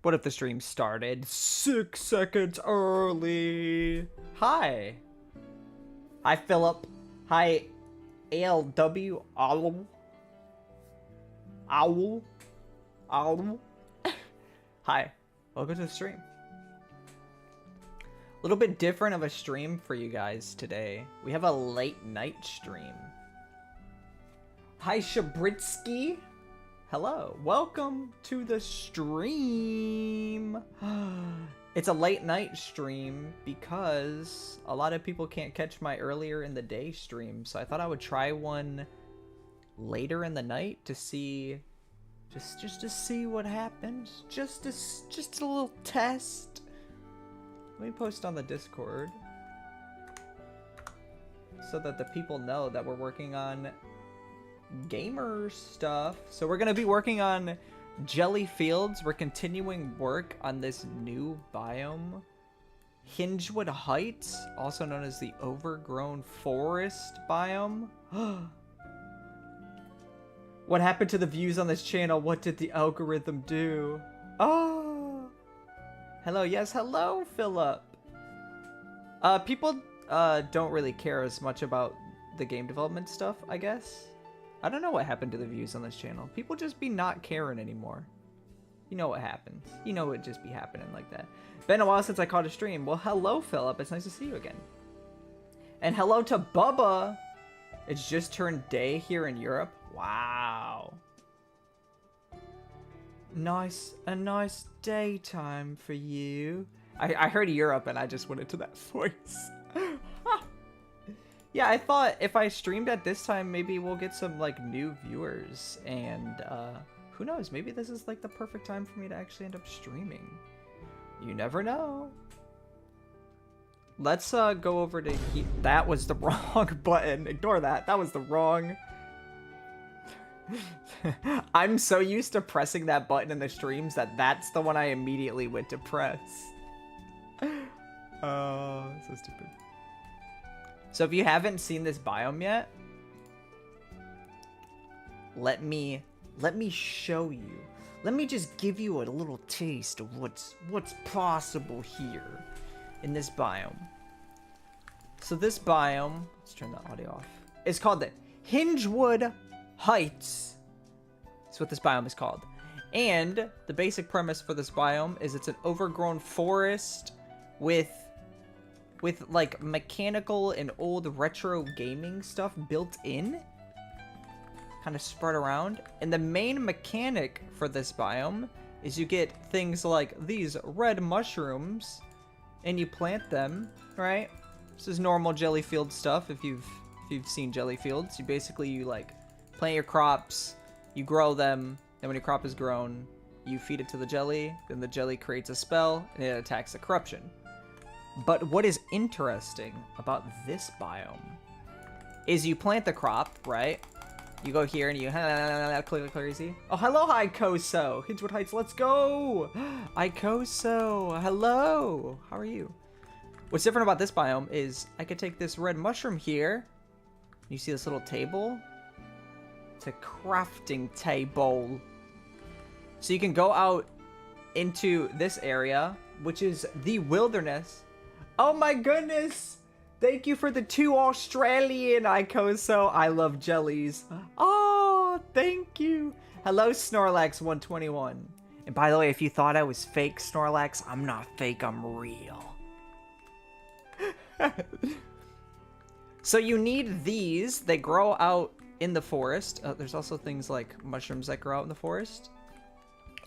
What if the stream started 6 seconds early? Hi. Hi, Philip. Hi, ALW. Owl. Owl. Owl. Hi. Welcome to the stream. A little bit different of a stream for you guys today. We have a late night stream. Hi, Shabritsky. Hello. Welcome to the stream. It's a late night stream because a lot of people can't catch my earlier in the day stream. So I thought I would try one later in the night to see, just to see what happens. Just a little test. Let me post on the Discord so that the people know that we're working on gamer stuff. So we're gonna be working on Jelly Fields. We're continuing work on this new biome, Hingewood Heights, also known as the Overgrown Forest biome. What happened to the views on this channel? What did the algorithm do? Oh, hello. Yes, hello, Philip. People don't really care as much about the game development stuff, I guess. I don't know what happened to the views on this channel. People just be not caring anymore. You know what happens. You know it just be happening like that. Been a while since I caught a stream. Well, hello, Philip. It's nice to see you again. And hello to Bubba. It's just turned day here in Europe. Wow. A nice daytime for you. I heard Europe and I just went into that voice. Yeah, I thought if I streamed at this time, maybe we'll get some, like, new viewers. And, who knows? Maybe this is, like, the perfect time for me to actually end up streaming. You never know. Let's, go over to... That was the wrong button. Ignore that. That was the wrong... I'm so used to pressing that button in the streams that that's the one I immediately went to press. Oh, so stupid. So if you haven't seen this biome yet, let me show you. Let me just give you a little taste of what's possible here in this biome. So this biome, let's turn the audio off. It's called the Hingewood Heights. That's what this biome is called. And the basic premise for this biome is it's an overgrown forest with like mechanical and old retro gaming stuff built in, kind of spread around. And the main mechanic for this biome is you get things like these red mushrooms and you plant them, right? This is normal jelly field stuff. If you've seen jelly fields, you like plant your crops, you grow them, then when your crop is grown, you feed it to the jelly, then the jelly creates a spell and it attacks the corruption. But what is interesting about this biome is you plant the crop, right? You go here and you click crazy. Oh, hello, Ikoso. Hingewood Heights, let's go. Ikoso, hello. How are you? What's different about this biome is I could take this red mushroom here. You see this little table? It's a crafting table. So you can go out into this area, which is the wilderness. Oh my goodness! Thank you for the 2 Australian Icoso. I love jellies. Oh, thank you. Hello, Snorlax121. And by the way, if you thought I was fake, Snorlax, I'm not fake, I'm real. So you need these. They grow out in the forest. There's also things like mushrooms that grow out in the forest.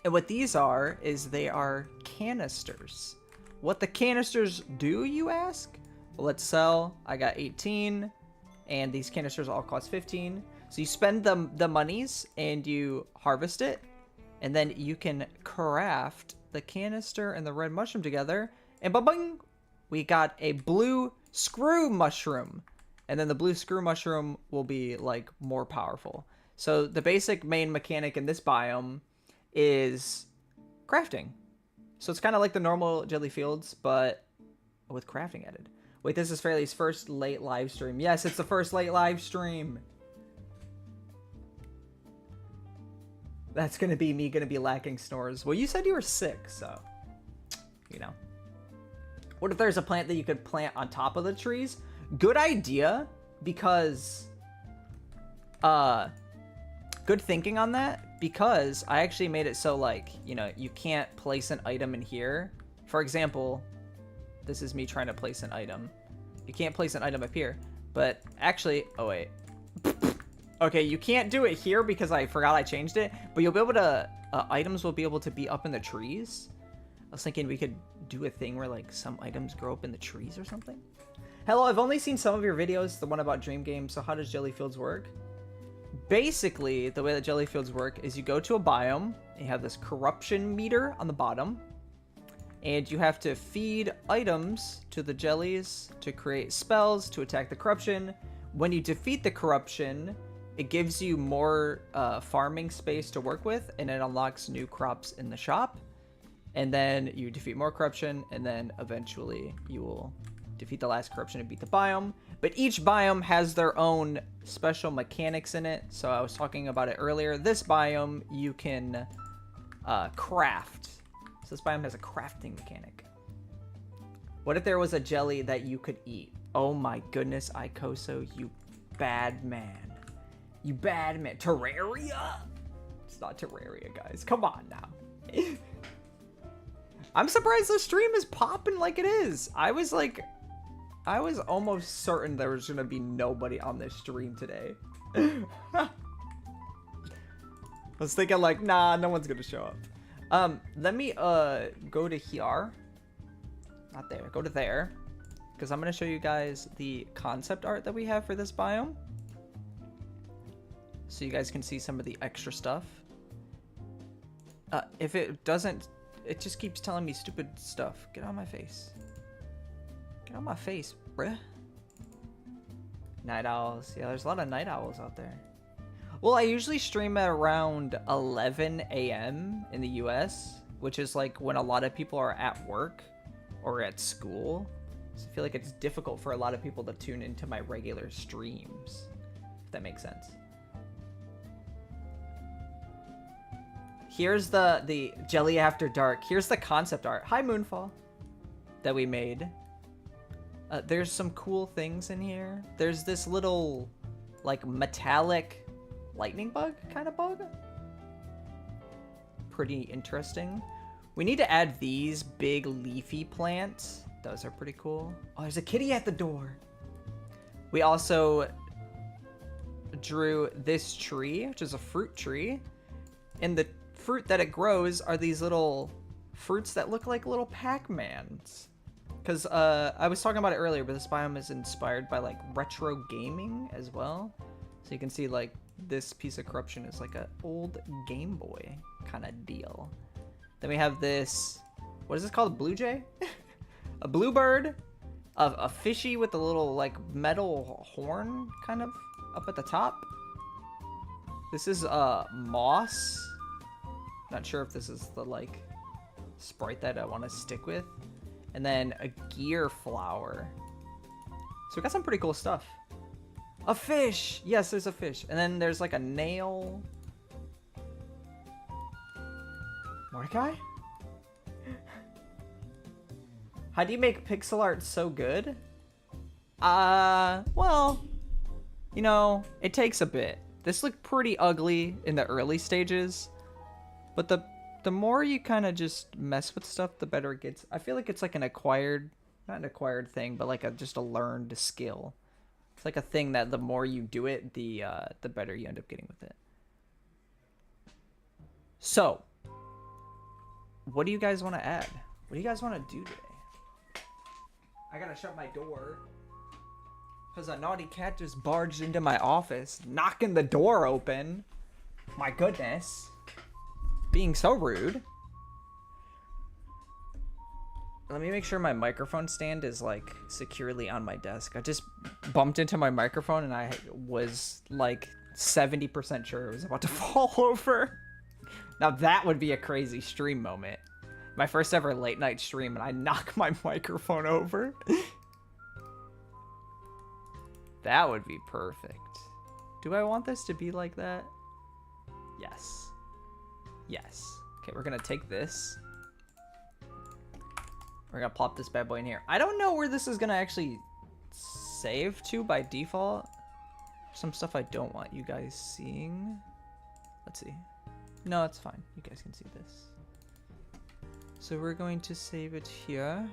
And what these are is they are canisters. What the canisters do, you ask? Well, let's sell. I got 18, and these canisters all cost 15. So you spend the monies, and you harvest it, and then you can craft the canister and the red mushroom together, and ba-bing! We got a blue screw mushroom. And then the blue screw mushroom will be, like, more powerful. So the basic main mechanic in this biome is crafting. So it's kind of like the normal jelly fields, but with crafting added. Wait, this is Fairlii's first late live stream. Yes, it's the first late live stream. That's gonna be me gonna be lacking snores. Well, you said you were sick, so, you know. What if there's a plant that you could plant on top of the trees? Good idea, because, good thinking on that, because I actually made it so, like, you know, you can't place an item in here. For example, this is me trying to place an item. You can't place an item up here, but actually, oh wait. Okay, you can't do it here because I forgot I changed it, but you'll be able to, items will be able to be up in the trees. I was thinking we could do a thing where, like, some items grow up in the trees or something. Hello, I've only seen some of your videos, the one about Dream Games, so how does Jelly Fields work? Basically, the way that Jelly Fields work is you go to a biome, and you have this corruption meter on the bottom, and you have to feed items to the jellies to create spells to attack the corruption. When you defeat the corruption, it gives you more farming space to work with, and it unlocks new crops in the shop. And then you defeat more corruption, and then eventually you will defeat the last corruption and beat the biome. But each biome has their own special mechanics in it. So I was talking about it earlier. This biome you can craft. So this biome has a crafting mechanic. What if there was a jelly that you could eat? Oh my goodness, Ikoso, you bad man. You bad man. Terraria? It's not Terraria, guys. Come on now. I'm surprised the stream is popping like it is. I was almost certain there was gonna be nobody on this stream today. I was thinking like, nah, no one's gonna show up. Let me go to here. Not there. Go to there, because I'm gonna show you guys the concept art that we have for this biome, so you guys can see some of the extra stuff. If it doesn't. It just keeps telling me stupid stuff. Get on my face. Get on my face, bruh. Night owls. Yeah, there's a lot of night owls out there. Well, I usually stream at around 11 a.m. in the US, which is like when a lot of people are at work or at school. So I feel like it's difficult for a lot of people to tune into my regular streams, if that makes sense. Here's the Jelly After Dark. Here's the concept art. Hi, Moonfall. That we made. There's some cool things in here. There's this little, like, metallic lightning bug kind of bug. Pretty interesting. We need to add these big leafy plants. Those are pretty cool. Oh, there's a kitty at the door. We also drew this tree, which is a fruit tree. And the fruit that it grows are these little fruits that look like little Pac-Mans. Because I was talking about it earlier, but this biome is inspired by like retro gaming as well. So you can see like this piece of corruption is like an old Game Boy kind of deal. Then we have this, what is this called? A blue jay? A bluebird, a fishy with a little like metal horn kind of up at the top. This is moss. Not sure if this is the like sprite that I want to stick with. And then a gear flower. So we got some pretty cool stuff. A fish! Yes, there's a fish. And then there's like a nail. Mordecai? How do you make pixel art so good? Well, you know, it takes a bit. This looked pretty ugly in the early stages. But the more you kind of just mess with stuff, the better it gets. I feel like it's like an acquired, not an acquired thing, but like just a learned skill. It's like a thing that the more you do it, the better you end up getting with it. So, what do you guys want to add? What do you guys want to do today? I gotta shut my door because a naughty cat just barged into my office, knocking the door open. My goodness. Being so rude. Let me make sure my microphone stand is like securely on my desk. I just bumped into my microphone and I was like 70% sure it was about to fall over. Now that would be a crazy stream moment. My first ever late night stream and I knock my microphone over. That would be perfect. Do I want this to be like that? Yes. Yes. Okay, we're gonna take this. We're gonna plop this bad boy in here. I don't know where this is gonna actually save to by default. Some stuff I don't want you guys seeing. Let's see. No, it's fine. You guys can see this. So we're going to save it here.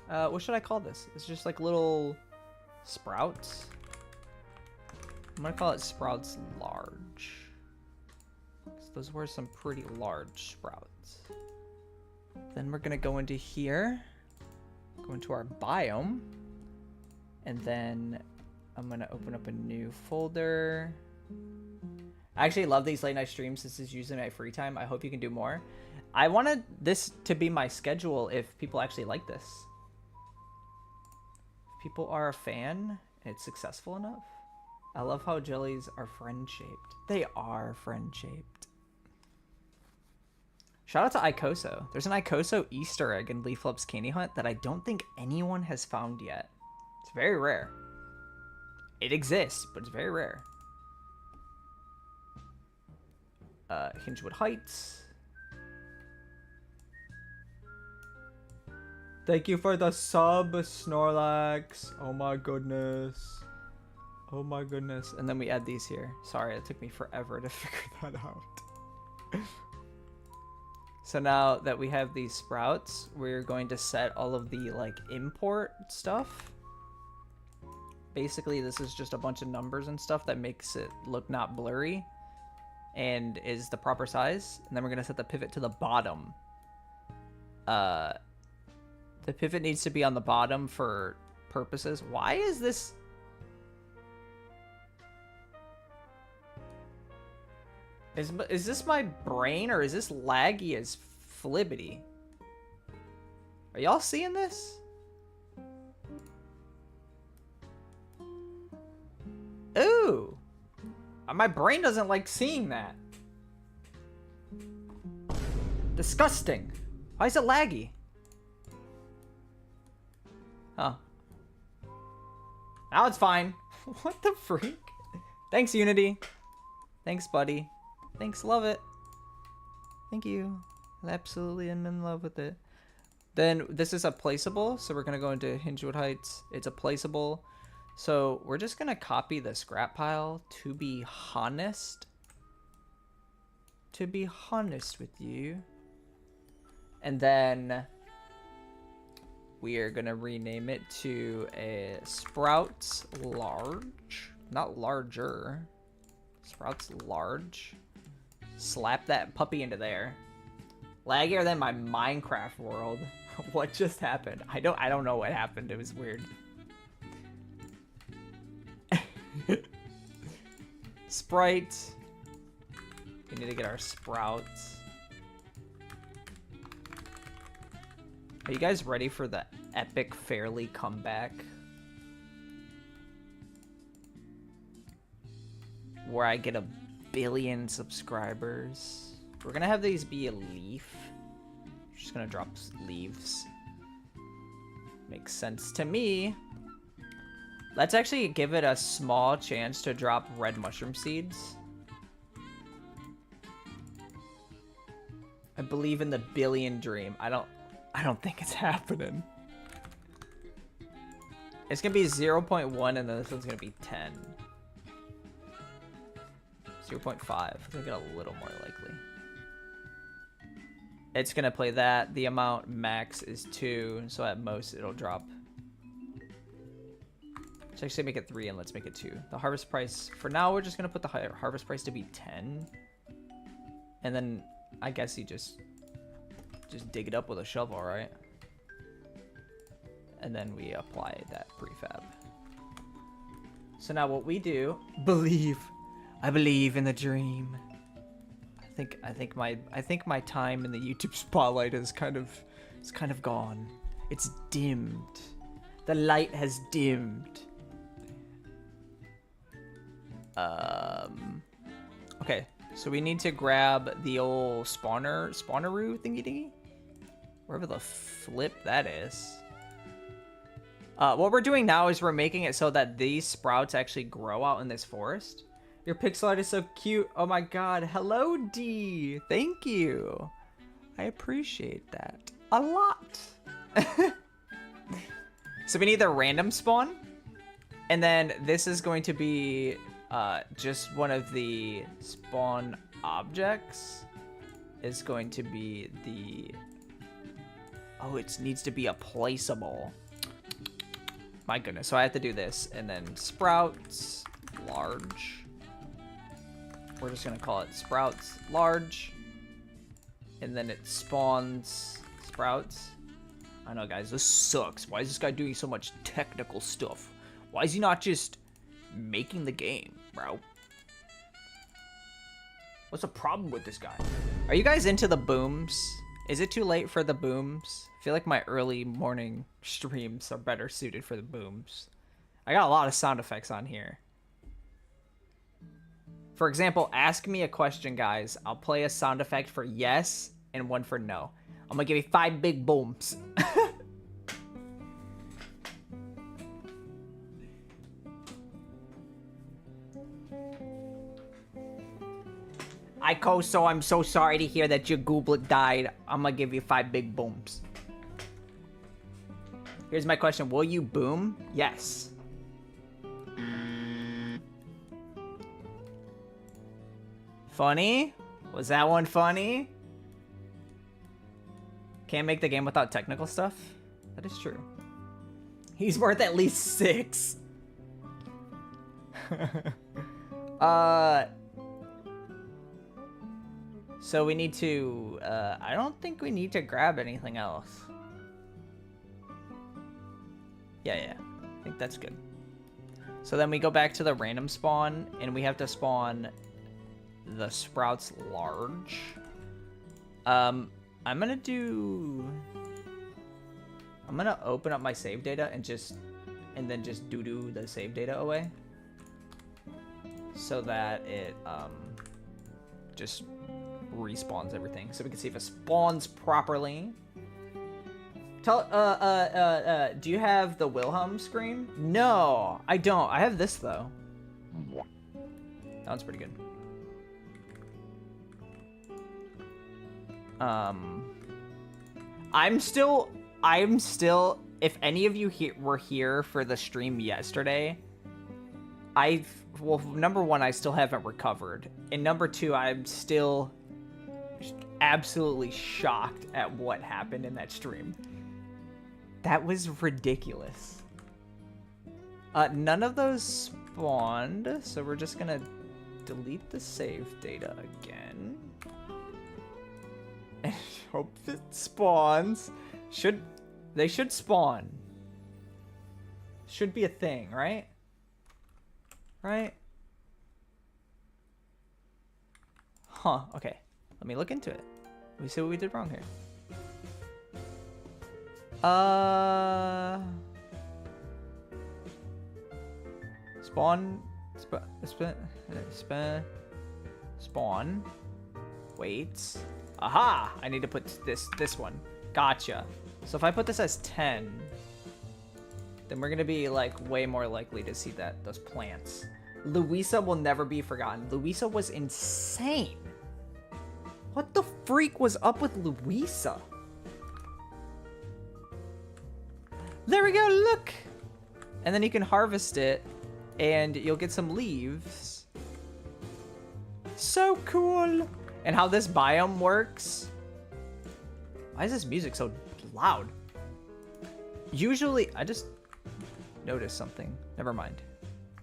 What should I call this? It's just like little sprouts. I'm gonna call it sprouts large. Those were some pretty large sprouts. Then we're gonna go into here, go into our biome, and then I'm gonna open up a new folder. I actually love these late night streams. This is usually my free time. I hope you can do more. I wanted this to be my schedule if people actually like this. If people are a fan and it's successful enough. I love how jellies are friend-shaped. They are friend-shaped. Shout out to Icoso. There's an Icoso Easter egg in Leaflup's Candy Hunt that I don't think anyone has found yet. It's very rare. It exists, but it's very rare. Hingewood Heights. Thank you for the sub, Snorlax. Oh my goodness. Oh my goodness. And then we add these here. Sorry, it took me forever to figure that out. So now that we have these sprouts, we're going to set all of the like import stuff. Basically, this is just a bunch of numbers and stuff that makes it look not blurry and is the proper size. And then we're going to set the pivot to the bottom. The pivot needs to be on the bottom for purposes. Why is this? Is this my brain or is this laggy as flibbity? Are y'all seeing this? Ooh. My brain doesn't like seeing that. Disgusting. Why is it laggy? Huh. Now it's fine. What the freak? Thanks, Unity. Thanks, buddy. Thanks, love it. Thank you. Absolutely am in love with it. Then this is a placeable, so we're gonna go into Hingewood Heights. It's a placeable. So we're just gonna copy the scrap pile to be honest. To be honest with you. And then we are gonna rename it to a Sprouts Large. Not larger. Sprouts Large. Slap that puppy into there. Laggier than my Minecraft world. What just happened? I don't know what happened. It was weird. Sprite. We need to get our sprouts. Are you guys ready for the epic Fairlii comeback? Where I get 1 billion subscribers. We're gonna have these be a leaf. Just gonna drop leaves. Makes sense to me. Let's actually give it a small chance to drop red mushroom seeds. I believe in the billion dream. I don't think it's happening. It's gonna be 0.1 and then this one's gonna be 10. 0.5. I think it a little more likely. It's gonna play that. The amount max is 2, so at most it'll drop. Let's actually make it 3 and let's make it 2. The harvest price, for now we're just gonna put the harvest price to be 10. And then I guess you just dig it up with a shovel, right? And then we apply that prefab. So now what we do, I believe in the dream. I think my time in the YouTube spotlight is kind of gone. It's dimmed. The light has dimmed. Okay, so we need to grab the old spawneroo thingy dingy. Wherever the flip that is. What we're doing now is we're making it so that these sprouts actually grow out in this forest. Your pixel art is so cute. Oh my god. Hello, D. Thank you. I appreciate that a lot. So we need the random spawn. And then this is going to be just one of the spawn objects. Is going to be the... Oh, it needs to be a placeable. My goodness. So I have to do this. And then sprouts large. We're just going to call it sprouts large. And then it spawns sprouts. I know, guys. This sucks. Why is this guy doing so much technical stuff? Why is he not just making the game, bro? What's the problem with this guy? Are you guys into the booms? Is it too late for the booms? I feel like my early morning streams are better suited for the booms. I got a lot of sound effects on here. For example, ask me a question, guys. I'll play a sound effect for yes and one for no. I'm gonna give you 5 big booms. So I'm so sorry to hear that your gooblet died. I'm gonna give you 5 big booms. Here's my question. Will you boom? Yes. Funny? Was that one funny? Can't make the game without technical stuff? That is true. He's worth at least 6. So we need to, I don't think we need to grab anything else. Yeah, I think that's good. So then we go back to the random spawn, and we have to spawn the sprouts large. I'm gonna open up my save data and then just do the save data away. So that it, just respawns everything, so we can see if it spawns properly. Do you have the Wilhelm screen? No, I don't. I have this though. That one's pretty good. I'm still, if any of you were here for the stream yesterday, well, number one, I still haven't recovered, and number two, I'm still absolutely shocked at what happened in that stream. That was ridiculous. None of those spawned, so we're just gonna delete the save data again. And hope it spawns. They should spawn. Should be a thing, right? Right? Huh, okay. Let me look into it. Let me see what we did wrong here. Spawn. Wait. Aha! I need to put this one. Gotcha. So if I put this as 10, then we're gonna be like way more likely to see those plants. Louisa will never be forgotten. Louisa was insane. What the freak was up with Louisa? There we go, look! And then you can harvest it, and you'll get some leaves. So cool! And how this biome works... Why is this music so loud? Usually, I just noticed something. Never mind.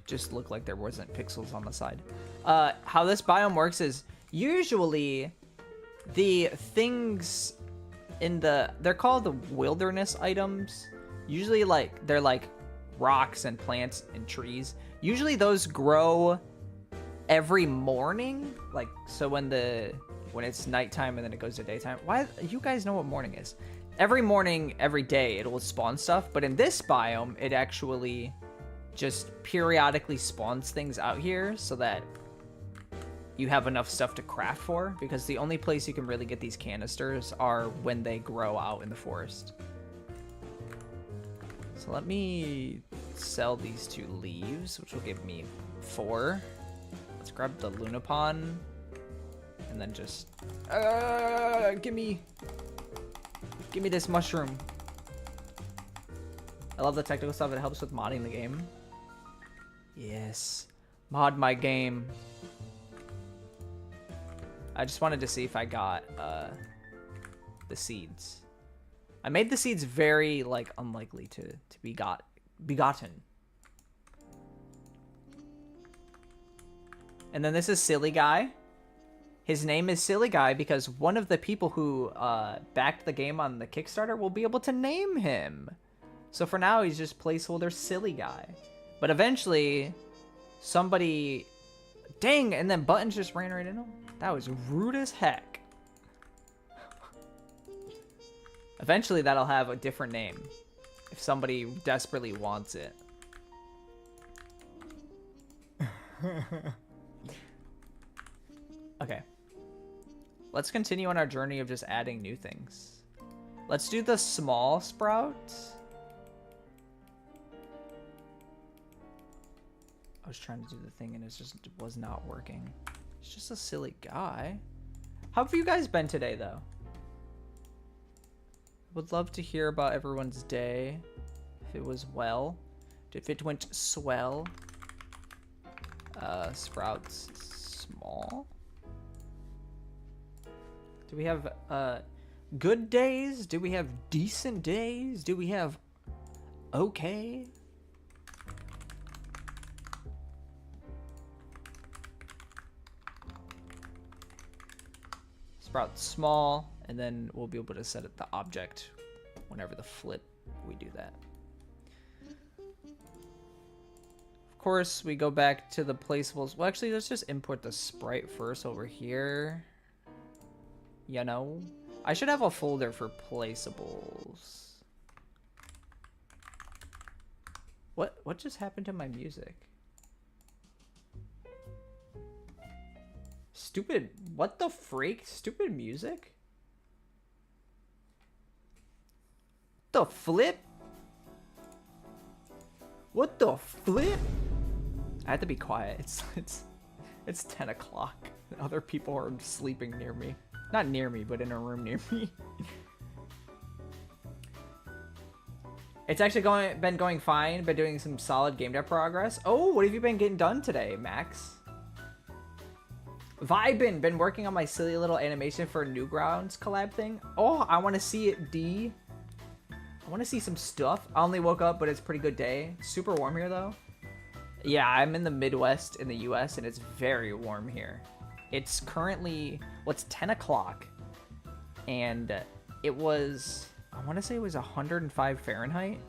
Just looked like there wasn't pixels on the side. How this biome works is, usually, the things in they're called the wilderness items. Usually, like, they're like rocks and plants and trees. Usually those grow every morning. Like, so when it's nighttime and then it goes to daytime. Why? You guys know what morning is. Every morning, every day, it'll spawn stuff. But in this biome, it actually just periodically spawns things out here so that you have enough stuff to craft for, because the only place you can really get these canisters are when they grow out in the forest. So let me sell these 2 leaves, which will give me 4 Let's grab the Lunapon. And then just... give me this mushroom. I love the technical stuff. It helps with modding the game. Yes. Mod my game. I just wanted to see if I got the seeds. I made the seeds very like unlikely to be begotten. And then this is Silly Guy. His name is Silly Guy because one of the people who backed the game on the Kickstarter will be able to name him. So for now, he's just placeholder Silly Guy. But eventually, somebody... Dang, and then Buttons just ran right into him. That was rude as heck. Eventually, that'll have a different name. If somebody desperately wants it. Okay. Let's continue on our journey of just adding new things. Let's do the small sprouts. I was trying to do the thing and it was not working. It's just a silly guy. How have you guys been today, though? Would love to hear about everyone's day. If it was well. If it went swell. Sprouts small. Do we have good days? Do we have decent days? Do we have okay? Sprout small, and then we'll be able to set it the object whenever the flip we do that. Of course, we go back to the placeables. Well, actually, let's just import the sprite first over here. You know, I should have a folder for placeables. What just happened to my music? Stupid, what the freak? Stupid music? The flip? What the flip? I have to be quiet. It's 10 o'clock. Other people are sleeping near me. Not near me, but in a room near me. It's actually been going fine, but doing some solid game dev progress. Oh, what have you been getting done today, Max? Vibin, been working on my silly little animation for Newgrounds collab thing. Oh, I want to see it, D. I want to see some stuff. I only woke up, but it's a pretty good day. Super warm here, though. Yeah, I'm in the Midwest in the US, and it's very warm here. It's currently, well, it's 10 o'clock, and it was, I want to say it was 105 Fahrenheit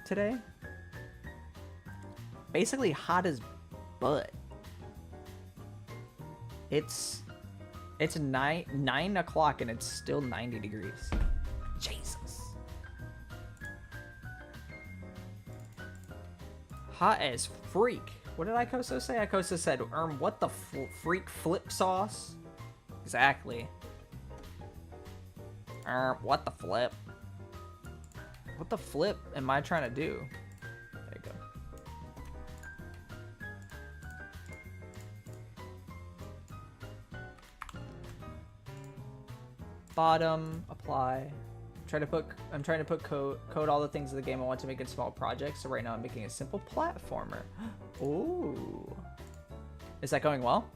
today. Basically hot as butt. It's 9 o'clock and it's still 90 degrees. Jesus. Hot as freak. What did Icoso say? Icoso said, what the freak flip sauce? Exactly. What the flip? What the flip am I trying to do? There you go. Bottom, apply. I'm trying to put code all the things in the game I want to make in small projects. So right now I'm making a simple platformer. Ooh. Is that going well?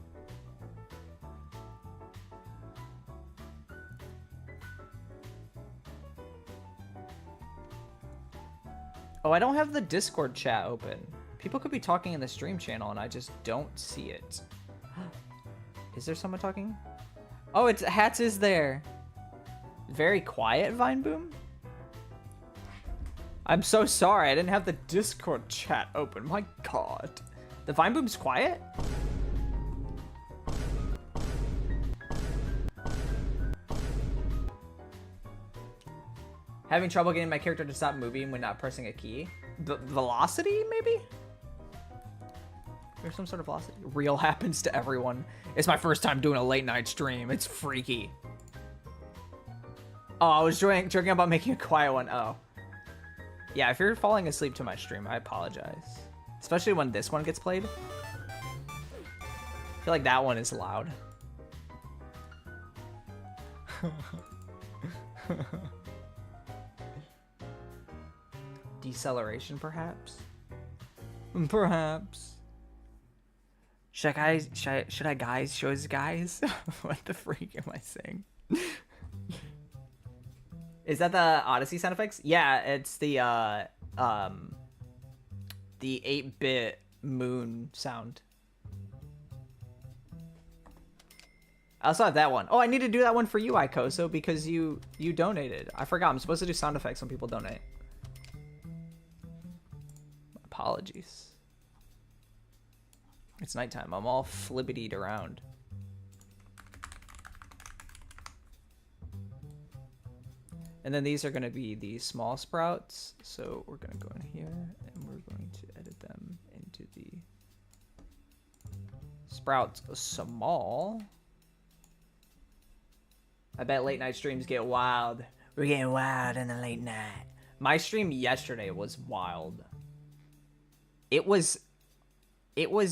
Oh, I don't have the Discord chat open. People could be talking in the stream channel and I just don't see it. Is there someone talking? Oh, it's Hats is there. Very quiet, Vine Boom? I'm so sorry, I didn't have the Discord chat open. My god. The Vine Boom's quiet? Having trouble getting my character to stop moving when not pressing a key. Velocity, maybe? There's some sort of velocity. Real happens to everyone. It's my first time doing a late night stream. It's freaky. Oh, I was joking about making a quiet one. Oh. Yeah, if you're falling asleep to my stream, I apologize. Especially when this one gets played. feel like that one is loud. Deceleration, perhaps? Perhaps. Should I guys show his guys? What the freak am I saying? Is that the Odyssey sound effects? Yeah, it's the 8-bit moon sound. I also have that one. Oh, I need to do that one for you, Ikoso, because you donated. I forgot. I'm supposed to do sound effects when people donate. Apologies. It's nighttime. I'm all flibbitied around. And then these are going to be the small sprouts. So we're going to go in here and we're going to edit them into the sprouts small. I bet late night streams get wild. We're getting wild in the late night. My stream yesterday was wild. It was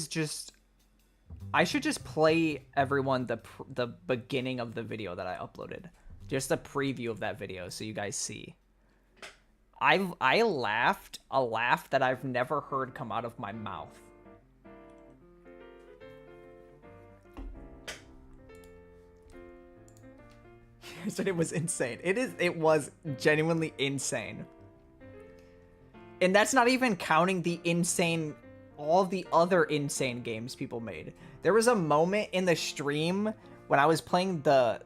just, I should just play everyone the beginning of the video that I uploaded. Just a preview of that video so you guys see. I laughed a laugh that I've never heard come out of my mouth. It was insane. It was genuinely insane. And that's not even counting the insane, all the other insane games people made. There was a moment in the stream when I was playing the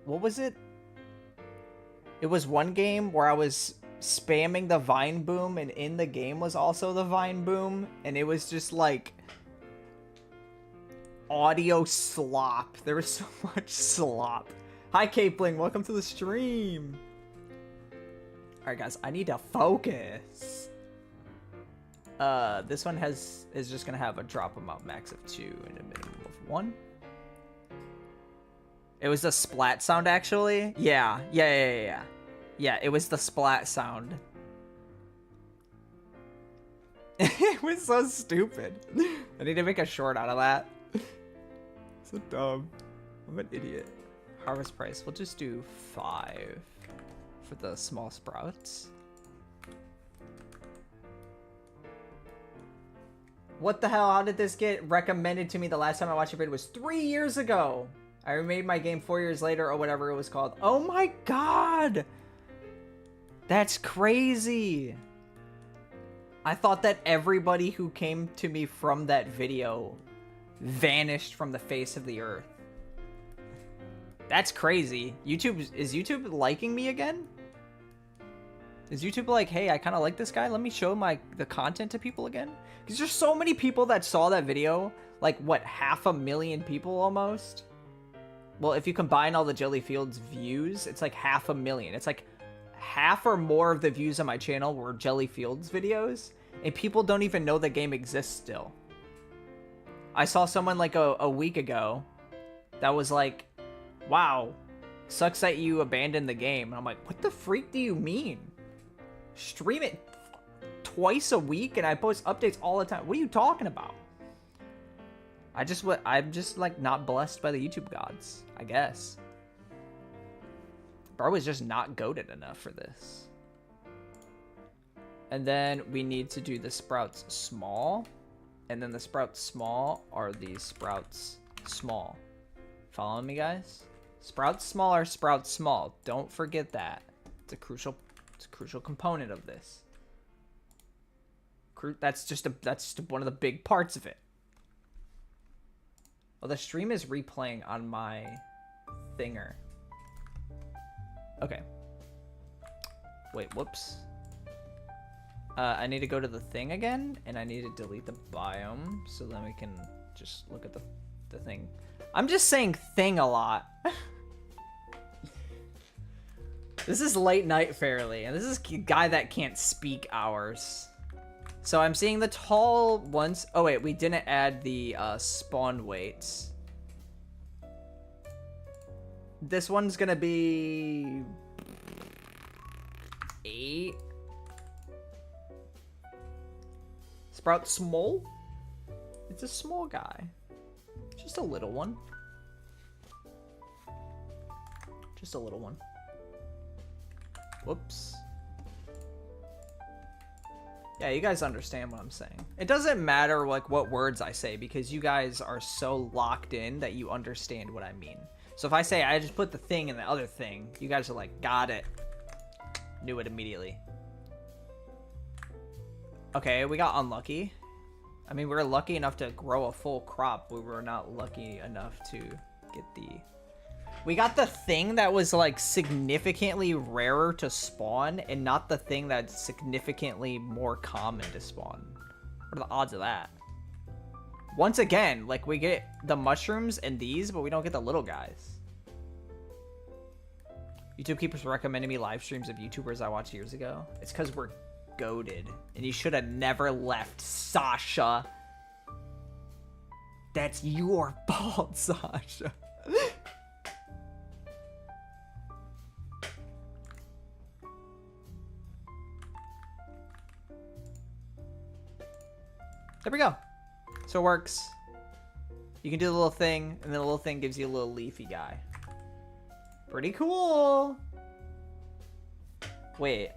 what was it? It was one game where I was spamming the Vine Boom, and in the game was also the Vine Boom, and it was just like audio slop. There was so much slop. Hi, Capling. Welcome to the stream. All right, guys. I need to focus. This one is just gonna have a drop amount max of 2 and a minimum of 1. It was the splat sound, actually. Yeah. Yeah, it was the splat sound. It was so stupid. I need to make a short out of that. So dumb. I'm an idiot. Harvest price. We'll just do 5 for the small sprouts. What the hell? How did this get recommended to me? The last time I watched your video was 3 years ago. I remade my game 4 years later, or whatever it was called. Oh my god! That's crazy! I thought that everybody who came to me from that video vanished from the face of the earth. That's crazy. Is YouTube liking me again? Is YouTube like, hey, I kind of like this guy. Let me show the content to people again? Because there's so many people that saw that video. Like, what, 500,000 people almost? Well, if you combine all the Jelly Fields views, it's like 500,000. It's like half or more of the views on my channel were Jelly Fields videos. And people don't even know the game exists still. I saw someone like a week ago that was like, wow, sucks that you abandoned the game. And I'm like, what the freak do you mean? Stream it twice a week and I post updates all the time. What are you talking about? I'm just like not blessed by the YouTube gods, I guess. Bro is just not goated enough for this. And then we need to do the sprouts small. And then the sprouts small are these sprouts small. Following me, guys? Sprouts small are sprouts small. Don't forget that. It's a crucial component of this. That's just one of the big parts of it. Well, the stream is replaying on my thinger. Okay. Wait, whoops. I need to go to the thing again, and I need to delete the biome, so then we can just look at the thing. I'm just saying thing a lot. This is late night Fairlii, and this is a guy that can't speak hours. So I'm seeing the tall ones. Oh wait, we didn't add the spawn weights. This one's gonna be 8. Sprout small? It's a small guy. Just Just a little one. Just a little one. Whoops. Yeah, you guys understand what I'm saying. It doesn't matter like what words I say because you guys are so locked in that you understand what I mean. So if I say I just put the thing in the other thing, you guys are like, got it. Knew it immediately. Okay, we got unlucky. I mean, we were lucky enough to grow a full crop. We were not lucky enough to get the... We got the thing that was like significantly rarer to spawn and not the thing that's significantly more common to spawn. What are the odds of that? Once again, like we get the mushrooms and these, but we don't get the little guys. YouTube keepers recommending me live streams of YouTubers I watched years ago. It's because we're goated and you should have never left, Sasha. That's your fault, Sasha. There we go. So it works. You can do the little thing, and then the little thing gives you a little leafy guy. Pretty cool. Wait.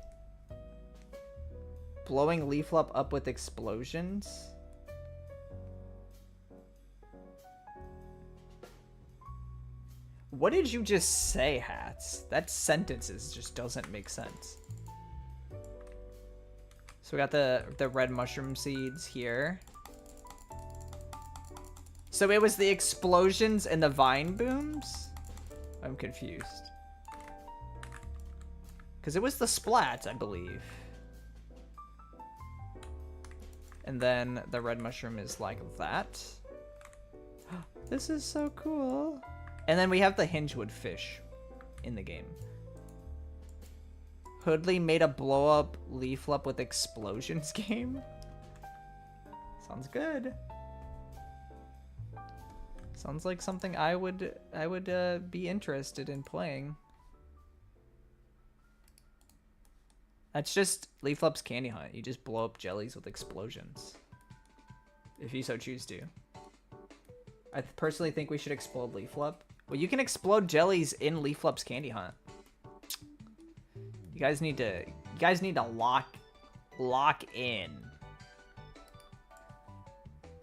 Blowing Leaflup up with explosions? What did you just say, Hats? That sentences just doesn't make sense. So we got the red mushroom seeds here. So it was the explosions and the vine booms? I'm confused. Because it was the splats, I believe. And then the red mushroom is like that. This is so cool. And then we have the hingewood fish in the game. Hoodley made a blow up Leaflup with explosions game. Sounds good. Sounds like something I would be interested in playing. That's just Leaflup's candy hunt. You just blow up jellies with explosions. If you so choose to. I personally think we should explode Leaflup. Well, you can explode jellies in Leaflup's candy hunt. You guys need to lock in.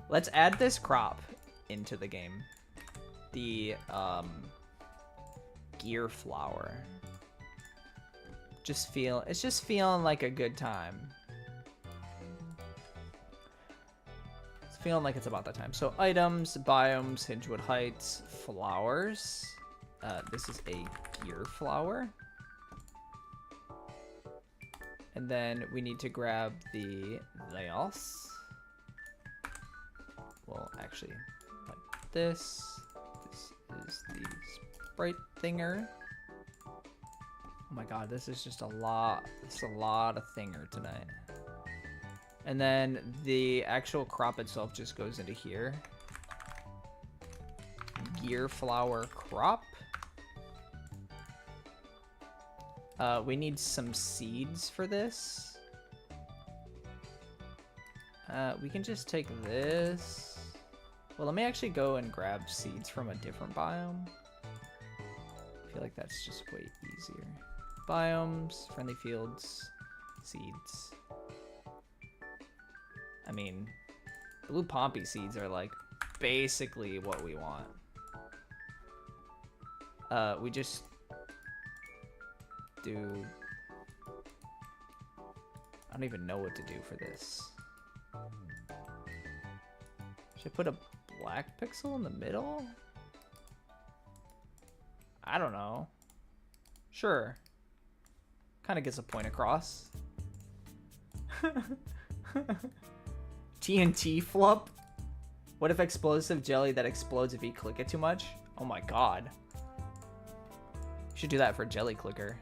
Let's add this crop into the game. The gear flower. It's just feeling like a good time. It's feeling like it's about that time. So items, biomes, Hingewood Heights, flowers. This is a gear flower. And then we need to grab the layos. Well, actually, like this. This is the sprite thinger. Oh my god, this is just a lot. It's a lot of thinger tonight. And then the actual crop itself just goes into here. Gear flower crop. We need some seeds for this. We can just take this. Well, let me actually go and grab seeds from a different biome. I feel like that's just way easier. Biomes, friendly fields, seeds. I mean, blue pompey seeds are like basically what we want. We just do... I don't even know what to do for this. Should I put a black pixel in the middle? I don't know. Sure. Kind of gets a point across. TNT flup? What if explosive jelly that explodes if you click it too much? Oh my god. You should do that for jelly clicker.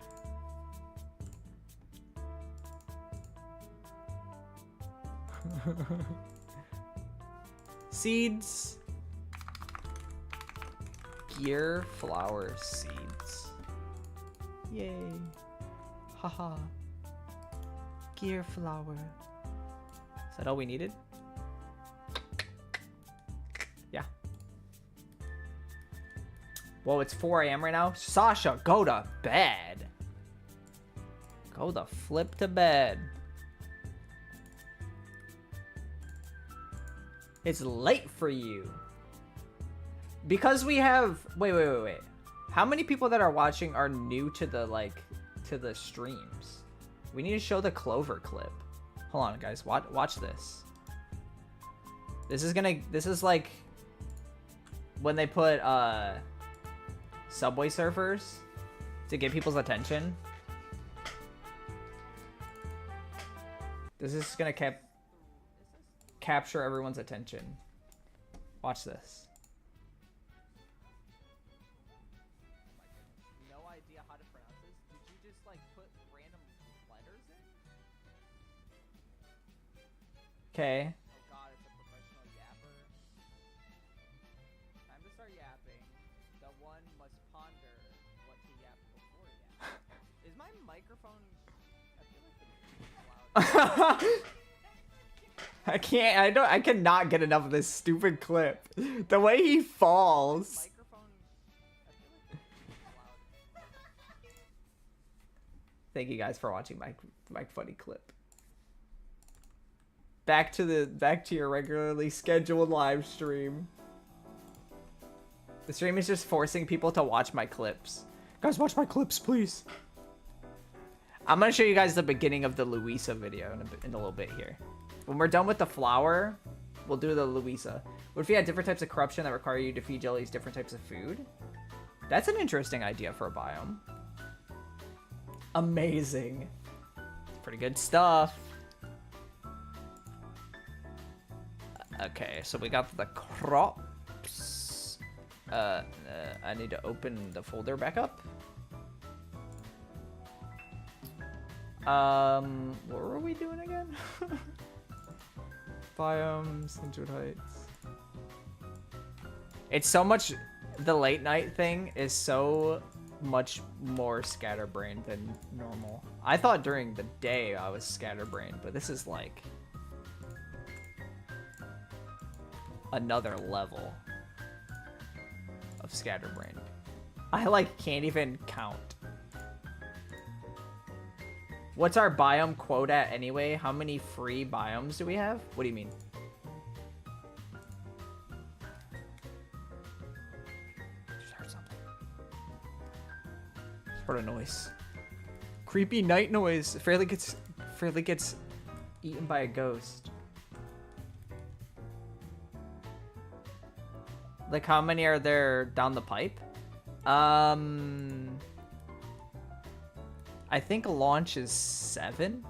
Seeds. Gear flower seeds. Yay. Haha. Gear flower. Is that all we needed? Yeah. Well, it's 4 a.m. right now. Sasha, go to bed. Go the flip to bed. It's late for you. Because we have... Wait. How many people that are watching are new to the, like, to the streams? We need to show the Clover clip. Hold on, guys. Watch this. This is like when they put Subway Surfers to get people's attention. This is gonna capture everyone's attention. Watch this. No idea how to pronounce this. Did you just like put random letters in? Okay. Oh god, it's a professional yapper. Time to start yapping. The one must ponder what to yap before yap. Is my microphone... I feel like it's loud. I cannot get enough of this stupid clip. The way he falls. Thank you guys for watching my funny clip. Back to your regularly scheduled live stream. The stream is just forcing people to watch my clips. Guys, watch my clips, please. I'm gonna show you guys the beginning of the Louisa video in a little bit here. When we're done with the flower, we'll do the Louisa. What if you had different types of corruption that require you to feed jellies different types of food? That's an interesting idea for a biome. Amazing. Pretty good stuff. Okay, so we got the crops. I need to open the folder back up. What were we doing again? Biomes, Hinchwood Heights. It's so much... The late night thing is so much more scatterbrained than normal. I thought during the day I was scatterbrained, but this is like... another level of scatterbrained. I like can't even count. What's our biome quota anyway? How many free biomes do we have? What do you mean? Just heard something. Just heard a noise. Creepy night noise. Fairlii gets eaten by a ghost. Like, how many are there down the pipe? I think launch is 7.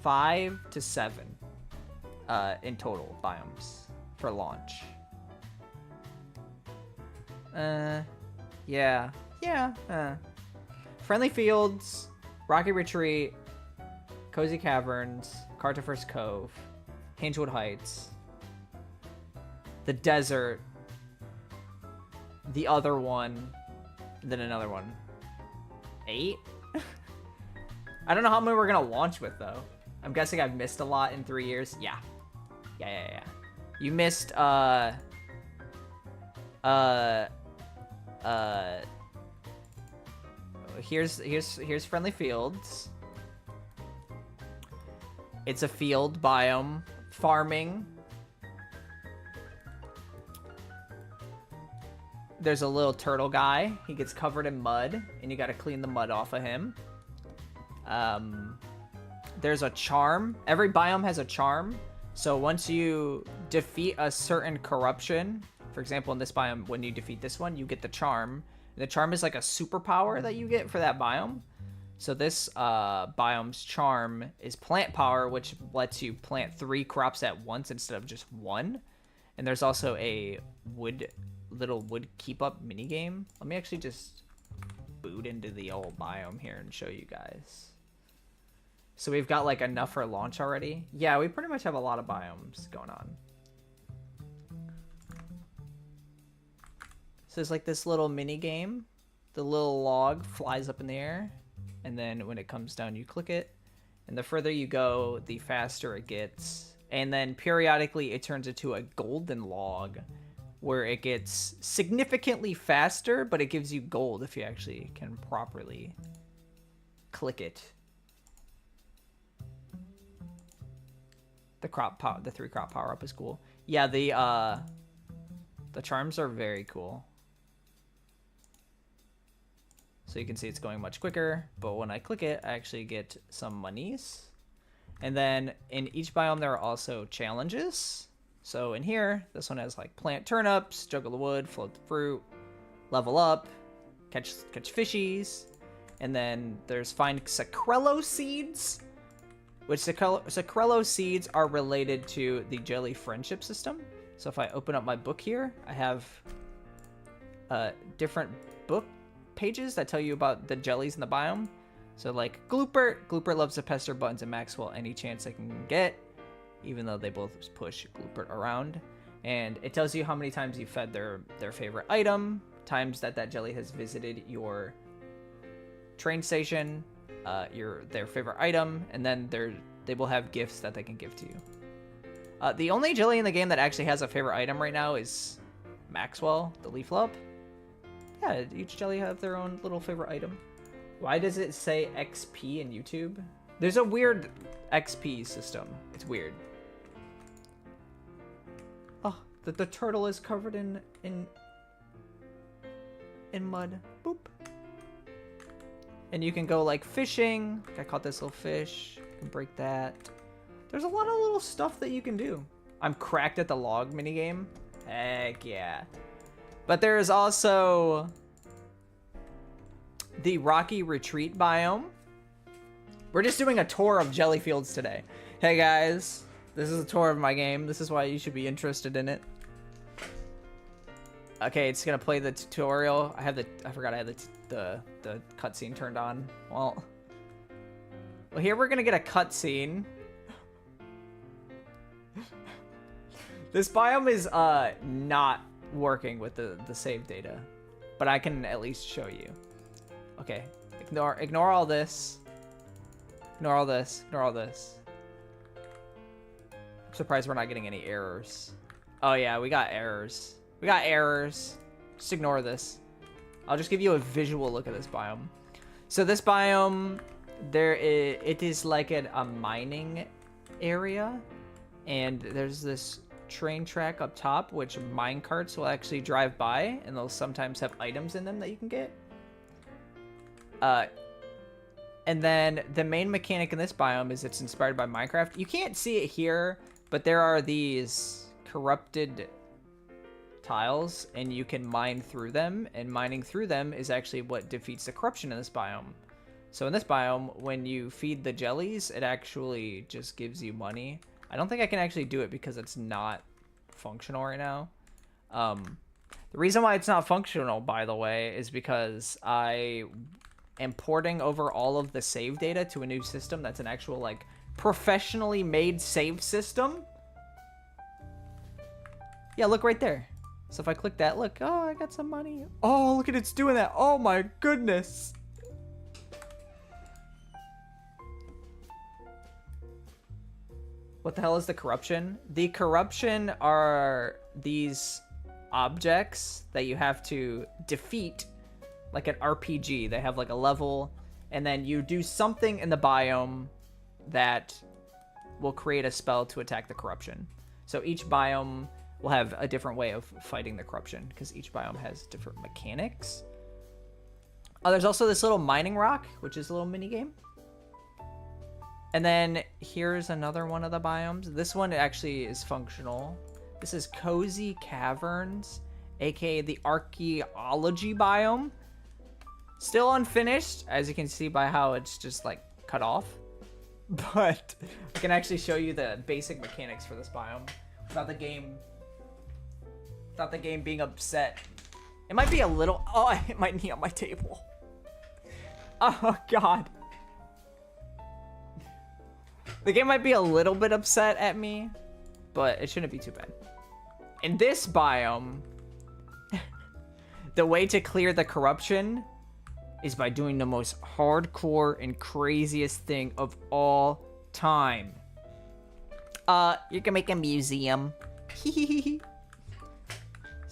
5 to 7 in total biomes for launch. Yeah. Friendly Fields, Rocky Retreat, Cozy Caverns, Cartographer's Cove, Hinchwood Heights, the desert, the other one, and then another one. 8? I don't know how many we're gonna launch with though. I'm guessing I've missed a lot in 3 years. Yeah. You missed here's Friendly Fields. It's a field biome, farming. There's a little turtle guy. He gets covered in mud, and you gotta clean the mud off of him. There's a charm. Every biome has a charm. So once you defeat a certain corruption, for example, in this biome, when you defeat this one, you get the charm. The charm is like a superpower that you get for that biome. So this biome's charm is plant power, which lets you plant 3 crops at once instead of just 1. And there's also a little wood keep up mini game. Let me actually just boot into the old biome here and show you guys. So we've got like enough for launch already. Yeah, we pretty much have a lot of biomes going on. So there's like this little mini game. The little log flies up in the air, and then when it comes down, you click it. And the further you go, the faster it gets. And then periodically it turns into a golden log, where it gets significantly faster, but it gives you gold if you actually can properly click it. The 3 crop power up is cool. Yeah, the charms are very cool. So you can see it's going much quicker, but when I click it, I actually get some monies. And then in each biome, there are also challenges. So in here, this one has like plant turnips, juggle the wood, float the fruit, level up, catch fishies. And then there's find Sacrello seeds, which Sacrello seeds are related to the GELLI friendship system. So if I open up my book here, I have different book pages that tell you about the jellies in the biome. So like Gloopert loves to pester Buttons and Maxwell any chance they can get, even though they both push Gloopert around. And it tells you how many times you fed their favorite item, times that jelly has visited your train station, their favorite item, and then they will have gifts that they can give to you. The only jelly in the game that actually has a favorite item right now is Maxwell, the Leaflup. Yeah, each jelly have their own little favorite item. Why does it say XP in YouTube? There's a weird XP system. It's weird. Oh, the turtle is covered in mud. Boop. And you can go like fishing. Like I caught this little fish. You can break that. There's a lot of little stuff that you can do. I'm cracked at the log minigame. Heck yeah. But there is also the Rocky Retreat biome. We're just doing a tour of jelly fields today. Hey guys, this is a tour of my game. This is why you should be interested in it. Okay, it's gonna play the tutorial. I forgot I had the cutscene turned on. Well, here we're gonna get a cutscene. This biome is not working with the save data, but I can at least show you. Okay, ignore all this. Ignore all this. Ignore all this. I'm surprised we're not getting any errors. Oh yeah, we got errors. We got errors. Just ignore this. I'll just give you a visual look at this biome. So this biome, it is like a mining area, and there's this train track up top, which mine carts will actually drive by, and they'll sometimes have items in them that you can get. And then the main mechanic in this biome is it's inspired by Minecraft. You can't see it here, but there are these corrupted tiles, and you can mine through them, and mining through them is actually what defeats the corruption in this biome. So in this biome, when you feed the jellies, it actually just gives you money. I don't think I can actually do it because it's not functional right now. The reason why it's not functional, by the way, is because I am porting over all of the save data to a new system that's an actual, like, professionally made save system. Yeah, look right there. So if I click that, look, oh, I got some money. Oh, look at it's doing that. Oh my goodness. What the hell is the corruption? The corruption are these objects that you have to defeat, like an RPG. They have like a level, and then you do something in the biome that will create a spell to attack the corruption. So each biome will have a different way of fighting the corruption, because each biome has different mechanics. Oh, there's also this little mining rock, which is a little mini game. And then here's another one of the biomes. This one actually is functional. This is Cozy Caverns, aka the Archaeology biome. Still unfinished, as you can see by how it's just like cut off. But I can actually show you the basic mechanics for this biome without the game being upset. It might be a little, oh, I hit my knee on my table. Oh God. The game might be a little bit upset at me, but it shouldn't be too bad. In this biome, the way to clear the corruption is by doing the most hardcore and craziest thing of all time. You can make a museum.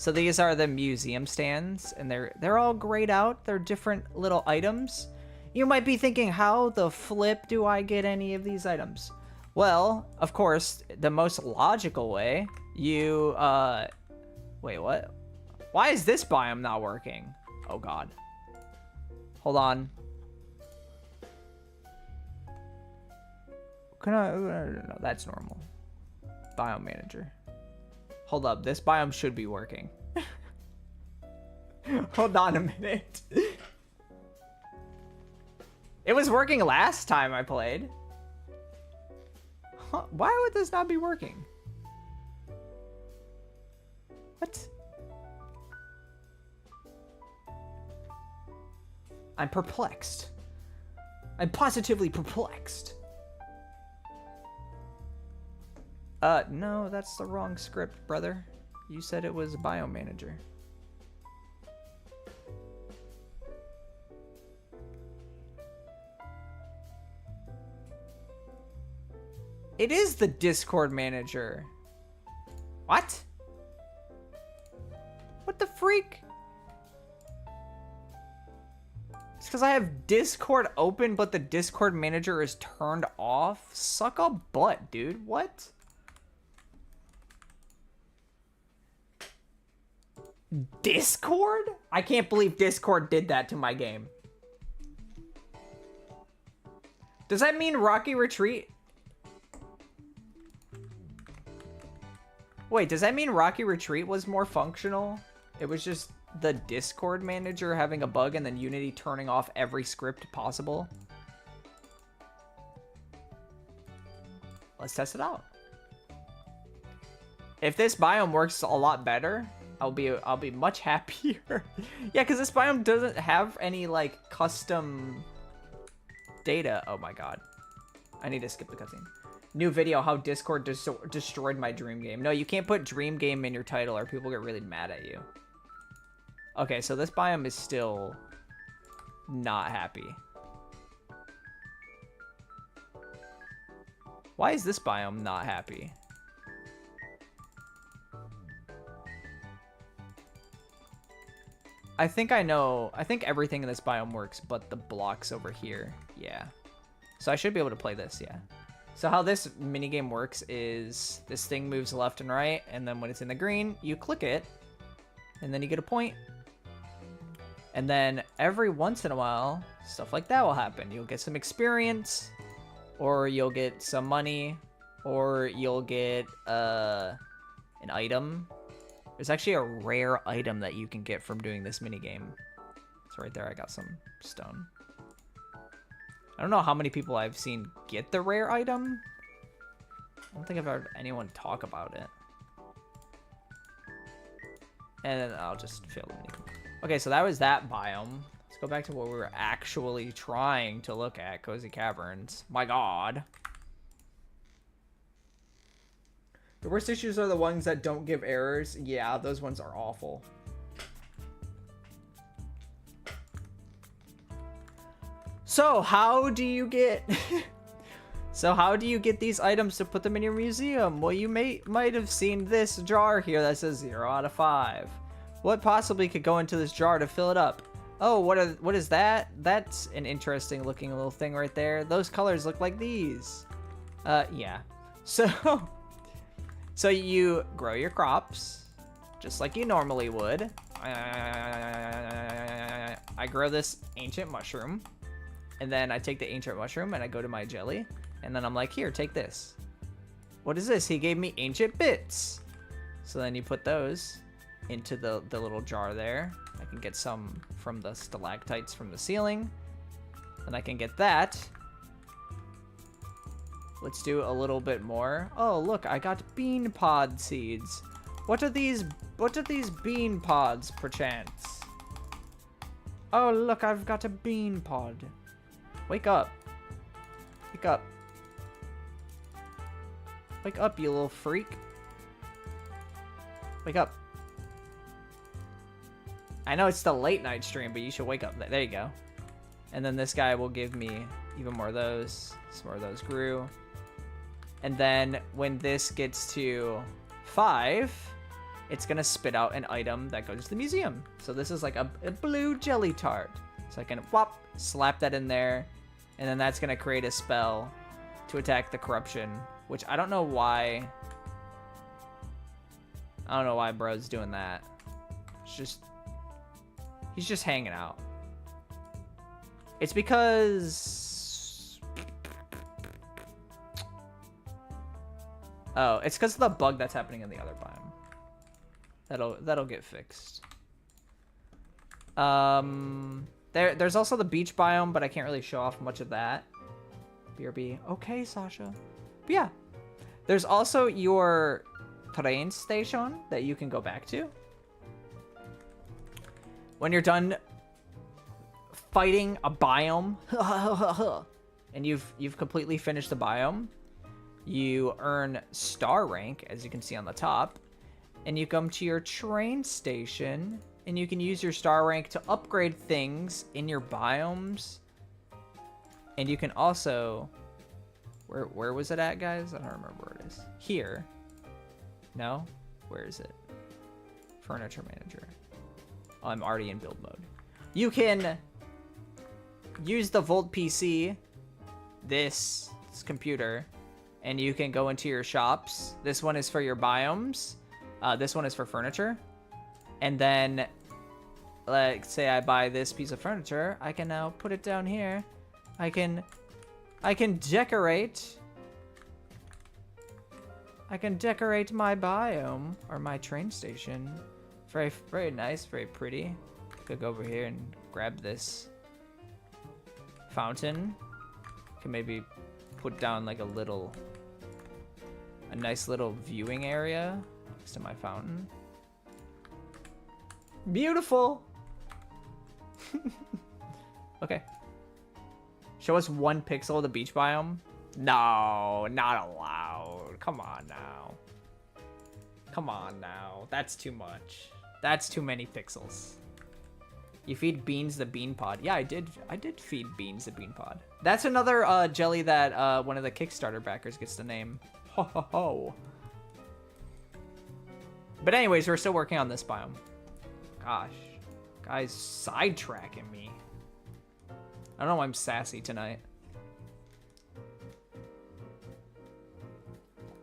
So these are the museum stands, and they're all grayed out. They're different little items. You might be thinking, how the flip do I get any of these items? Well, of course, the most logical way, you, wait, what? Why is this biome not working? Oh, God. Hold on. No, that's normal. Biome manager. Hold up, this biome should be working. Hold on a minute. It was working last time I played. Huh, why would this not be working? What? I'm perplexed. I'm positively perplexed. No, that's the wrong script, brother. You said it was biome manager. It is the Discord manager. What? What the freak? It's because I have Discord open, but the Discord manager is turned off? Suck a butt, dude. What? Discord? I can't believe Discord did that to my game. Does that mean Rocky Retreat? Wait, does that mean Rocky Retreat was more functional? It was just the Discord manager having a bug and then Unity turning off every script possible? Let's test it out. If this biome works a lot better, I'll be much happier. Yeah, because this biome doesn't have any like custom data. Oh my god. I need to skip the cutscene. New video, how Discord destroyed my dream game. No, you can't put dream game in your title or people get really mad at you. Okay, so this biome is still not happy. Why is this biome not happy? I think I know. I think everything in this biome works, but the blocks over here. Yeah. So I should be able to play this, yeah. So how this minigame works is this thing moves left and right, and then when it's in the green, you click it, and then you get a point. And then every once in a while, stuff like that will happen. You'll get some experience, or you'll get some money, or you'll get an item. There's actually a rare item that you can get from doing this minigame. So right there, I got some stone. I don't know how many people I've seen get the rare item. I don't think I've heard anyone talk about it. And then I'll just fail the minigame. Okay, so that was that biome. Let's go back to what we were actually trying to look at. Cozy Caverns. My god. The worst issues are the ones that don't give errors. Yeah, those ones are awful. So how do you get these items to put them in your museum? Well, you might have seen this jar here that says 0 out of 5. What possibly could go into this jar to fill it up? Oh, what is that? That's an interesting looking little thing right there. Those colors look like these. Yeah. So you grow your crops just like you normally would. I grow this ancient mushroom. And then I take the ancient mushroom and I go to my jelly. And then I'm like, here, take this. What is this? He gave me ancient bits. So then you put those into the little jar there. I can get some from the stalactites from the ceiling. And I can get that. Let's do a little bit more. Oh, look, I got bean pod seeds. What are these bean pods, perchance? Oh, look, I've got a bean pod. Wake up. Wake up. Wake up, you little freak. Wake up. I know it's the late night stream, but you should wake up. There you go. And then this guy will give me even more of those. Some more of those grew. And then when this gets to 5, it's gonna spit out an item that goes to the museum. So this is like a blue jelly tart. So I can whop, slap that in there, and then that's gonna create a spell to attack the corruption, which I don't know why. I don't know why bro's doing that. It's just, he's just hanging out. It's because, oh, it's because of the bug that's happening in the other biome. That'll get fixed. There's also the beach biome, but I can't really show off much of that. BRB. Okay, Sasha. But yeah. There's also your train station that you can go back to. When you're done fighting a biome, and you've completely finished the biome, you earn star rank, as you can see on the top, and you come to your train station, and you can use your star rank to upgrade things in your biomes. And you can also, where was it at, guys? I don't remember where it is. Here. No? Where is it? Furniture manager. Oh, I'm already in build mode. You can use the Volt PC, this computer, and you can go into your shops. This one is for your biomes. This one is for furniture. And then, like, say I buy this piece of furniture, I can now put it down here. I can decorate. I can decorate my biome or my train station. Very, very nice, very pretty. Could go over here and grab this fountain. Can maybe put down like a nice little viewing area next to my fountain. Beautiful. Okay. Show us 1 pixel of the beach biome. No, not allowed. Come on now. Come on now. That's too much. That's too many pixels. You feed Beans the bean pod. Yeah, I did feed Beans the bean pod. That's another jelly that one of the Kickstarter backers gets to name. Ho ho ho. But anyways, we're still working on this biome. Gosh. Guys sidetracking me. I don't know why I'm sassy tonight.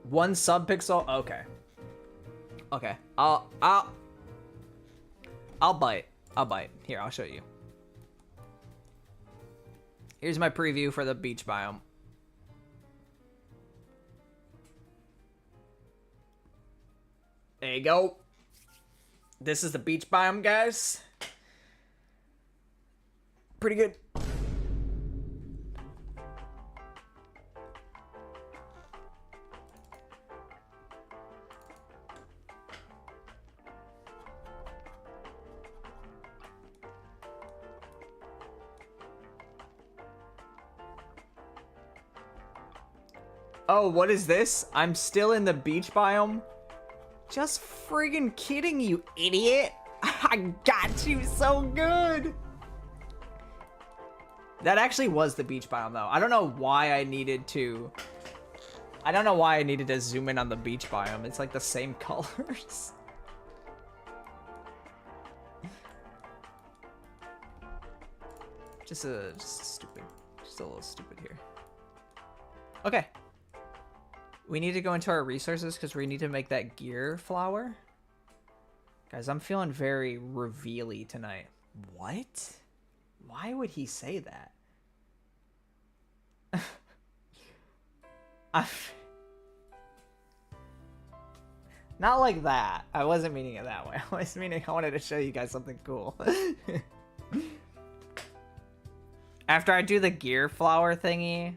1 sub-pixel? Okay. Okay. I'll bite. I'll bite. Here, I'll show you. Here's my preview for the beach biome. There you go. This is the beach biome, guys. Pretty good. Oh, what is this? I'm still in the beach biome? Just friggin' kidding, you idiot. I got you so good. That actually was the beach biome, though. I don't know why I needed to zoom in on the beach biome. It's like the same colors. Just a little stupid here. Okay. We need to go into our resources because we need to make that gear flower. Guys, I'm feeling very reveal-y tonight. What? Why would he say that? Not like that. I wasn't meaning it that way. I was meaning I wanted to show you guys something cool. After I do the gear flower thingy,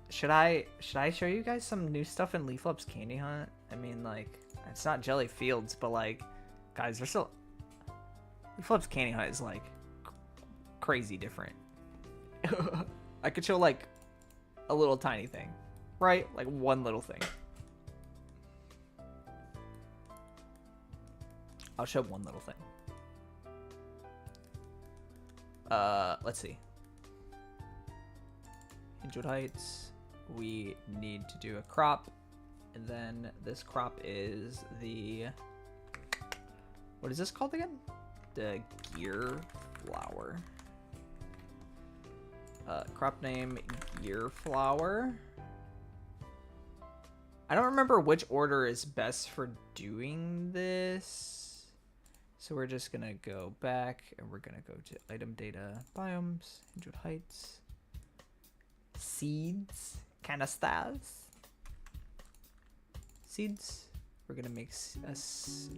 should I show you guys some new stuff in Leaflup's Candy Hunt? I mean, like, it's not Jelly Fields, but like, guys, there's still Leaflup's Candy Hunt is like crazy different. I could show like a little tiny thing, right? Like one little thing. I'll show one little thing. Let's see. Injured Heights. We need to do a crop And then this crop is the, what is this called again? The gear flower. Crop name gear flower. I don't remember which order is best for doing this. So we're just gonna go back and we're gonna go to item data, biomes, 100 heights, seeds, canisters, seeds. We're gonna make a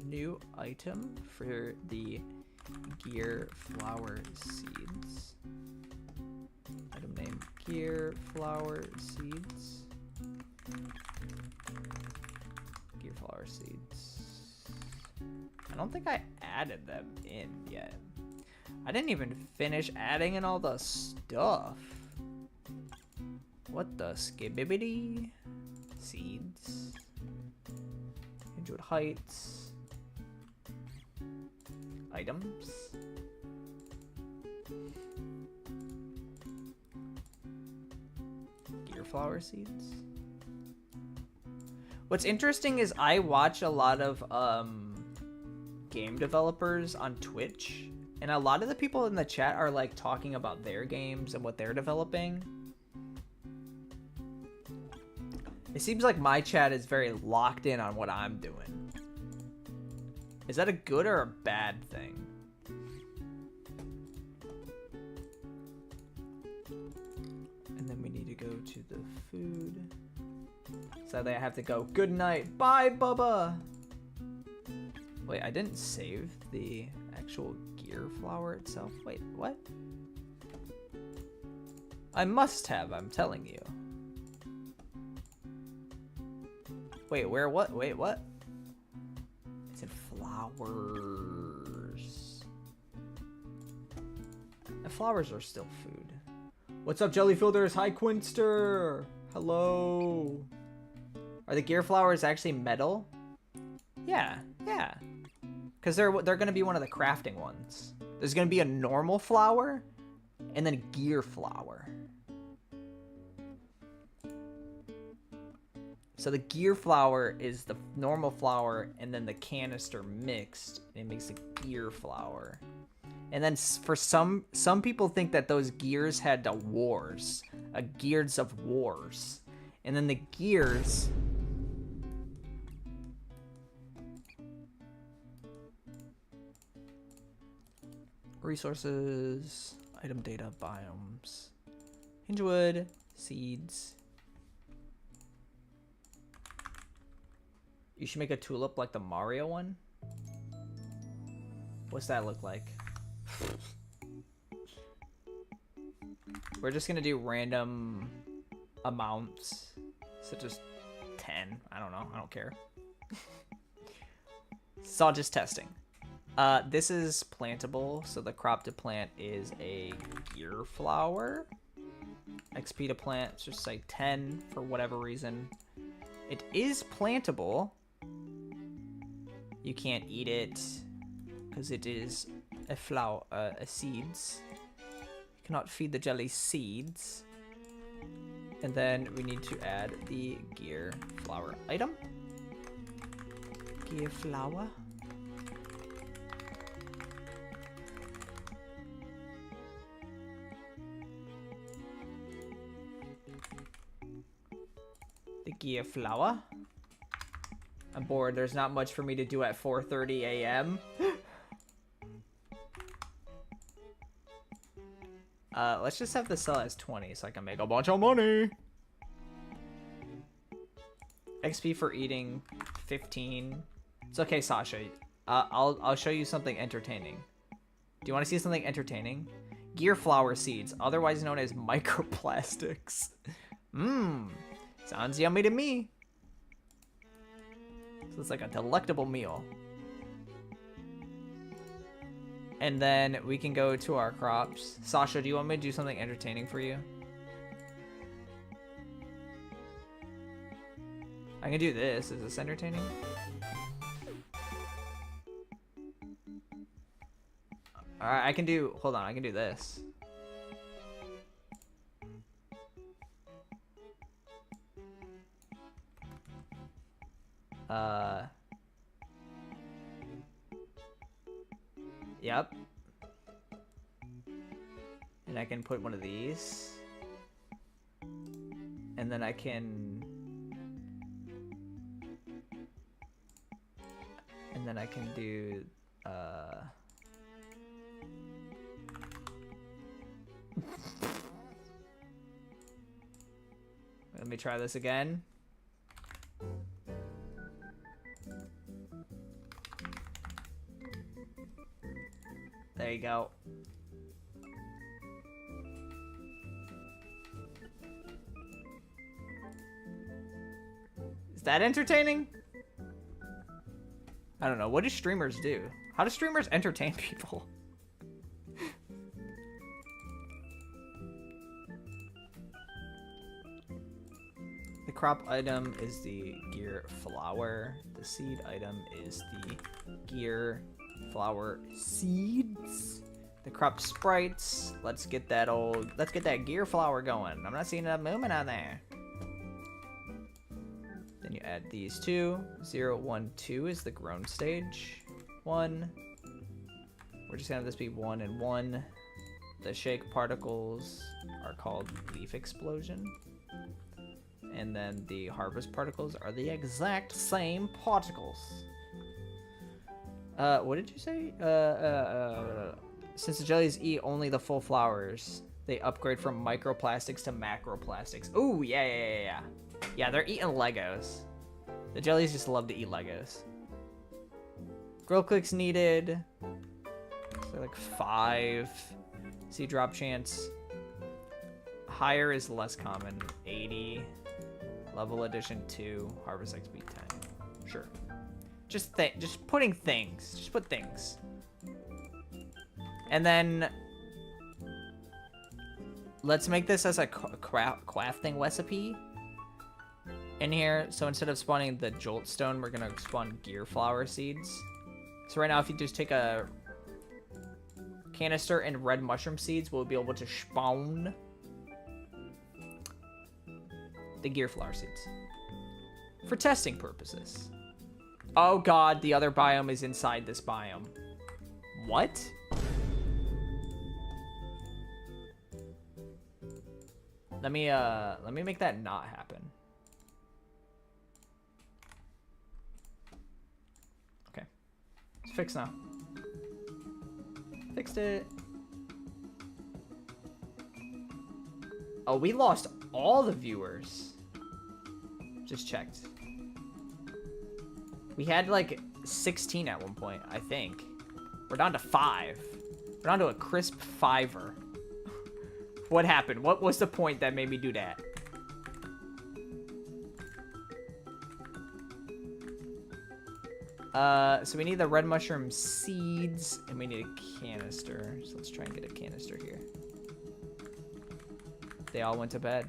new item for the gear flower seeds. Item name gear flower seeds. Gear flower seeds. I don't think I added them in yet. I didn't even finish adding in all the stuff. What the skibbity? Seeds. 100 heights. Items. Gear flower seeds. What's interesting is I watch a lot of game developers on Twitch, and a lot of the people in the chat are like talking about their games and what they're developing. It seems like my chat is very locked in on what I'm doing. Is that a good or a bad thing? And then we need to go to the food. Sadly, I have to go. Good night. Bye, Bubba. Wait, I didn't save the actual gear flower itself. Wait, what? I must have, I'm telling you. Wait, where, what? Wait, what? It's in flowers. The flowers are still food. What's up, Jellyfielders? Hi, Quinster. Hello. Are the gear flowers actually metal? Yeah, yeah. Because they're gonna be one of the crafting ones. There's gonna be a normal flower, and then a gear flower. So the gear flower is the normal flower, and then the canister mixed, and it makes a gear flower. And then for some people think that those gears had the wars, gears of wars, and then the gears. Resources, item data, biomes, hingewood, seeds. You should make a tulip like the Mario one. What's that look like? We're just gonna do random amounts, such as 10. I don't know. I don't care. It's all just testing. This is plantable, so the crop to plant is a gear flower. XP to plant, let's just say 10 for whatever reason. It is plantable. You can't eat it because it is a flower, a seeds. You cannot feed the jelly seeds. And then we need to add the gear flower item. Gear flower. The gear flower. I'm bored. There's not much for me to do at 4:30 a.m. Let's just have the sell as 20 so I can make a bunch of money. XP for eating 15. It's okay, Sasha. I'll show you something entertaining. Do you want to see something entertaining? Gear flower seeds, otherwise known as microplastics. Mmm. Sounds yummy to me. So it's like a delectable meal. And then we can go to our crops. Sasha, do you want me to do something entertaining for you? I can do this. Is this entertaining? Alright, I can do... Hold on, I can do this. Yep. And I can put one of these. And then I can... And then I can do... Let me try this again. There you go. Is that entertaining? I don't know. What do streamers do? How do streamers entertain people? The crop item is the gear flower. The seed item is the gear flower seeds. The crop sprites. Let's get that gear flower going. I'm not seeing enough movement on there. Then you add these two. 0, 1, 2 is the grown stage. 1. We're just gonna have this be 1 and 1. The shake particles are called leaf explosion. And then the harvest particles are the exact same particles. What did you say? Since the jellies eat only the full flowers, they upgrade from microplastics to macroplastics. Ooh, yeah. Yeah, they're eating Legos. The jellies just love to eat Legos. Grill clicks needed. So like 5. Seed drop chance. Higher is less common. 80. Level addition 2. Harvest XP 10. Sure. Just putting things. Just put things. And then let's make this as a crafting recipe in here. So instead of spawning the jolt stone, we're gonna spawn gear flower seeds. So right now, if you just take a canister and red mushroom seeds, we'll be able to spawn the gear flower seeds for testing purposes. Oh god, the other biome is inside this biome. What? Let me make that not happen. Okay. It's fixed now. Fixed it. Oh, we lost all the viewers. Just checked. We had like 16 at one point, I think. We're down to 5. We're down to a crisp 5er. What happened? What was the point that made me do that? So we need the red mushroom seeds, and we need a canister. So let's try and get a canister here. They all went to bed.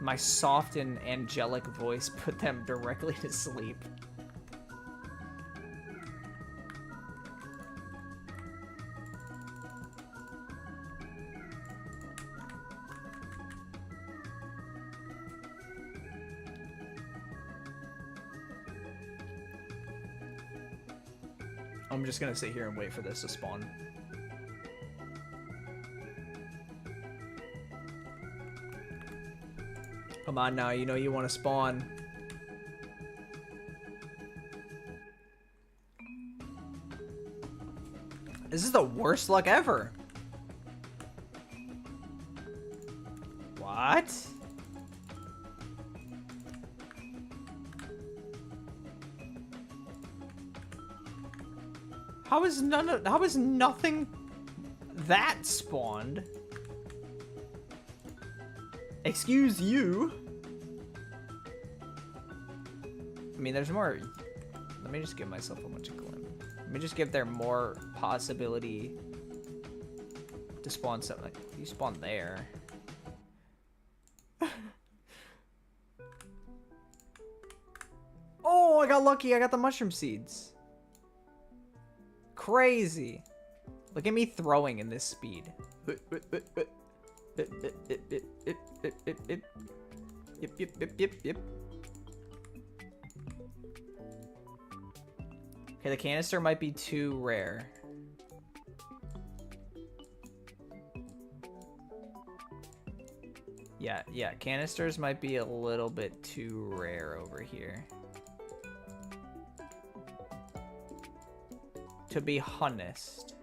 My soft and angelic voice put them directly to sleep. I'm just gonna sit here and wait for this to spawn. Come on now, you know you want to spawn. This is the worst luck ever. What? How is nothing that spawned? Excuse you. I mean, there's more. Let me just give myself a bunch of glim. Let me just give there more possibility to spawn something. Like, you spawn there. Oh, I got lucky. I got the mushroom seeds. Crazy. Look at me throwing in this speed. Yep. Okay, the canister might be too rare. Yeah, canisters might be a little bit too rare over here. To be honest.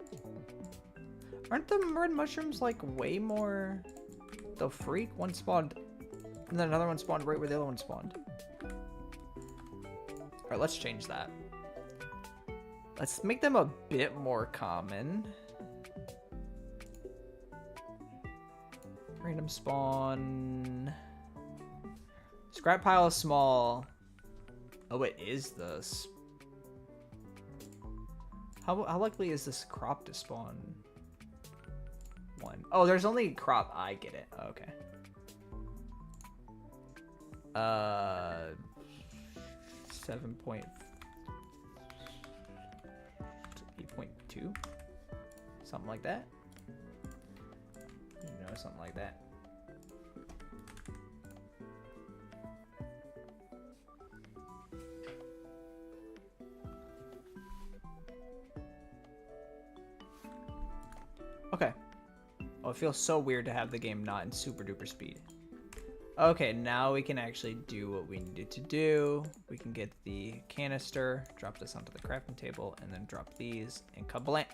Aren't the red mushrooms like way more... The freak? One spawned... And then another one spawned right where the other one spawned. Alright, let's change that. Let's make them a bit more common. Random spawn. Scrap pile is small. Oh, it is this. How likely is this crop to spawn? One. Oh, there's only crop. I get it. Oh, okay. 8.2, something like that. You know, something like that. Okay. Oh, it feels so weird to have the game not in super duper speed. Okay, now we can actually do what we needed to do. We can get the canister, drop this onto the crafting table, and then drop these and kablam.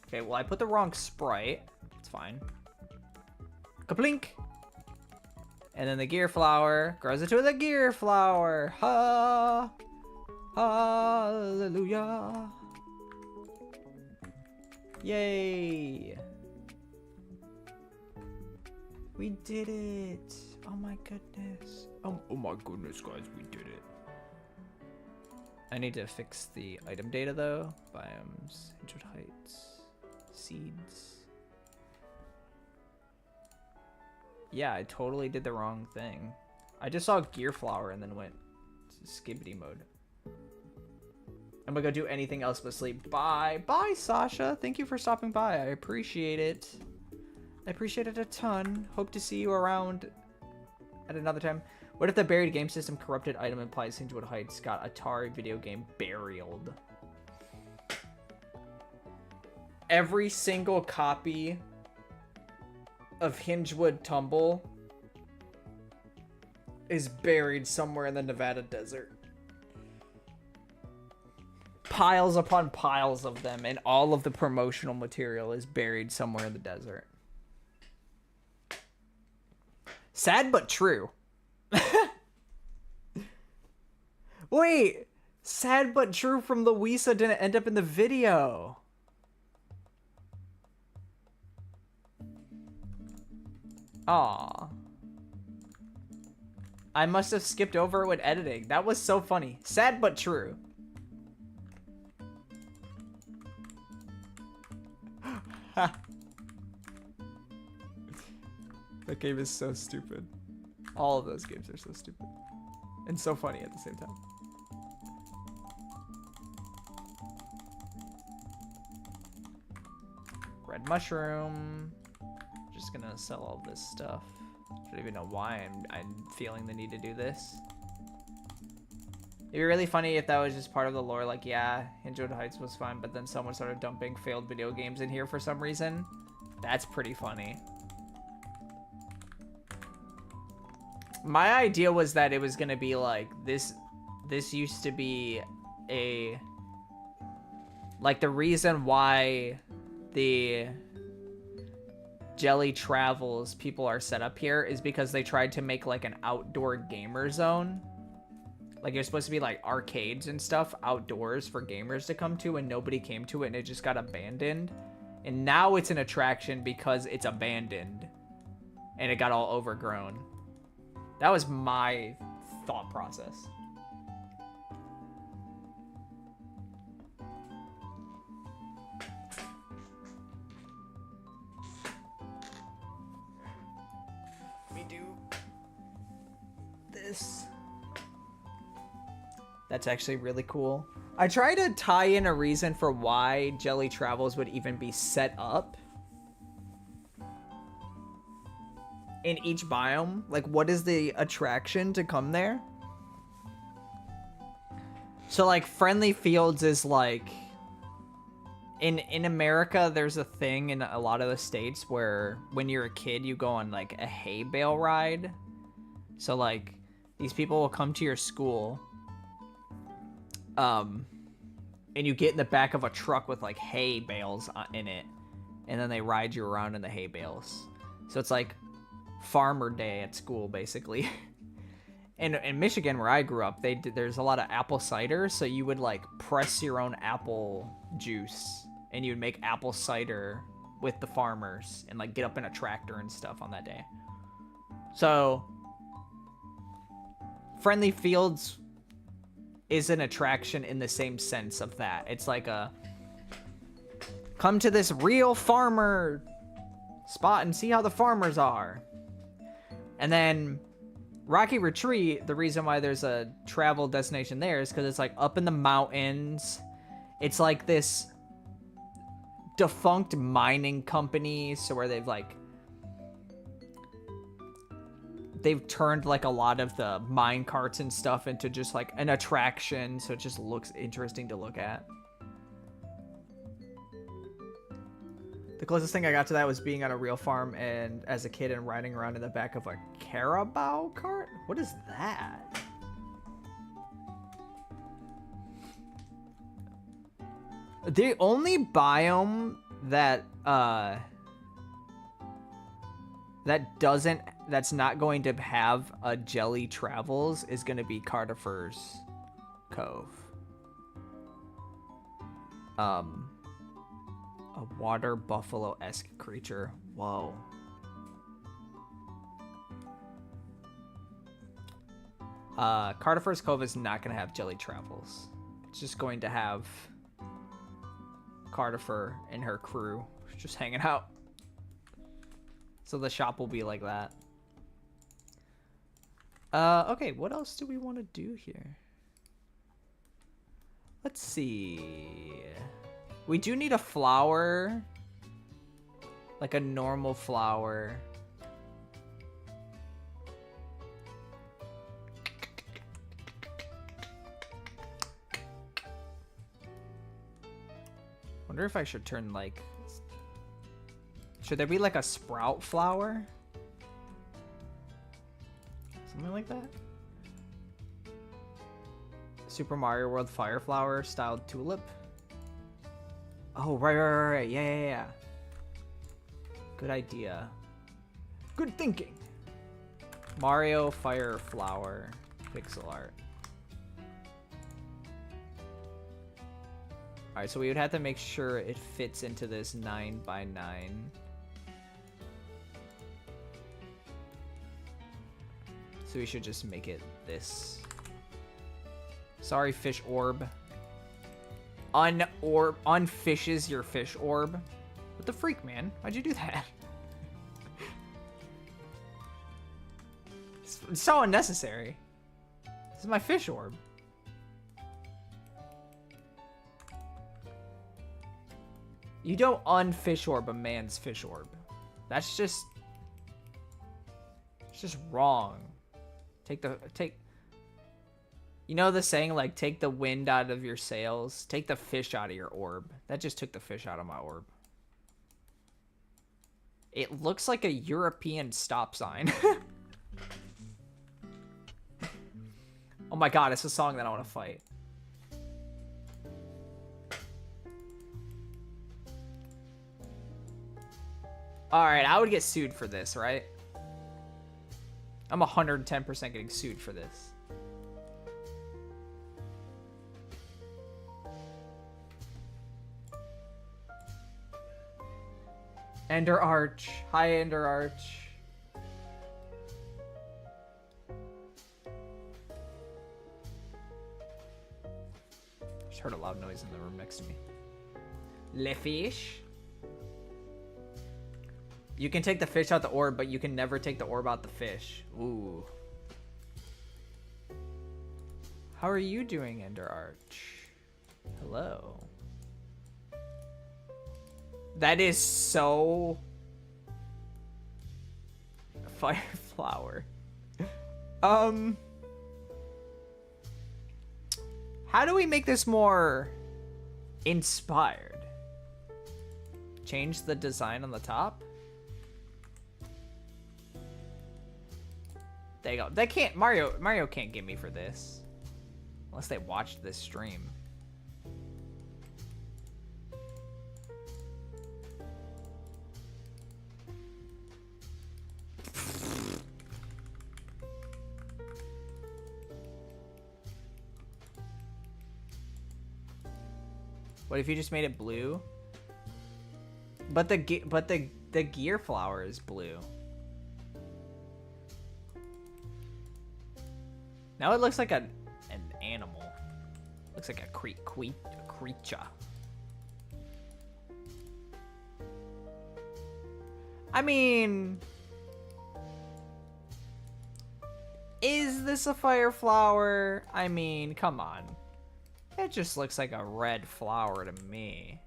Okay, well, I put the wrong sprite. It's fine. Kaplink! And then the gear flower grows into the gear flower. Ha! Hallelujah! Yay! We did it! Oh my goodness. Oh my goodness, guys, we did it. I need to fix the item data though. Biomes, Hinchwood Heights, seeds. Yeah, I totally did the wrong thing. I just saw gear flower and then went to skibbity mode. I'm gonna go do anything else but sleep. Bye. Bye, Sasha. Thank you for stopping by. I appreciate it. I appreciate it a ton. Hope to see you around at another time. What if the buried game system corrupted item implies Hinchwood Heights got Atari video game buried? Every single copy of Hinchwood Tumble is buried somewhere in the Nevada desert. Piles upon piles of them, and all of the promotional material is buried somewhere in the desert. Sad but true. Wait, sad but true from Louisa didn't end up in the video. Aw. I must have skipped over it with editing. That was so funny. Sad but true. That game is so stupid. All of those games are so stupid. And so funny at the same time. Red mushroom. Just gonna sell all this stuff. I don't even know why I'm feeling the need to do this. It'd be really funny if that was just part of the lore, like, yeah, Hinchwood Heights was fun, but then someone started dumping failed video games in here for some reason. That's pretty funny. My idea was that it was gonna be like, this used to be a, like, the reason why the GELLI Travels people are set up here is because they tried to make, like, an outdoor gamer zone. Like, it was supposed to be, like, arcades and stuff outdoors for gamers to come to, and nobody came to it, and it just got abandoned. And now it's an attraction because it's abandoned. And it got all overgrown. That was my thought process. Let me do this. That's actually really cool. I try to tie in a reason for why GELLI Travels would even be set up in each biome. Like, what is the attraction to come there? So, like, Friendly Fields is like In America, there's a thing in a lot of the states where when you're a kid, you go on like a hay bale ride. So like these people will come to your school, and you get in the back of a truck with like hay bales in it, and then they ride you around in the hay bales. So it's like farmer day at school, basically. And in Michigan, where I grew up, there's a lot of apple cider, so you would like press your own apple juice, and you'd make apple cider with the farmers, and like get up in a tractor and stuff on that day. So Friendly Fields is an attraction in the same sense of that. It's like a come to this real farmer spot and see how the farmers are. And then Rocky Retreat, the reason why there's a travel destination there is because it's like up in the mountains. It's like this defunct mining company, so where they've turned like a lot of the mine carts and stuff into just like an attraction, so it just looks interesting to look at. The closest thing I got to that was being on a real farm and as a kid and riding around in the back of a carabao cart? What is that? The only biome that's not going to have a jelly travels is going to be Cardifer's Cove. A water buffalo-esque creature. Whoa. Cardifer's Cove is not going to have jelly travels. It's just going to have Cardifer and her crew just hanging out. So the shop will be like that. Okay, what else do we want to do here? Let's see. We do need a flower. Like a normal flower. Wonder if I should turn like... Should there be like a sprout flower? Something like that? Super Mario World Fire Flower styled tulip? Oh, right. Yeah. Good idea. Good thinking. Mario Fire Flower pixel art. Alright, so we would have to make sure it fits into this 9x9. So we should just make it this. Sorry, fish orb. Unfishes your fish orb. What the freak, man? Why'd you do that? It's so unnecessary. This is my fish orb. You don't unfish orb a man's fish orb. That's just... It's just wrong. You know the saying, like, take the wind out of your sails? Take the fish out of your orb. That just took the fish out of my orb. It looks like a European stop sign. Oh my god, it's a song that I want to fight. Alright, I would get sued for this, right? I'm 110% getting sued for this. Ender Arch. Hi, Ender Arch. Just heard a loud noise in the room next to me. Le fish. You can take the fish out the orb, but you can never take the orb out the fish. Ooh. How are you doing, Ender Arch? Hello. That is so... Fire flower. How do we make this more inspired? Change the design on the top. There you go. They can't, Mario can't get me for this. Unless they watched this stream. What if you just made it blue? But the gear flower is blue. Now it looks like an animal. Looks like a creature. I mean, is this a fire flower? I mean, come on. It just looks like a red flower to me.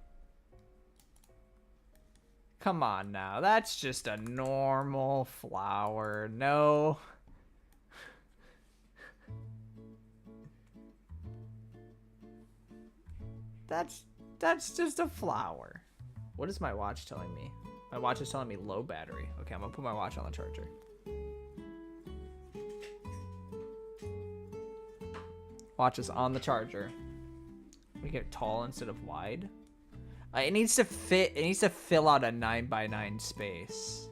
Come on now, that's just a normal flower. No. That's just a flower. What is my watch telling me? My watch is telling me low battery. Okay, I'm gonna put my watch on the charger. Watch is on the charger. We get tall instead of wide. It needs to fit. It needs to fill out a 9x9 space.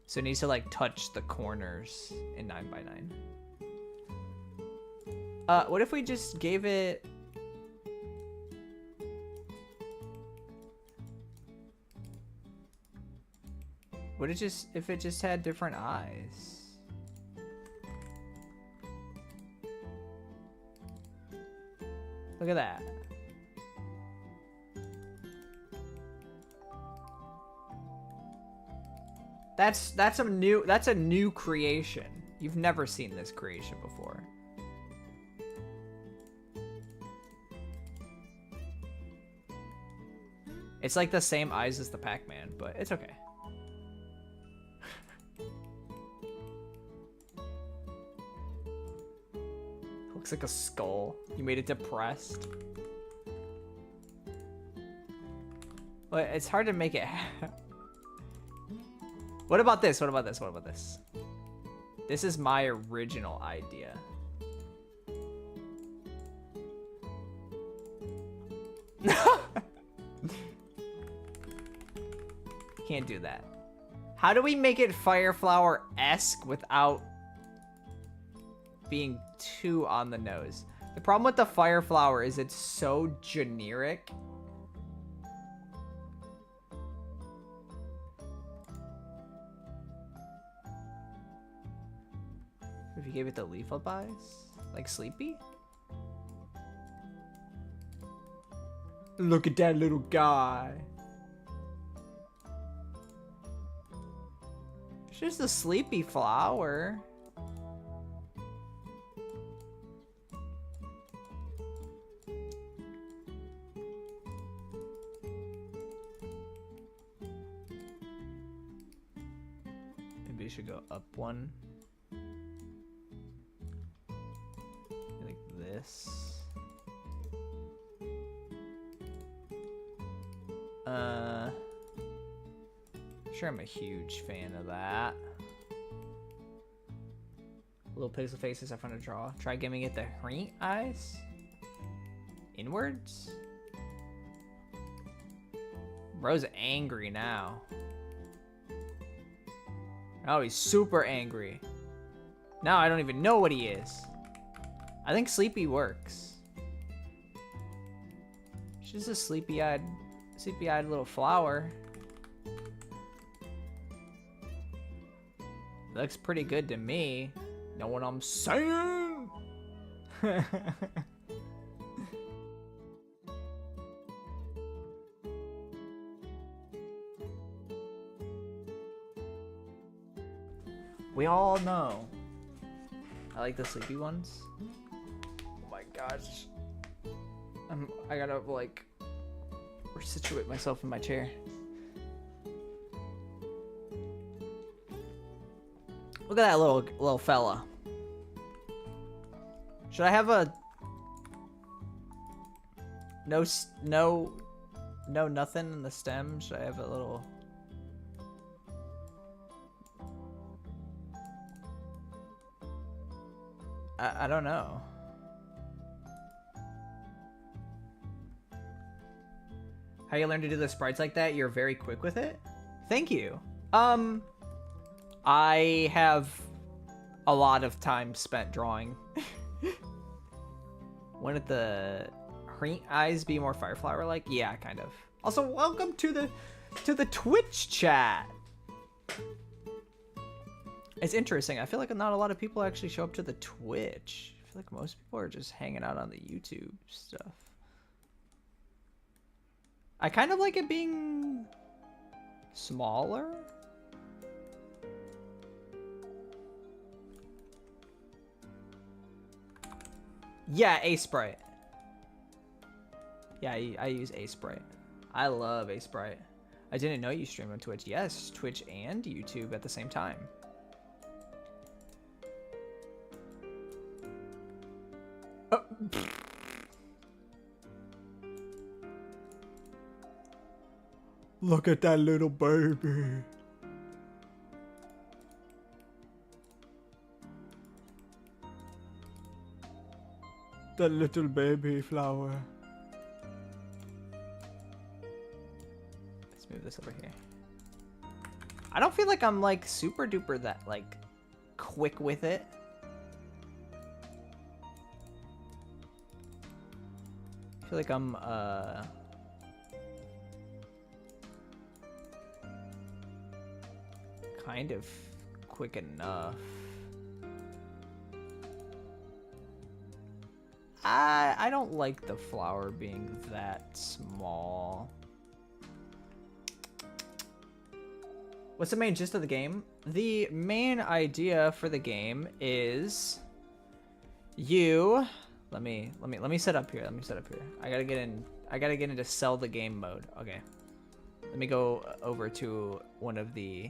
So it needs to like touch the corners in 9x9. What if we just gave it? What if it just had different eyes? Look at that. That's a new creation. You've never seen this creation before. It's like the same eyes as the Pac-Man, but it's okay. Looks like a skull. You made it depressed. But it's hard to make it. What about this? What about this? What about this? This is my original idea. Can't do that. How do we make it Fire Flower-esque without being too on the nose? The problem with the Fire Flower is it's so generic. If you gave it the Leaflup eyes? Like Sleepy? Look at that little guy. It's just a sleepy flower. Maybe you should go up one. Like this. Sure, I'm a huge fan of that. Little pixel faces I found to draw. Try giving it the green eyes. Inwards. Bro's angry now. Oh, he's super angry. Now I don't even know what he is. I think Sleepy works. It's just a sleepy-eyed little flower. Looks pretty good to me. Know what I'm saying? We all know. I like the sleepy ones. Oh my gosh. I gotta like resituate myself in my chair. Look at that little fella. Should I have a no No, nothing in the stem. Should I have a little... I don't know. How you learn to do the sprites like that? You're very quick with it? Thank you. I have a lot of time spent drawing. Wouldn't the green eyes be more Fireflower-like? Yeah, kind of. Also, welcome to the Twitch chat. It's interesting. I feel like not a lot of people actually show up to the Twitch. I feel like most people are just hanging out on the YouTube stuff. I kind of like it being smaller. Yeah, A-Sprite. Yeah, I use A-Sprite. I love A-Sprite. I didn't know you stream on Twitch. Yes, Twitch and YouTube at the same time. Oh. Look at that little baby. That little baby flower. Let's move this over here. I don't feel like I'm like super duper that like quick with it. I feel like I'm kind of quick enough. I don't like the flower being that small. What's the main gist of the game? The main idea for the game is you let me set up here. Let me set up here. I gotta get into sell the game mode. Okay. Let me go over to one of the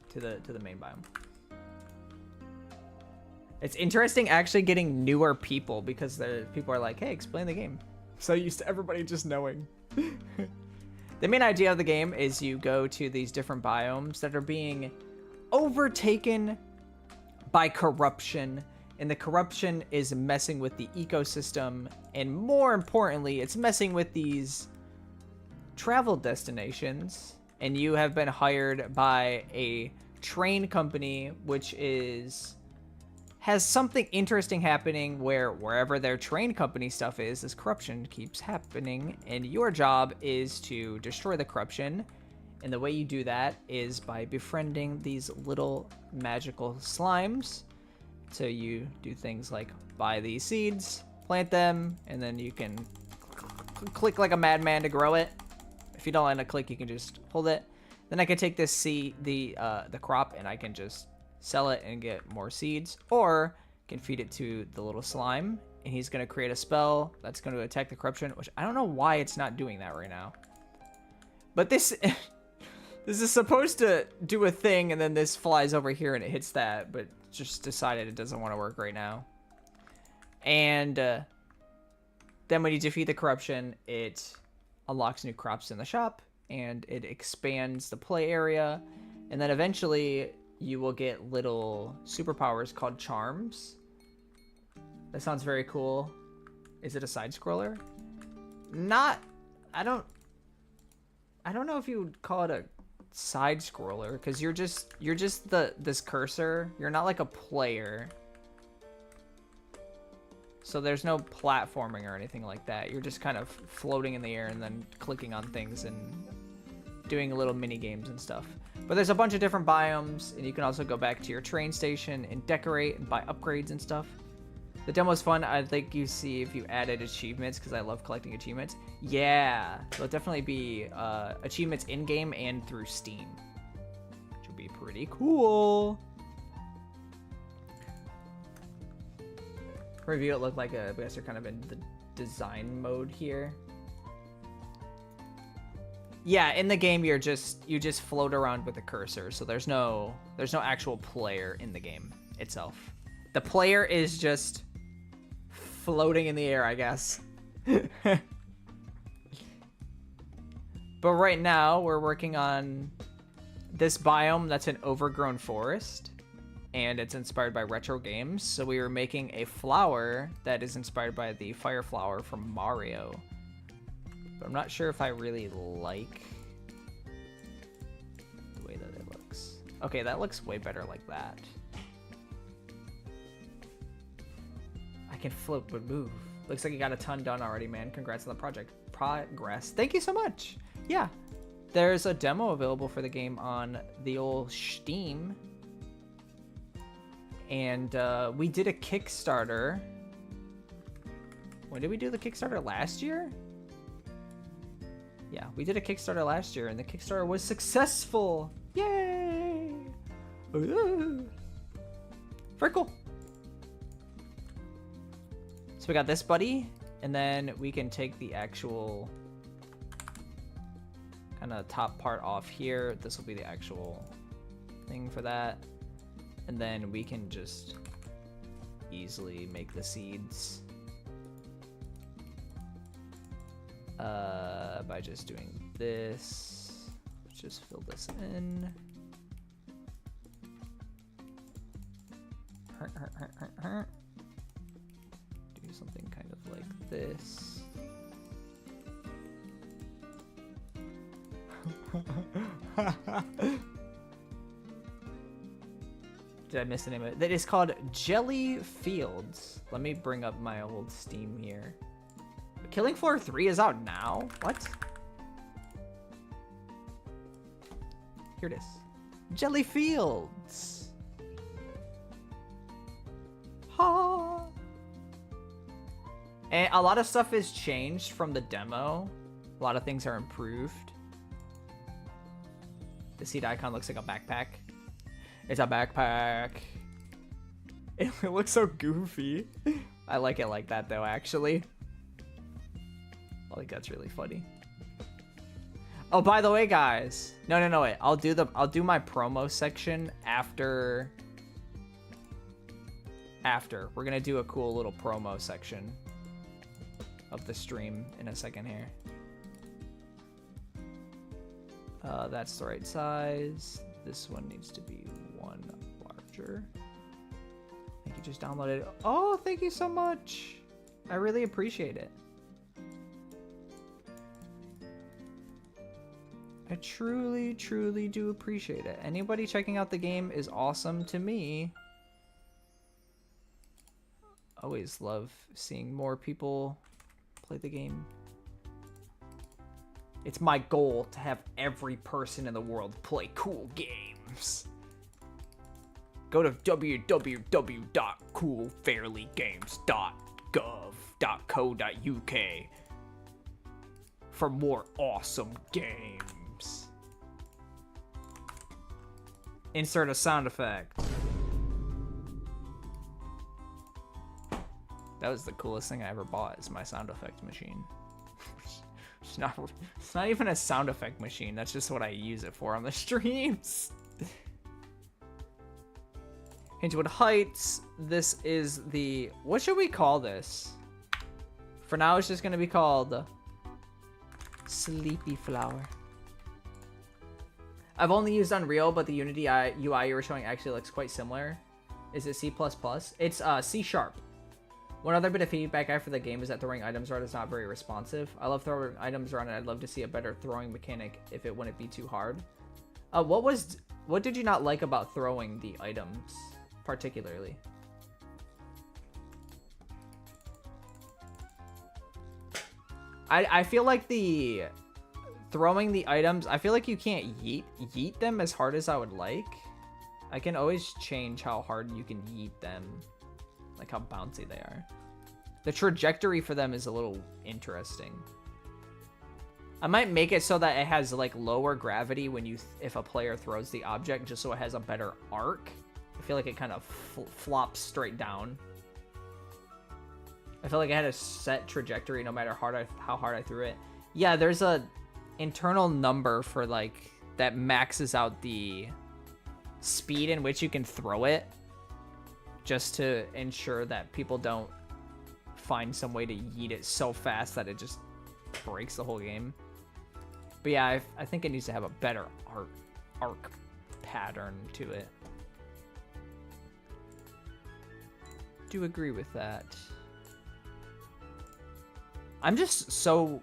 to the main biome. It's interesting actually getting newer people because people are like, hey, explain the game. So used to everybody just knowing. The main idea of the game is you go to these different biomes that are being overtaken by corruption, and the corruption is messing with the ecosystem, and more importantly, it's messing with these travel destinations, and you have been hired by a train company which has something interesting happening where wherever their train company stuff is, this corruption keeps happening, and your job is to destroy the corruption. And the way you do that is by befriending these little magical slimes. So you do things like buy these seeds, plant them, and then you can click like a madman to grow it. If you don't land a click, you can just hold it. Then I can take this seed, the crop, and I can just sell it and get more seeds, or can feed it to the little slime, and he's going to create a spell that's going to attack the corruption, which I don't know why it's not doing that right now. But this this is supposed to do a thing, and then this flies over here and it hits that, but just decided it doesn't want to work right now. And then when you defeat the corruption, it unlocks new crops in the shop, and it expands the play area, and then eventually you will get little superpowers called charms. That sounds very cool. Is it a side scroller? Not, I don't know if you would call it a side scroller, because you're just this cursor. You're not like a player. So there's no platforming or anything like that. You're just kind of floating in the air and then clicking on things and doing little mini games and stuff. But there's a bunch of different biomes, and you can also go back to your train station and decorate and buy upgrades and stuff. The demo's fun. I think you see if you added achievements, because I love collecting achievements. Yeah, there'll definitely be achievements in-game and through Steam, which would be pretty cool. Review it look like I guess you're kind of in the design mode here. Yeah, in the game you just float around with the cursor, so there's no actual player in the game itself. The player is just floating in the air, I guess. But right now, we're working on this biome that's an overgrown forest. And it's inspired by retro games. So we were making a flower that is inspired by the fire flower from Mario. But I'm not sure if I really like the way that it looks. Okay, that looks way better like that. I can float but move. Looks like you got a ton done already, man. Congrats on the project progress. Thank you so much. Yeah, there's a demo available for the game on the old Steam. And we did a Kickstarter. When did we do the Kickstarter? Last year? Yeah, we did a Kickstarter last year, and the Kickstarter was successful. Yay! Ooh. Very cool. So we got this buddy, and then we can take the actual kind of top part off here. This will be the actual thing for that. And then we can just easily make the seeds by just doing this. Let's just fill this in. Do something kind of like this. Did I miss the name of it? That is called GELLI Fields. Let me bring up my old Steam here. Killing Floor 3 is out now? What? Here it is. GELLI Fields. Ha. And a lot of stuff has changed from the demo. A lot of things are improved. The seed icon looks like a backpack. It's a backpack. It looks so goofy. I like it like that though, actually. I think that's really funny. Oh, by the way, guys. No, wait. I'll do my promo section after. We're gonna do a cool little promo section of the stream in a second here. That's the right size. This one needs to be one larger. I think you just downloaded it. Oh, thank you so much. I really appreciate it. I truly, truly do appreciate it. Anybody checking out the game is awesome to me. Always love seeing more people play the game. It's my goal to have every person in the world play cool games. Go to www.coolfairlygames.gov.co.uk for more awesome games. Insert a sound effect. That was the coolest thing I ever bought, is my sound effect machine. It's not even a sound effect machine. That's just what I use it for on the streams. Hingewood Heights. This is the... What should we call this? For now, it's just going to be called Sleepy Flower. I've only used Unreal, but the Unity UI you were showing actually looks quite similar. Is it C++? It's C#. One other bit of feedback I have for the game is that throwing items around is not very responsive. I love throwing items around, and I'd love to see a better throwing mechanic if it wouldn't be too hard. What did you not like about throwing the items, particularly? I feel like throwing the items, I feel like you can't yeet them as hard as I would like. I can always change how hard you can yeet them. Like how bouncy they are. The trajectory for them is a little interesting. I might make it so that it has like lower gravity when if a player throws the object, just so it has a better arc. I feel like it kind of flops straight down. I feel like it had a set trajectory no matter how hard I threw it. Yeah, there's a internal number for like that maxes out the speed in which you can throw it, just to ensure that people don't find some way to yeet it so fast that it just breaks the whole game. But yeah, I think it needs to have a better arc pattern to it. Do agree with that. I'm just so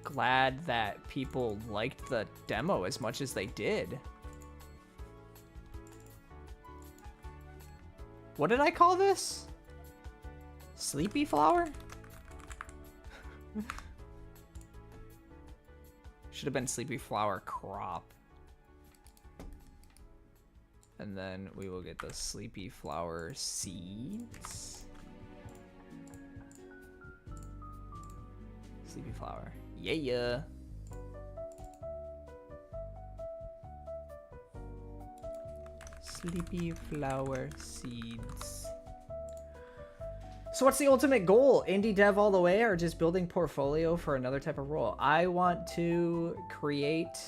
glad that people liked the demo as much as they did. What did I call this? Sleepy flower? Should have been sleepy flower crop. And then we will get the sleepy flower seeds. Sleepy flower. Yeah. Sleepy flower seeds. So what's the ultimate goal? Indie dev all the way, or just building portfolio for another type of role? I want to create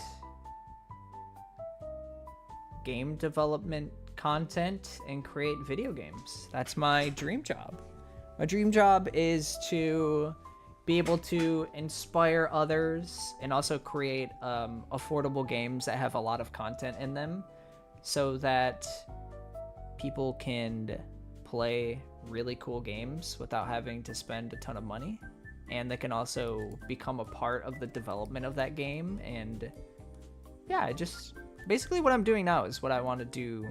game development content and create video games. That's my dream job. My dream job is to be able to inspire others and also create affordable games that have a lot of content in them so that people can play really cool games without having to spend a ton of money, and they can also become a part of the development of that game. And yeah, just basically what I'm doing now is what I want to do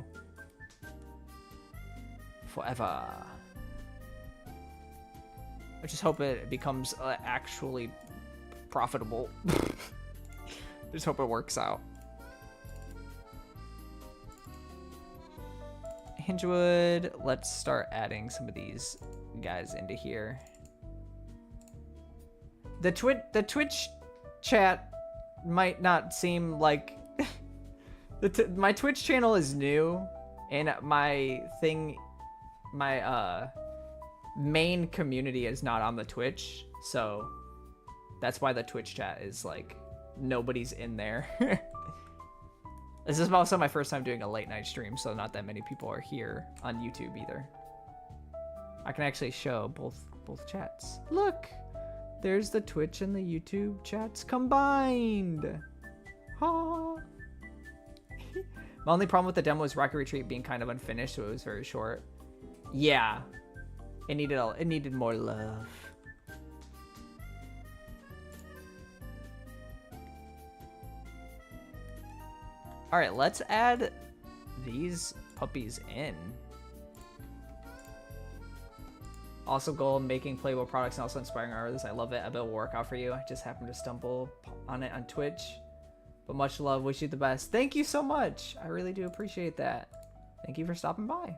forever. I just hope it becomes actually profitable. I just hope it works out. Hingewood, let's start adding some of these guys into here. The Twitch chat might not seem like my Twitch channel is new, and my main community is not on the Twitch, so that's why the Twitch chat is like nobody's in there. This is also my first time doing a late night stream, so not that many people are here on YouTube either. I can actually show both chats. Look, there's the Twitch and the YouTube chats combined. Ha. My only problem with the demo is Rocket Retreat being kind of unfinished, so it was very short. Yeah, it needed more love. All right, let's add these puppies in. Also goal, making playable products and also inspiring others. I love it. I bet it will work out for you. I just happened to stumble on it on Twitch. But much love. Wish you the best. Thank you so much. I really do appreciate that. Thank you for stopping by.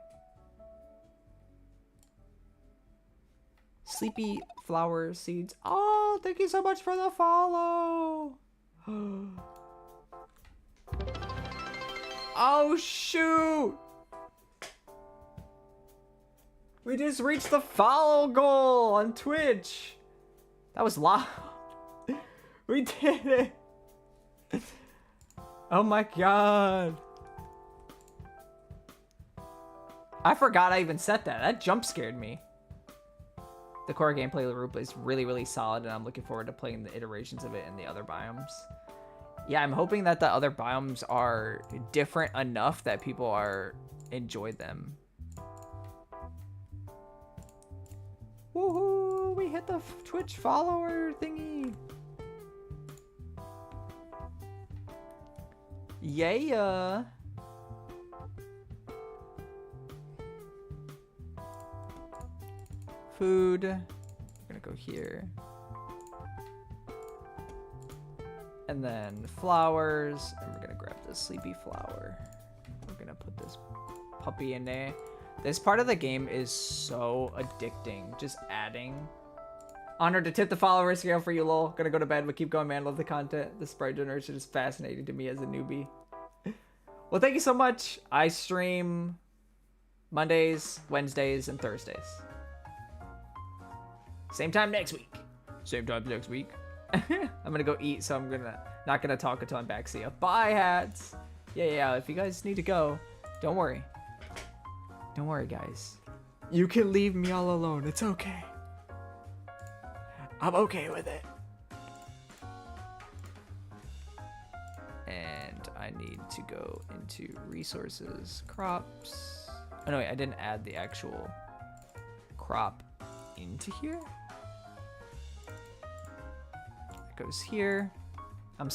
Sleepy flower seeds. Oh, thank you so much for the follow. Oh, shoot. We just reached the follow goal on Twitch. That was loud. We did it. Oh my god. I forgot I even set that. That jump scared me. The core gameplay loop is really solid, and I'm looking forward to playing the iterations of it in the other biomes. Yeah, I'm hoping that the other biomes are different enough that people enjoy them. Woohoo! We hit the Twitch follower thingy. Yeah. Food. We're gonna go here. And then flowers, and we're gonna grab the sleepy flower. We're gonna put this puppy in there. This part of the game is so addicting, just adding. Honored to tip the follower scale for you, lol. Gonna go to bed, but keep going, man. Love the content. The sprite generation is fascinating to me as a newbie. Well, thank you so much. I stream Mondays, Wednesdays, and Thursdays. Same time next week. Same time next week. I'm gonna go eat, so I'm not gonna talk until I'm back. See ya. Bye, hats. Yeah. If you guys need to go, don't worry. Don't worry, guys. You can leave me all alone. It's okay. I'm okay with it. I need to go into resources, crops. Oh no, wait, I didn't add the actual crop into here. It goes here. I'm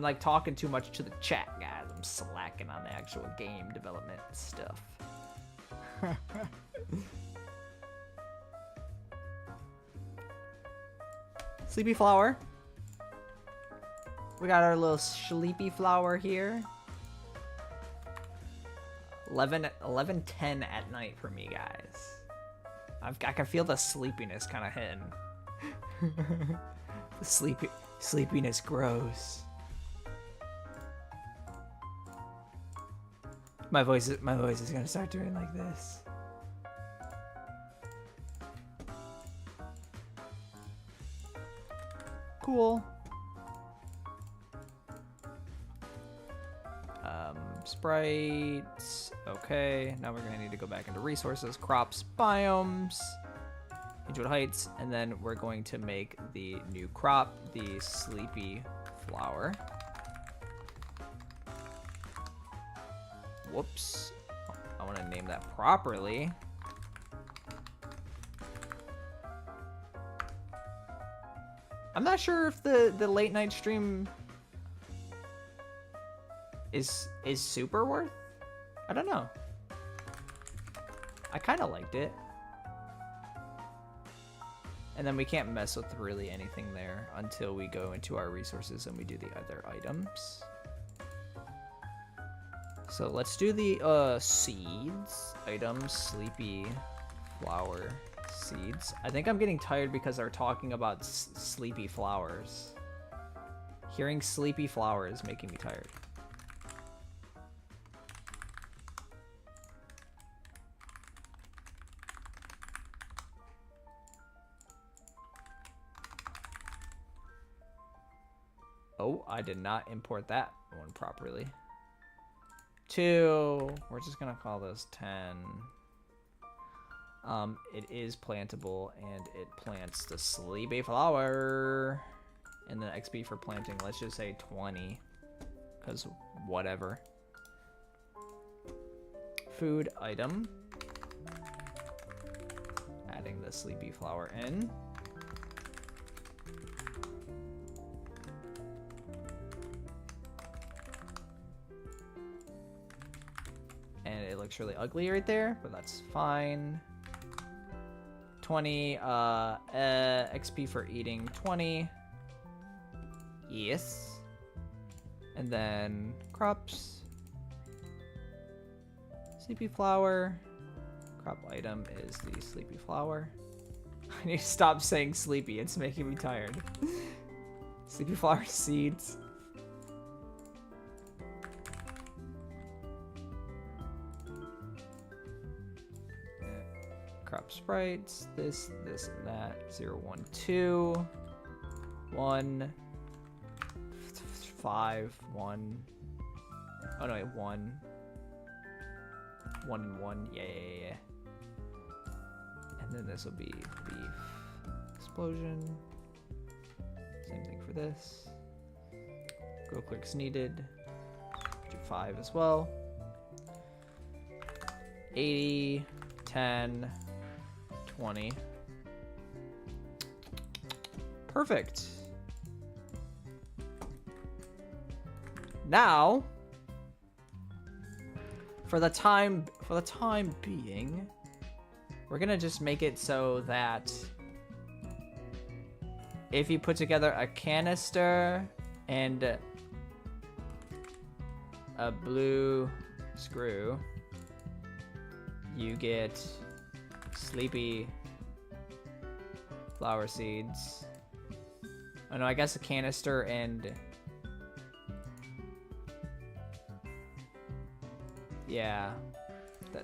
like talking too much to the chat, guys. I'm slacking on the actual game development stuff. Sleepy flower. We got our little sleepy flower here. 11:10 at night for me, guys. I can feel the sleepiness kind of hitting. The sleepiness grows. My voice is gonna start doing like this. Cool. Sprites. Okay, now we're gonna need to go back into resources, crops, biomes, Edgewood Heights, and then we're going to make the new crop, the sleepy flower. Whoops. I want to name that properly. I'm not sure if the late night stream is super worth. I don't know. I kind of liked it. And then we can't mess with really anything there until we go into our resources and we do the other items. So let's do the seeds items, sleepy flower seeds. I think I'm getting tired because they're talking about sleepy flowers. Hearing sleepy flower is making me tired. Oh, I did not import that one properly. 2. We're just gonna call this 10. It is plantable and it plants the sleepy flower. And then XP for planting, let's just say 20. Because whatever. Food item. Adding the sleepy flower in. And it looks really ugly right there, but that's fine. 20 XP for eating, 20. Yes. And then crops. Sleepy flower. Crop item is the sleepy flower. I need to stop saying sleepy, it's making me tired. Sleepy flower seeds. Crop sprites, this, and that. 0, 1, 2, 1, 5, 1. Oh no, wait, 1. 1 and 1. Yeah. And then this will be beef explosion. Same thing for this. Go clicks needed. Do 5 as well. 80, 10. 20. Perfect. Now, for the time being, we're gonna just make it so that if you put together a canister and a blue screw, you get sleepy flower seeds. Oh no, I guess a canister and yeah,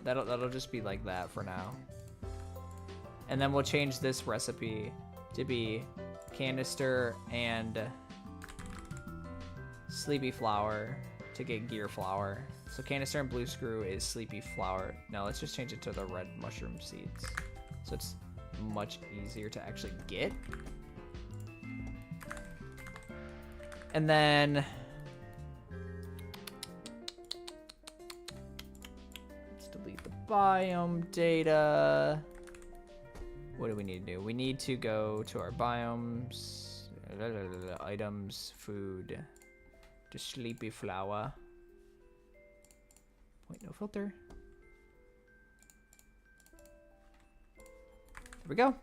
that'll just be like that for now. And then we'll change this recipe to be canister and sleepy flower to get gear flower. So canister and blue screw is sleepy flower. Now let's just change it to the red mushroom seeds. So it's much easier to actually get. And then biome data. What do we need to do? We need to go to our biomes, items, food, to sleepy flower. Point no filter. There we go.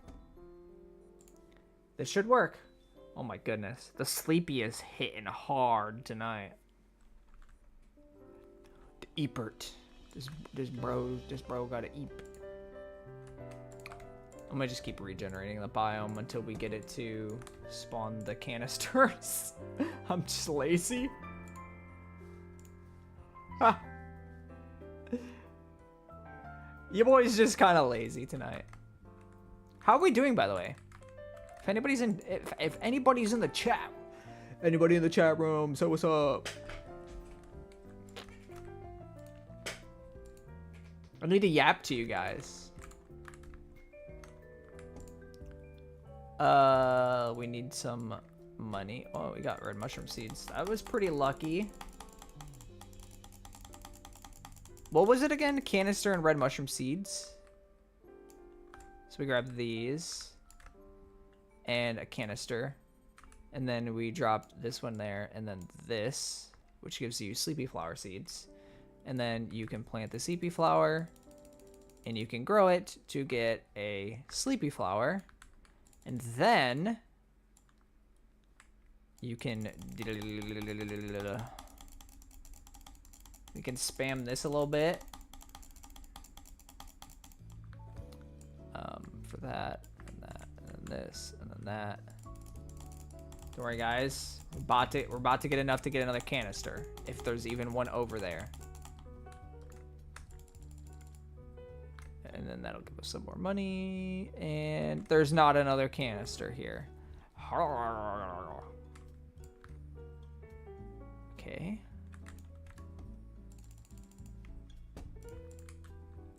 This should work. Oh my goodness. The sleepy is hitting hard tonight. The Eepert. This bro gotta eep. I'm gonna just keep regenerating the biome until we get it to spawn the canisters. I'm just lazy. Ha. Your boy's just kind of lazy tonight. How are we doing, by the way? If anybody's in the chat, anybody in the chat room, so what's up? I need to yap to you guys. We need some money. Oh, we got red mushroom seeds. That was pretty lucky. What was it again? Canister and red mushroom seeds. So we grab these and a canister, and then we drop this one there, and then this, which gives you sleepy flower seeds. And then you can plant the sleepy flower, and you can grow it to get a sleepy flower. And then you can spam this a little bit. For that, and that, and then this, and then that. Don't worry, guys. We're about to get enough to get another canister, if there's even one over there. And then that'll give us some more money. And there's not another canister here. Okay.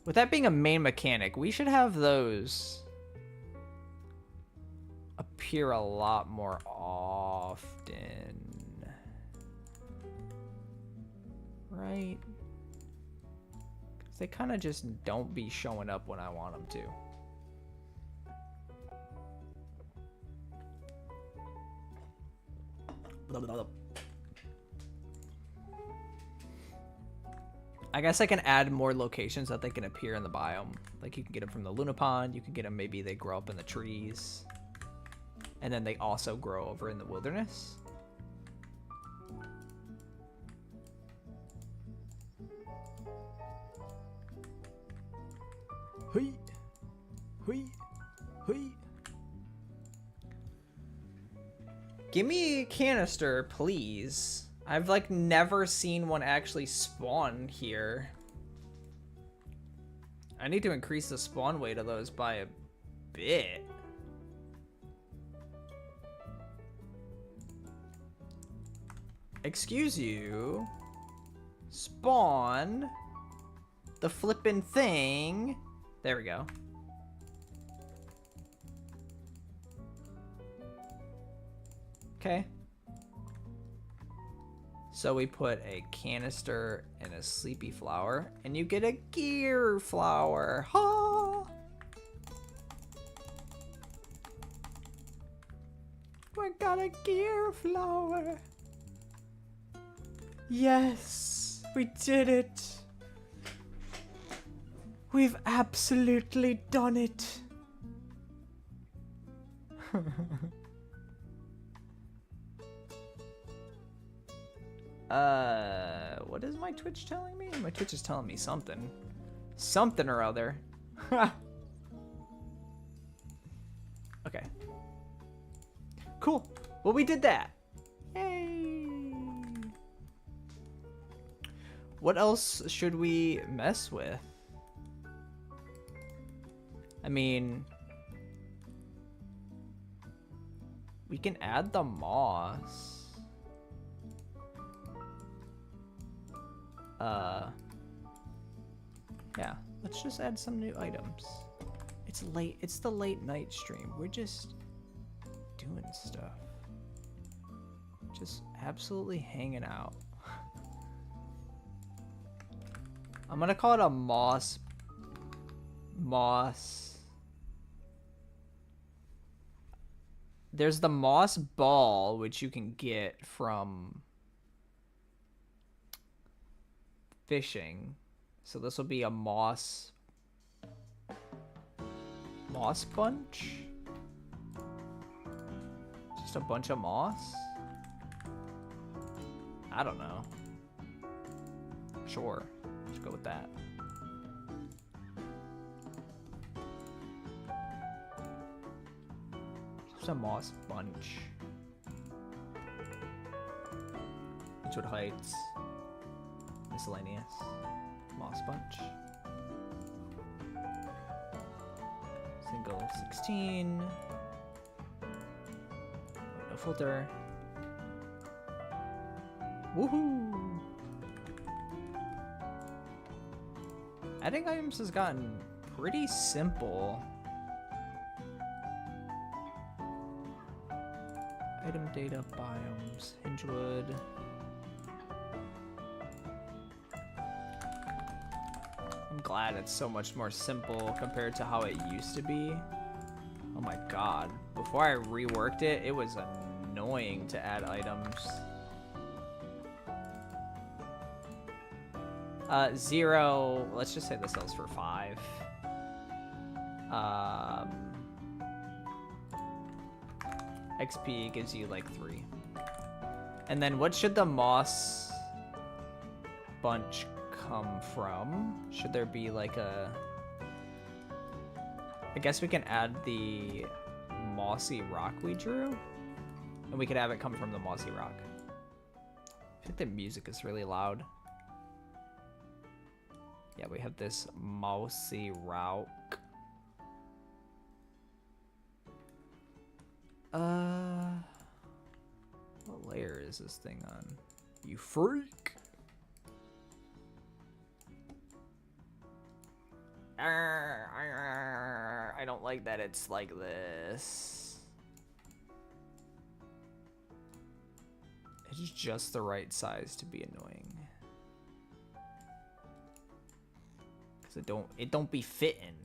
With that being a main mechanic, we should have those appear a lot more often. Right? Because they kind of just don't be showing up when I want them to. I guess I can add more locations that they can appear in the biome. Like you can get them from the Luna Pond, you can get them, maybe they grow up in the trees. And then they also grow over in the wilderness. Hui, hui, hui. Give me a canister, please. I've like never seen one actually spawn here. I need to increase the spawn weight of those by a bit. Excuse you. Spawn the flippin' thing. There we go. Okay. So we put a canister and a sleepy flower, and you get a gear flower. Ha! We got a gear flower. Yes, we did it. We've absolutely done it. What is my Twitch telling me? My Twitch is telling me something. Something or other. Okay. Cool. Well, we did that. Yay. What else should we mess with? I mean, we can add the moss. Yeah, let's just add some new items. It's late. It's the late night stream. We're just doing stuff. Just absolutely hanging out. I'm gonna call it a moss Moss. There's the moss ball, which you can get from fishing. So this will be a moss bunch. Just a bunch of moss. I don't know. Sure, let's go with that. Just a moss bunch. Beechwood Heights. Miscellaneous. Moss bunch. Single 16. No filter. Woohoo! Adding items has gotten pretty simple. Item data, biomes, Hingewood. I'm glad it's so much more simple compared to how it used to be. Oh my god. Before I reworked it, it was annoying to add items. 0, let's just say this sells for 5. XP gives you like 3. And then what should the moss bunch come from? Should there be like a... I guess we can add the mossy rock we drew. And we could have it come from the mossy rock. I think the music is really loud. Yeah, we have this mousy rock. What layer is this thing on? You freak! I don't like that it's like this. It's just the right size to be annoying. Cause it don't be fitting.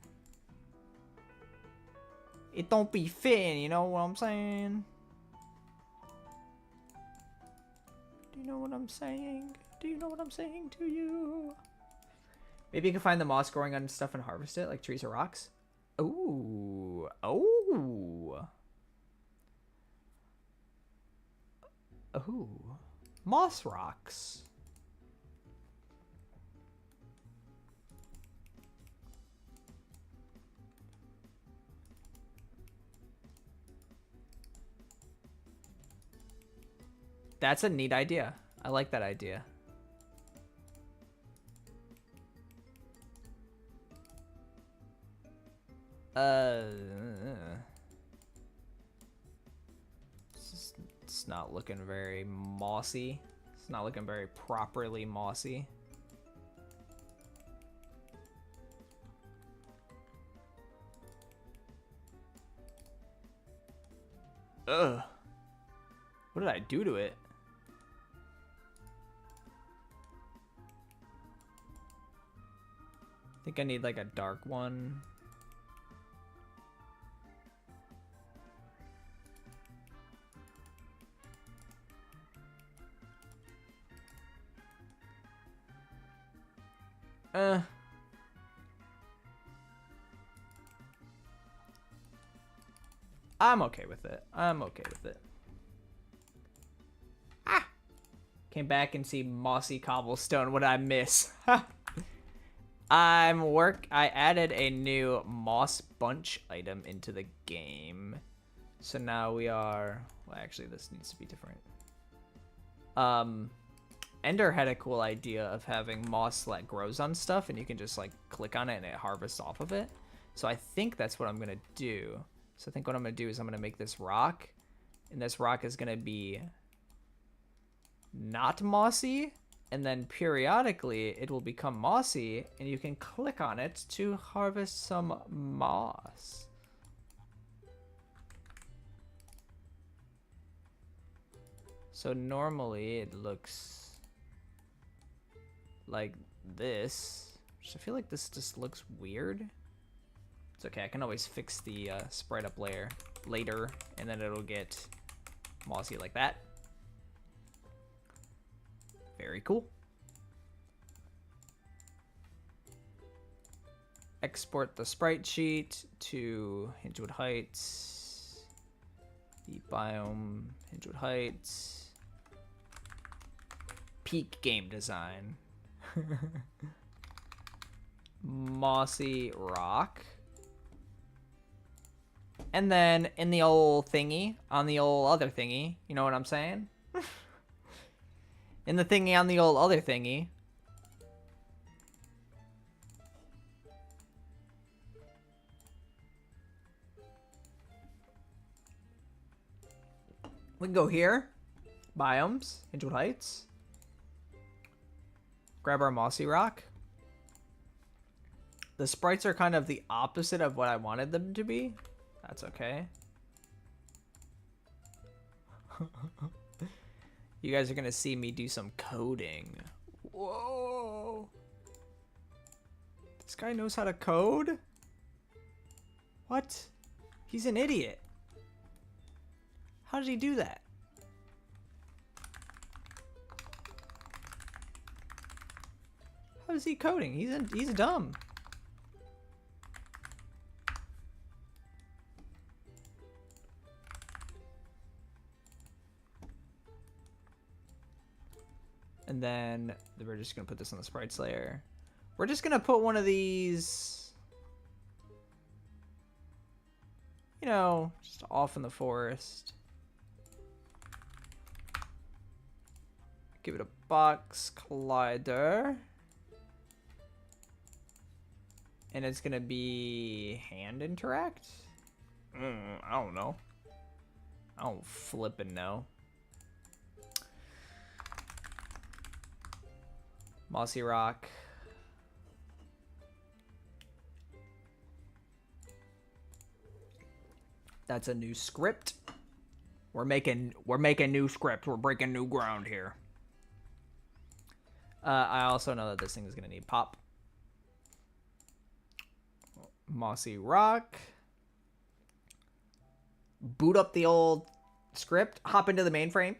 It don't be fitting, you know what I'm saying? Do you know what I'm saying? Do you know what I'm saying to you? Maybe you can find the moss growing on stuff and harvest it, like trees or rocks. Ooh. Oh. Ooh. Moss rocks. That's a neat idea. I like that idea. It's not looking very mossy. It's not looking very properly mossy. Ugh. What did I do to it? I think I need like a dark one. I'm okay with it. I'm okay with it. Ah! Came back and see mossy cobblestone. What did I miss? I added a new moss bunch item into the game. So now we are... Well, actually, this needs to be different. Ender had a cool idea of having moss that grows on stuff, and you can just, like, click on it and it harvests off of it. So I think that's what I'm going to do. So I think what I'm going to do is I'm going to make this rock, and this rock is going to be not mossy, and then periodically it will become mossy, and you can click on it to harvest some moss. So normally it looks like this. I feel like this just looks weird. It's okay, I can always fix the sprite up layer later, and then it'll get mossy like that. Very cool. Export the sprite sheet to Hingewood Heights. The biome, Hingewood Heights. Peak game design. Mossy rock. And then in the old thingy, on the old other thingy, you know what I'm saying? In the thingy on the old other thingy. We can go here. Biomes, Hingewood Heights. Grab our mossy rock. The sprites are kind of the opposite of what I wanted them to be. That's okay. You guys are gonna see me do some coding. Whoa. This guy knows how to code? What? He's an idiot. How did he do that? How is he coding? He's dumb. And then we're just gonna put this on the sprites layer. We're just gonna put one of these, you know, just off in the forest. Give it a box collider. And it's gonna be hand interact? I don't know. I don't flippin' know. Mossy rock. That's a new script. We're making new script. We're breaking new ground here. I also know that this thing is gonna need pop. Mossy rock. Boot up the old script. Hop into the mainframe.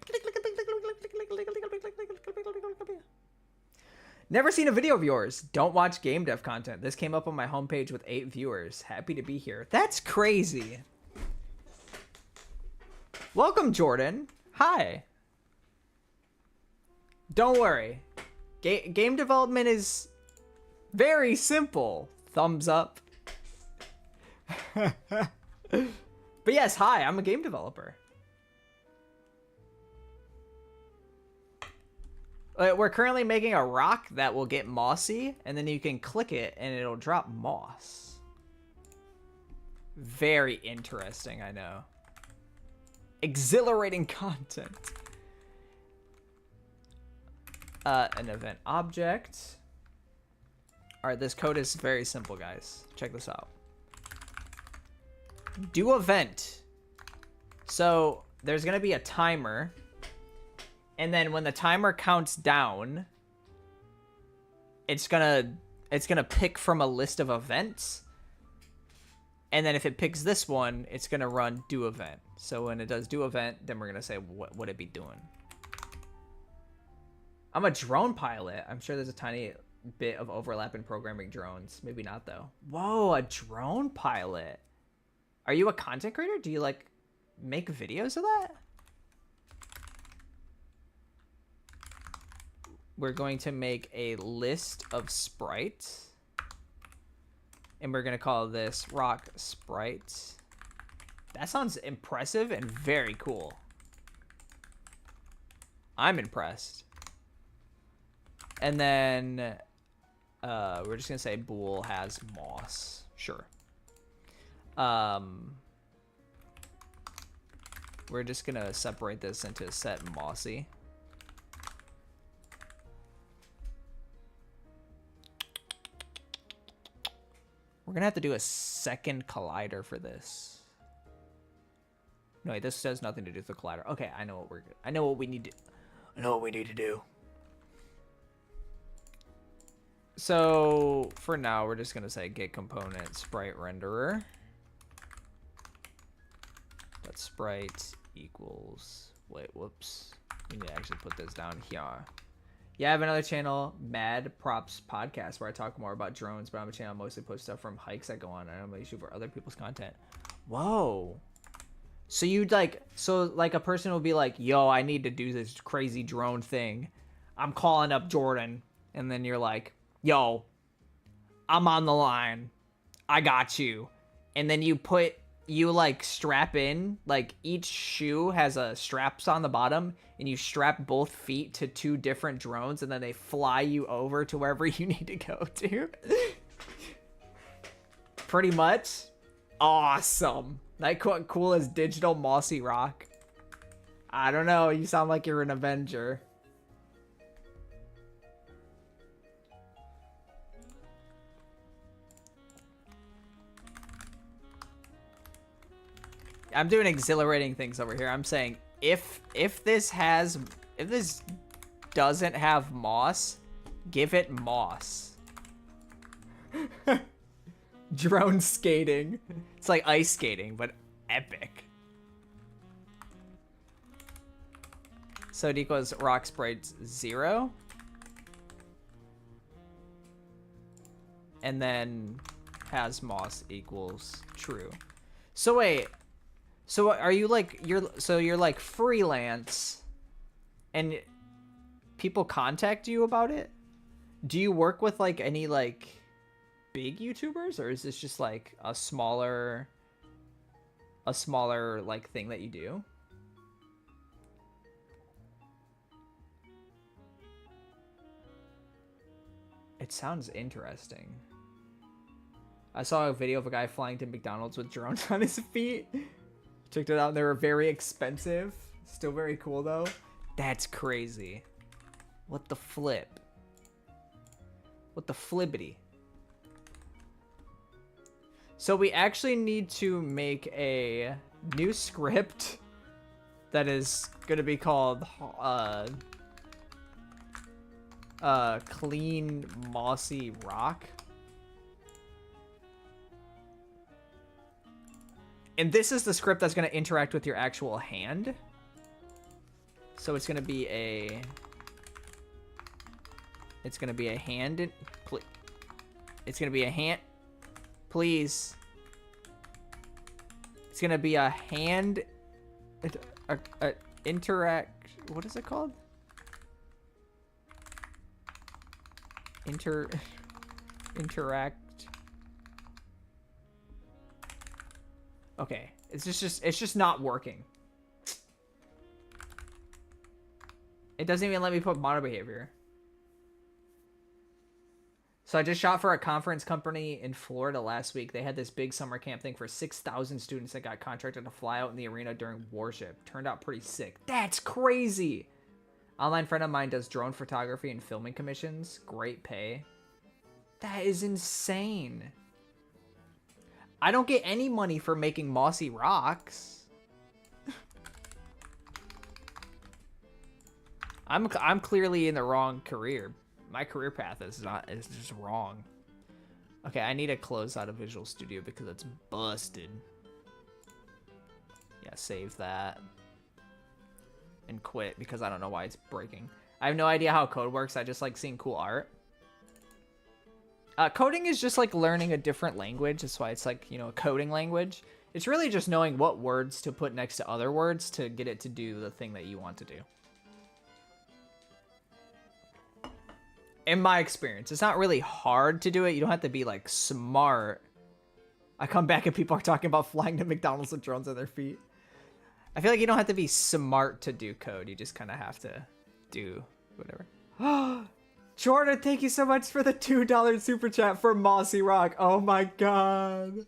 Never seen a video of yours. Don't watch game dev content. This came up on my homepage with 8 viewers. Happy to be here. That's crazy. Welcome, Jordan. Hi. Don't worry. Game development is very simple. Thumbs up. But yes, hi. I'm a game developer. We're currently making a rock that will get mossy, and then you can click it and it'll drop moss. Very interesting, I know. Exhilarating content. An event object. All right, this code is very simple, guys. Check this out. Do event. So there's gonna be a timer. And then when the timer counts down, it's gonna pick from a list of events. And then if it picks this one, it's gonna run do event. So when it does do event, then we're gonna say what would it be doing. I'm a drone pilot. I'm sure there's a tiny bit of overlap in programming drones. Maybe not though. Whoa, a drone pilot. Are you a content creator? Do you like make videos of that? We're going to make a list of sprites. And we're going to call this rock sprite. That sounds impressive and very cool. I'm impressed. And then we're just going to say bool has moss. Sure. We're just going to separate this into set mossy. We're gonna have to do a second collider for this. No, wait, this has nothing to do with the collider. Okay, I know what we need to do. So for now, we're just gonna say get component sprite renderer. That sprite equals, wait, whoops. We need to actually put this down here. Yeah, I have another channel, Mad Props Podcast, where I talk more about drones, but I'm a channel I mostly post stuff from hikes I go on. I normally shoot for other people's content. Whoa. So you'd like, a person will be like, yo, I need to do this crazy drone thing. I'm calling up Jordan. And then you're like, yo, I'm on the line. I got you. And then you like strap in, like each shoe has a straps on the bottom, and you strap both feet to 2 different drones, and then they fly you over to wherever you need to go to. Pretty much. Awesome. Like, what cool is digital mossy rock? I don't know. You sound like you're an Avenger. I'm doing exhilarating things over here. I'm saying if this doesn't have moss, give it moss. Drone skating. It's like ice skating, but epic. So it equals rock sprites 0. And then has moss equals true. So wait. So are you like, you're like freelance and people contact you about it? Do you work with like any like big YouTubers, or is this just like a smaller like thing that you do? It sounds interesting. I saw a video of a guy flying to McDonald's with drones on his feet. Checked it out. They were very expensive. Still very cool though. That's crazy. What the flip? What the flibbity? So we actually need to make a new script that is going to be called clean mossy rock. And this is the script that's going to interact with your actual hand. So it's going to be a... It's going to be a hand... It's going to be a hand... Please. It's going to be a hand... interact... What is it called? Interact... Okay, it's just not working. It doesn't even let me put model behavior. So I just shot for a conference company in Florida last week. They had this big summer camp thing for 6,000 students that got contracted to fly out in the arena during worship. Turned out pretty sick. That's crazy. Online friend of mine does drone photography and filming commissions. Great pay. That is insane. I don't get any money for making mossy rocks. I'm clearly in the wrong career. My career path is just wrong. Okay, I need to close out of Visual Studio because it's busted. Yeah, save that. And quit because I don't know why it's breaking. I have no idea how code works. I just like seeing cool art. Coding is just like learning a different language. That's why it's like, you know, a coding language. It's really just knowing what words to put next to other words to get it to do the thing that you want to do. In my experience, it's not really hard to do it. You don't have to be like smart. I come back and people are talking about flying to McDonald's with drones on their feet. I feel like you don't have to be smart to do code. You just kind of have to do whatever. Jordan, thank you so much for the $2 super chat for Mossy Rock. Oh my god.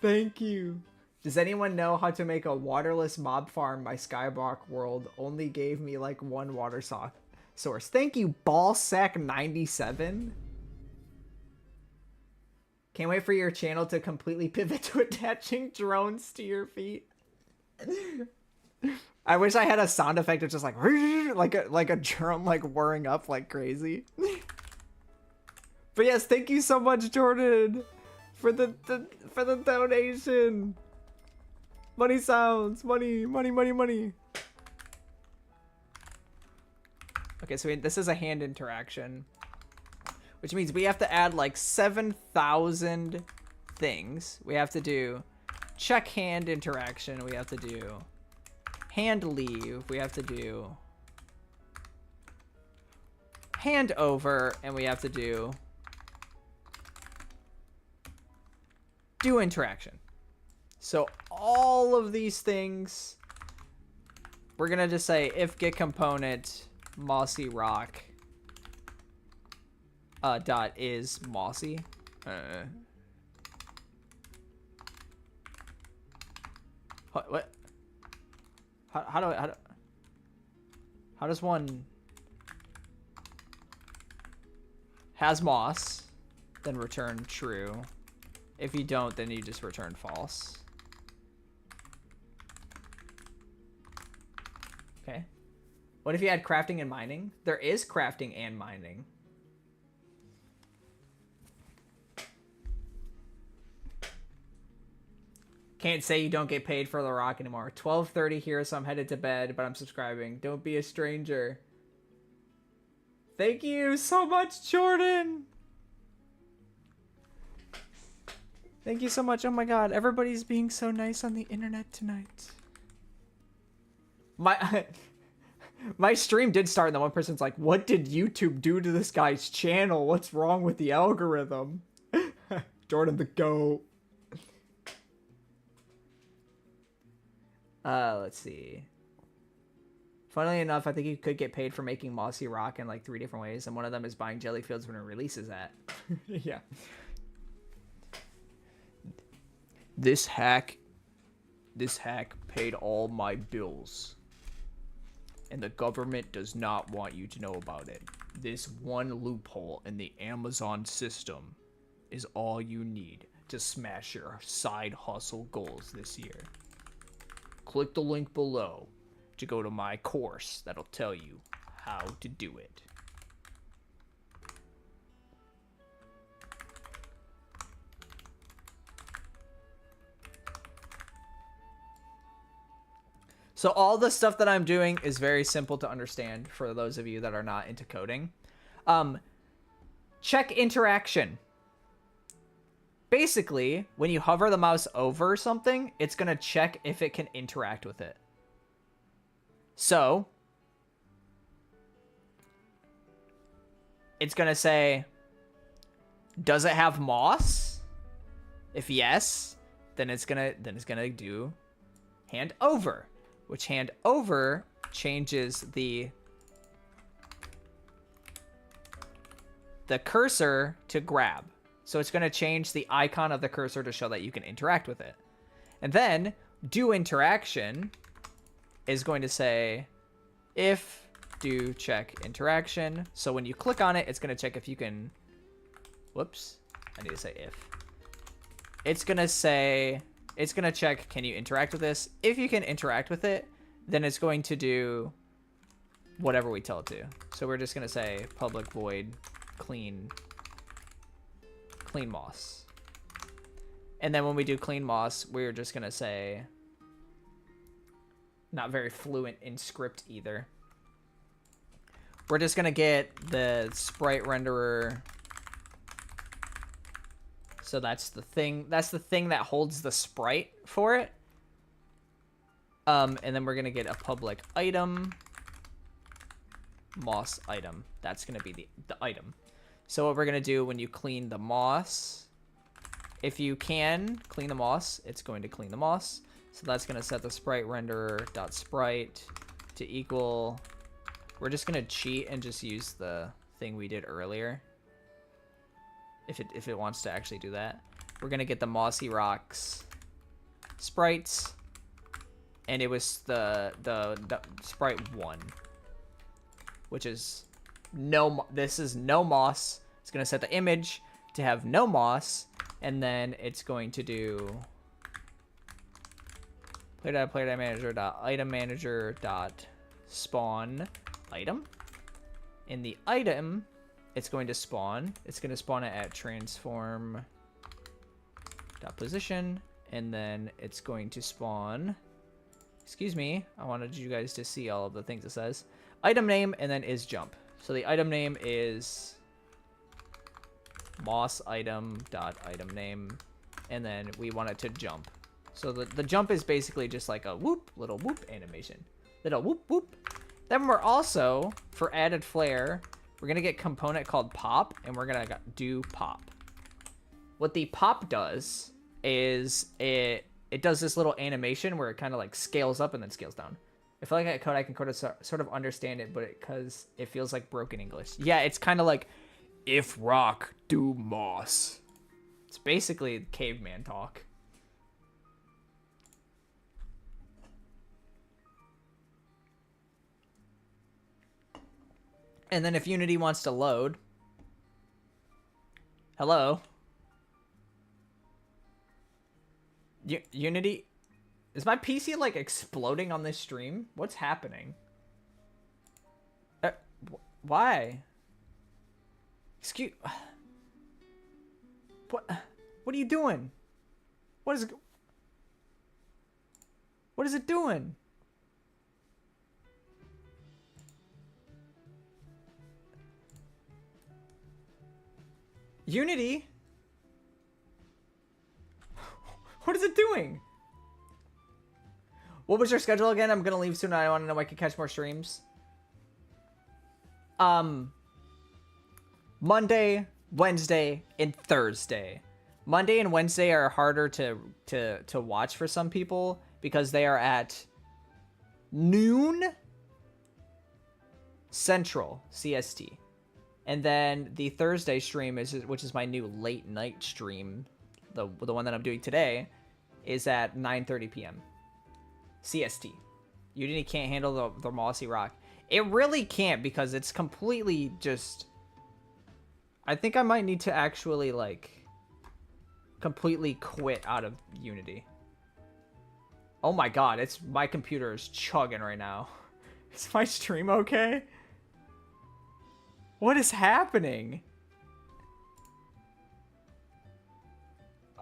Thank you. Does anyone know how to make a waterless mob farm? My Skyblock world only gave me like one water source. Thank you, Ballsack97. Can't wait for your channel to completely pivot to attaching drones to your feet. I wish I had a sound effect of just like a drone like whirring up like crazy. But yes, thank you so much, Jordan, for the donation. Money sounds, money. Okay, so this is a hand interaction, which means we have to add like 7,000 things. We have to do check hand interaction. We have to do hand leave. We have to do hand over, and we have to do interaction. So all of these things, we're gonna just say if get component mossy rock dot is mossy. What? How does one has moss, then return true. If you don't, then you just return false. Okay. What if you had crafting and mining? There is crafting and mining. Can't say you don't get paid for the rock anymore. 12:30 here, so I'm headed to bed, but I'm subscribing. Don't be a stranger. Thank you so much, Jordan. Thank you so much. Oh my god, everybody's being so nice on the internet tonight. My stream did start, and the one person's like, what did YouTube do to this guy's channel? What's wrong with the algorithm? Jordan the GOAT. Let's see. Funnily enough, I think you could get paid for making mossy rock in like 3 different ways, and one of them is buying jelly fields when it releases that. Yeah. This hack paid all my bills, and the government does not want you to know about it. This one loophole in the Amazon system is all you need to smash your side hustle goals this year. Click the link below to go to my course that'll tell you how to do it. So all the stuff that I'm doing is very simple to understand for those of you that are not into coding. Check interaction. Basically, when you hover the mouse over something, it's going to check if it can interact with it. So, it's going to say, does it have moss? If yes, then it's going to do hand over, which hand over changes the cursor to grab. So it's going to change the icon of the cursor to show that you can interact with it. And then do interaction is going to say if do check interaction. So when you click on it, it's going to check if you can, whoops, I need to say if. It's going to say, it's going to check, can you interact with this? If you can interact with it, then it's going to do whatever we tell it to. So we're just going to say public void clean moss. And then when we do clean moss, we're just going to say, not very fluent in script either. We're just going to get the sprite renderer. So that's the thing that holds the sprite for it. And then we're going to get a public item, moss item. That's going to be the item. So what we're going to do when you clean the moss, if you can clean the moss, it's going to clean the moss. So that's going to set the sprite renderer dot sprite to equal, we're just going to cheat and just use the thing we did earlier. If it wants to actually do that, we're going to get the mossy rocks sprites, and it was the sprite 1, which is this is no moss. It's going to set the image to have no moss, and then it's going to do player.manager.item manager.spawn item. And the item it's going to spawn. It's going to spawn it at transform dot position, and then it's going to spawn. Excuse me, I wanted you guys to see all of the things it says. Item name, and then is jump. So the item name is moss item dot item name, and then we want it to jump. So the jump is basically just like a whoop, little whoop animation. Little whoop whoop. Then we're also, for added flair, we're gonna get a component called pop, and we're gonna do pop. What the pop does is it does this little animation where it kind of like scales up and then scales down. If I like I can sort of understand it, but because it feels like broken English. Yeah, it's kind of like, if rock, do moss. It's basically caveman talk. And then if Unity wants to load, hello? Unity? Is my PC like exploding on this stream? What's happening? Why? Excuse... What are you doing? What is it doing? Unity? What is it doing? What was your schedule again? I'm gonna leave soon. I want to know if I can catch more streams. Monday, Wednesday, and Thursday. Monday and Wednesday are harder to watch for some people because they are at noon Central CST. And then the Thursday stream which is my new late night stream, the one that I'm doing today, is at 9:30 p.m. CST. Unity can't handle the mossy rock. It really can't because it's completely just... I think I might need to actually, like, completely quit out of Unity. Oh my god, my computer is chugging right now. Is my stream okay? What is happening?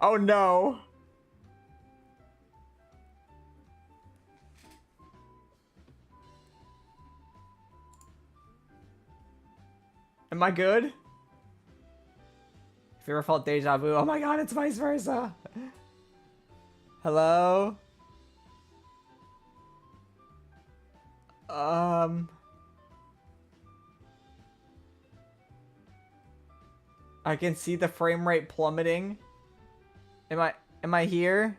Oh no. Am I good? If you ever felt deja vu, oh my god, it's vice versa. Hello? I can see the frame rate plummeting. Am I here?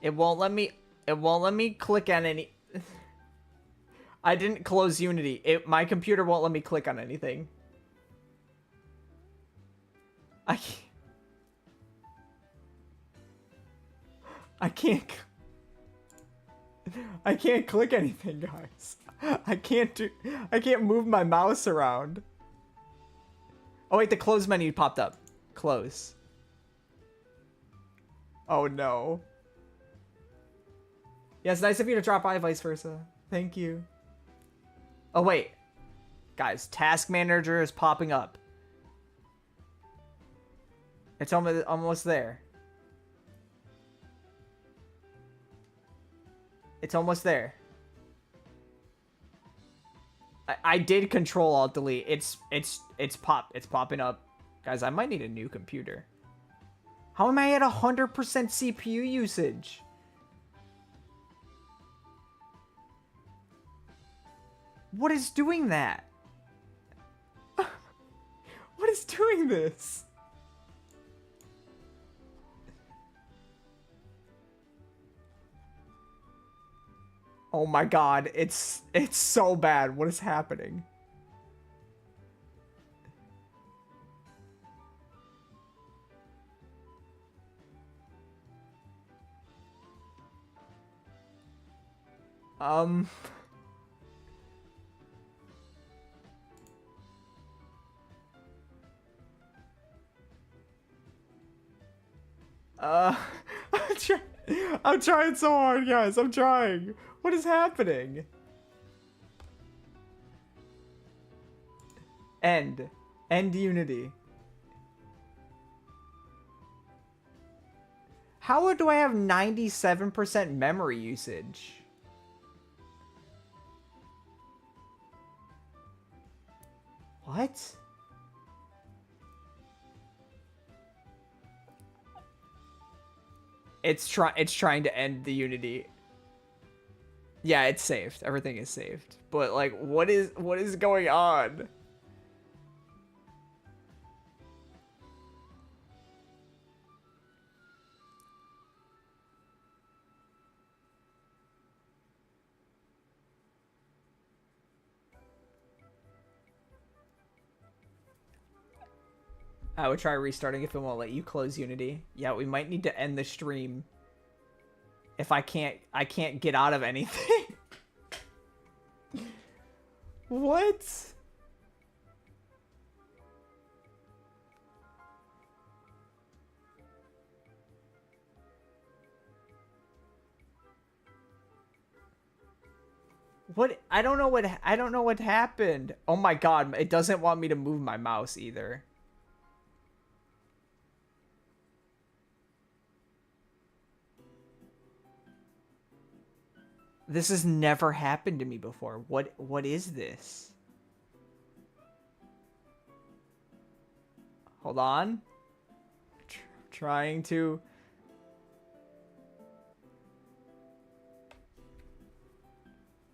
It won't let me click on any... I didn't close Unity. My computer won't let me click on anything. I can't click anything, guys. I can't move my mouse around. Oh wait, the close menu popped up. Close. Oh no. Yeah, it's nice of you to drop by, vice versa. Thank you. Oh wait. Guys, task manager is popping up. It's almost there. It's almost there. I did Control Alt Delete. It's popping up. Guys, I might need a new computer. How am I at 100% CPU usage? What is doing that? What is doing this? Oh my god, it's so bad. What is happening? I'm trying so hard, guys. I'm trying. What is happening? End. End Unity. How do I have 97% memory usage? What? It's trying to end the Unity. Yeah, it's saved. Everything is saved. But like what is going on? I would try restarting if it won't let you close Unity. Yeah, we might need to end the stream. If I can't get out of anything. What? What? I don't know what happened. Oh my god, it doesn't want me to move my mouse either. This has never happened to me before. What is this? Hold on. Trying to...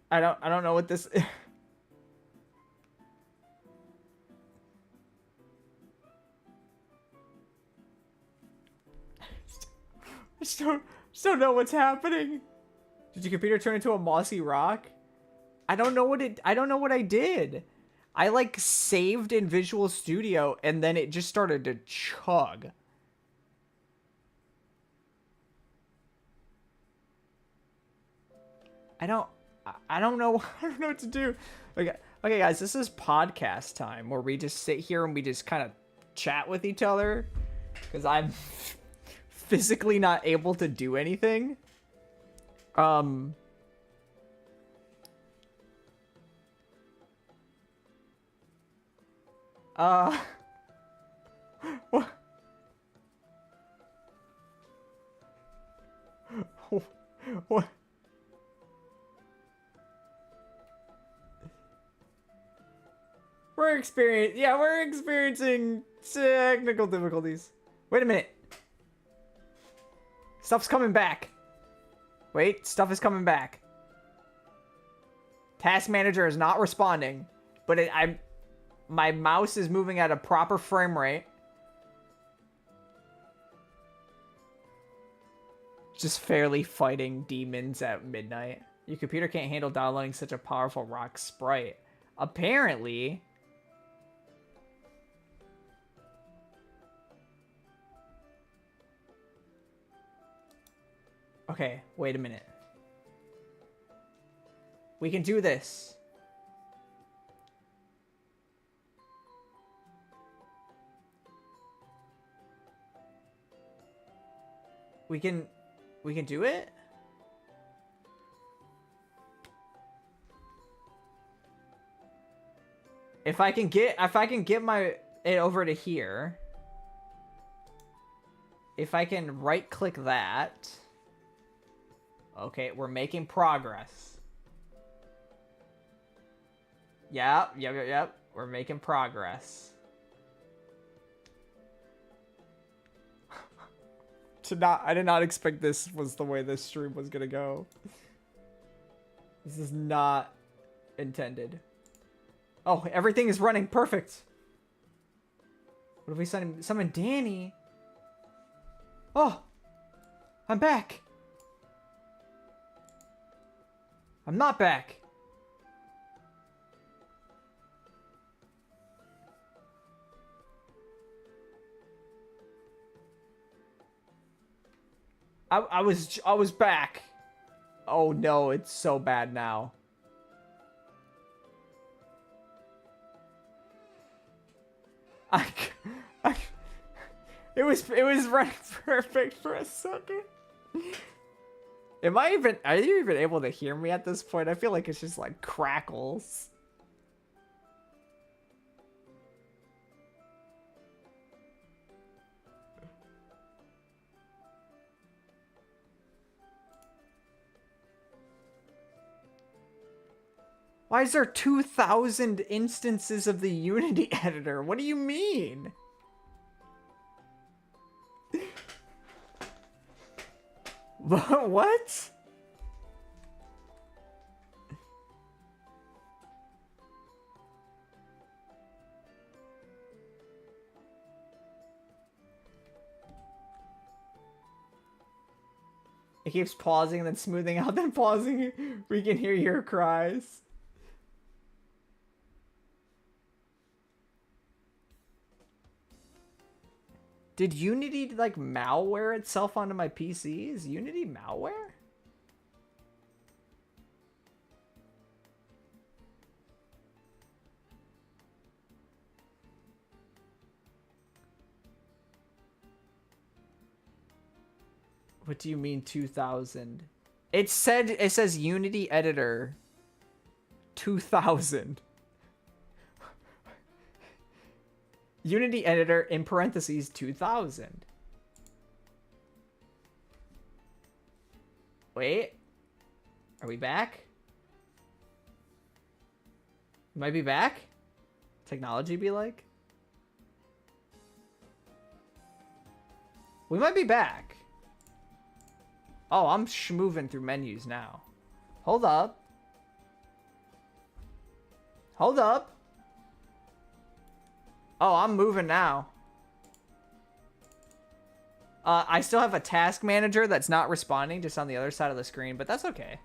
I don't know what this... I just don't know what's happening. Did your computer turn into a mossy rock? I don't know what I did. I like saved in Visual Studio and then it just started to chug. I don't know. I don't know what to do. Okay, guys, this is podcast time where we just sit here and we just kind of chat with each other because I'm physically not able to do anything. What? What? We're experiencing technical difficulties. Wait a minute. Stuff's coming back. Wait, stuff is coming back. Task manager is not responding, but my mouse is moving at a proper frame rate. Just Fairlii fighting demons at midnight. Your computer can't handle downloading such a powerful rock sprite. Apparently. Okay, wait a minute. We can do this. We can do it? If I can get it over to here. If I can right click that. Okay, we're making progress. Yep. We're making progress. I did not expect this was the way this stream was gonna go. This is not intended. Oh, everything is running perfect. What if we summon Danny? Oh, I'm back. I'm not back. I was back. Oh no, it's so bad now. It was running perfect for a second. Are you even able to hear me at this point? I feel like it's just like crackles. Why is there 2,000 instances of the Unity editor? What do you mean? What? It keeps pausing and then smoothing out, then pausing. We can hear your cries. Did Unity, like, malware itself onto my PC? Is Unity malware? What do you mean 2000? It says Unity editor 2000. Unity editor in parentheses 2000. Wait. Are we back? Might be back? Technology be like? We might be back. Oh, I'm moving through menus now. Hold up. Hold up. Oh, I'm moving now. I still have a task manager that's not responding, just on the other side of the screen, but that's okay.